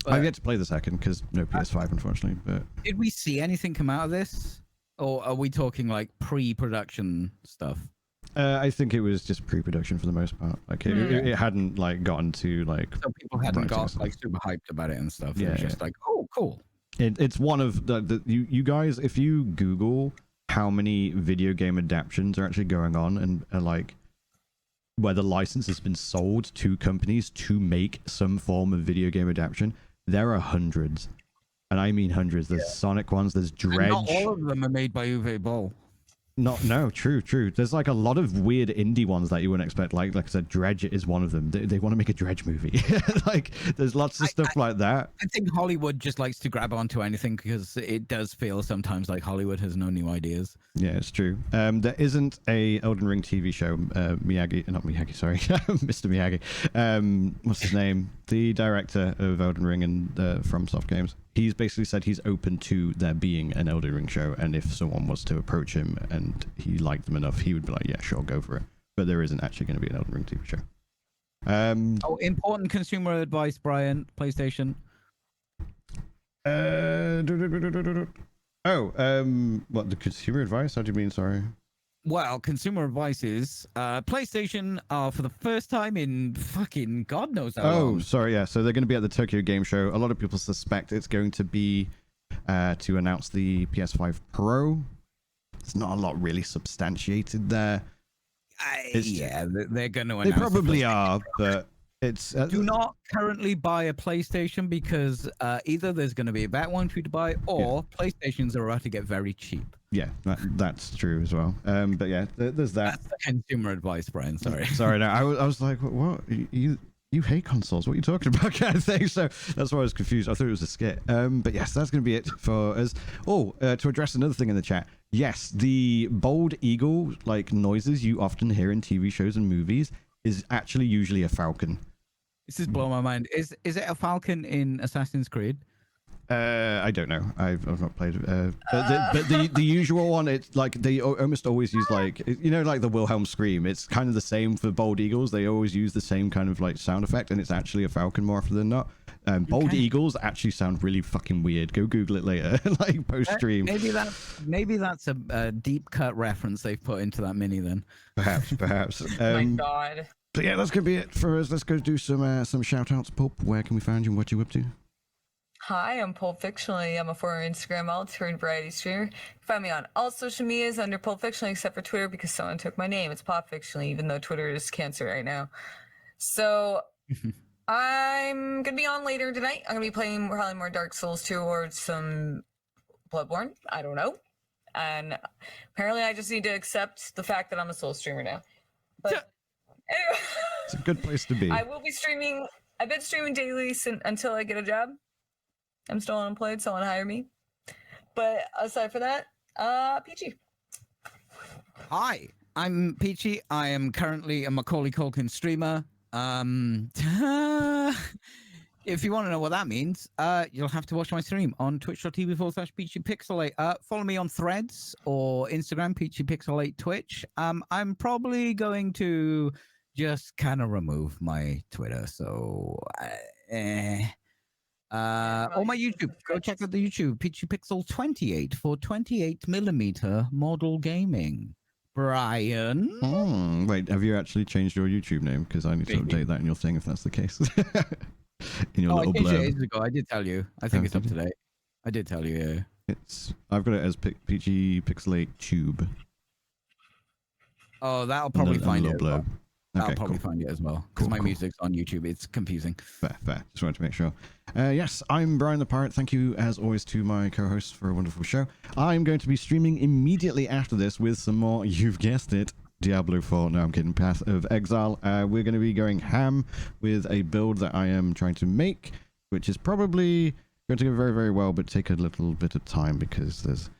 Speaker 1: I've yet to play the second because no PS5, unfortunately. But
Speaker 3: did we see anything come out of this? Or are we talking like pre-production stuff?
Speaker 1: I think it was just pre-production for the most part. Like it hadn't like gotten to like.
Speaker 3: So people hadn't got like super hyped about it and stuff. Yeah, it was just like, oh, cool.
Speaker 1: It's one of you guys. If you Google how many video game adaptions are actually going on and like where the license has been sold to companies to make some form of video game adaptation, there are hundreds. and I mean hundreds. There's Sonic ones. There's Dredge.
Speaker 3: And not all of them are made by Uwe Boll.
Speaker 1: No, true. There's like a lot of weird indie ones that you wouldn't expect. Like I said, Dredge is one of them. They want to make a Dredge movie. Like there's lots of stuff like that.
Speaker 3: I think Hollywood just likes to grab onto anything because it does feel sometimes like Hollywood has no new ideas.
Speaker 1: Yeah, it's true. There isn't a Elden Ring TV show. Not Miyagi, sorry, Mr. Miyagi. What's his name? The director of Elden Ring and FromSoft games. He's basically said he's open to there being an Elden Ring show, and if someone was to approach him and he liked them enough, he would be like, yeah, sure, go for it. But there isn't actually going to be an Elden Ring TV show.
Speaker 3: Important consumer advice, Brian. PlayStation.
Speaker 1: What, the consumer advice? How do you mean, sorry?
Speaker 3: Well, consumer advice is PlayStation are for the first time in fucking God knows how long.
Speaker 1: Oh, sorry, yeah. So they're going to be at the Tokyo Game Show. A lot of people suspect it's going to be to announce the PS5 Pro. It's not a lot really substantiated there.
Speaker 3: Yeah, they're going to announce.
Speaker 1: They probably are, but it's...
Speaker 3: Do not currently buy a PlayStation because either there's going to be a bad one for you to buy, or PlayStations are about to get very cheap.
Speaker 1: Yeah, that's true as well. But yeah, there's that.
Speaker 3: That's the consumer advice, Brian. Sorry.
Speaker 1: Sorry, no, I was like, what? You hate consoles? What are you talking about? Kind of thing. So that's why I was confused. I thought it was a skit. But yes, that's going to be it for us. To address another thing in the chat. Yes, the bald eagle like noises you often hear in TV shows and movies is actually usually a falcon.
Speaker 3: This is blowing my mind. Is it a falcon in Assassin's Creed?
Speaker 1: I don't know. I've not played. But the usual one, it's like they almost always use like like the Wilhelm scream. It's kind of the same for bald eagles. They always use the same kind of like sound effect, and it's actually a falcon more often than not. Bald eagles actually sound really fucking weird. Go Google it later, like post stream.
Speaker 3: Maybe that's a deep cut reference they've put into that mini then.
Speaker 1: Perhaps.
Speaker 2: Oh my God.
Speaker 1: But yeah, that's gonna be it for us. Let's go do some shout outs. Pulp, where can we find you and what you up to?
Speaker 4: Hi, I'm Pulp Fictionally. I'm a former Instagram editor and variety streamer. You can find me on all social medias under Pulp Fictionally except for Twitter because someone took my name. It's Pop Fictionally, even though Twitter is cancer right now. So I'm going to be on later tonight. I'm going to be playing probably more Dark Souls 2 or some Bloodborne. I don't know. And apparently I just need to accept the fact that I'm a Soul streamer now. But anyway.
Speaker 1: It's a good place to be.
Speaker 4: I will be streaming. I've been streaming daily until I get a job. I'm still unemployed. Someone hire me. But aside from that, Peachy.
Speaker 3: Hi, I'm Peachy. I am currently a Macaulay Culkin streamer. If you want to know what that means, you'll have to watch my stream on twitch.tv/PeachyPixel8. Follow me on Threads or Instagram, PeachyPixel8 Twitch. I'm probably going to just kind of remove my Twitter. So, or my YouTube. Go check out the YouTube, PeachyPixel28 for 28mm model gaming. Brian?
Speaker 1: Wait, have you actually changed your YouTube name? Because I need to update that in your thing if that's the case. In your little
Speaker 3: I changed it
Speaker 1: blurb.
Speaker 3: ages ago. I did tell you. I think it's up to date. I did tell you, yeah.
Speaker 1: I've got it as PeachyPixel8 Tube.
Speaker 3: Oh, that'll probably find it.
Speaker 1: Blurb.
Speaker 3: I'll probably find it as well because my music's on YouTube. It's confusing.
Speaker 1: Fair. Just wanted to make sure. Yes, I'm Brian the Pirate. Thank you, as always, to my co-hosts for a wonderful show. I'm going to be streaming immediately after this with some more, you've guessed it, Diablo 4. No, I'm kidding. Path of Exile. We're going to be going ham with a build that I am trying to make, which is probably going to go very, very well, but take a little bit of time because there's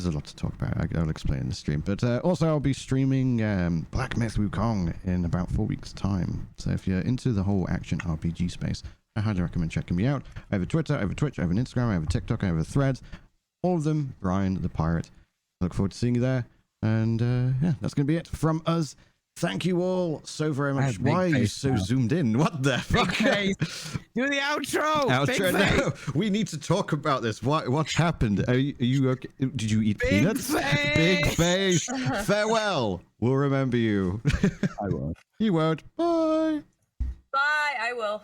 Speaker 1: a lot to talk about. I'll explain in the stream. But also, I'll be streaming Black Myth Wukong in about 4 weeks' time. So if you're into the whole action RPG space, I highly recommend checking me out. I have a Twitter, I have a Twitch, I have an Instagram, I have a TikTok, I have a Threads. All of them, Brian the Pirate. I look forward to seeing you there. And yeah, that's going to be it from us. Thank you all so very much. Why are you so zoomed in? What the fuck?
Speaker 3: Do the outro.
Speaker 1: Outro. No, we need to talk about this. What's happened? Are you okay? Did you eat peanuts? Big face. Farewell. We'll remember you.
Speaker 3: I won't.
Speaker 1: You won't. Bye.
Speaker 4: Bye. I will.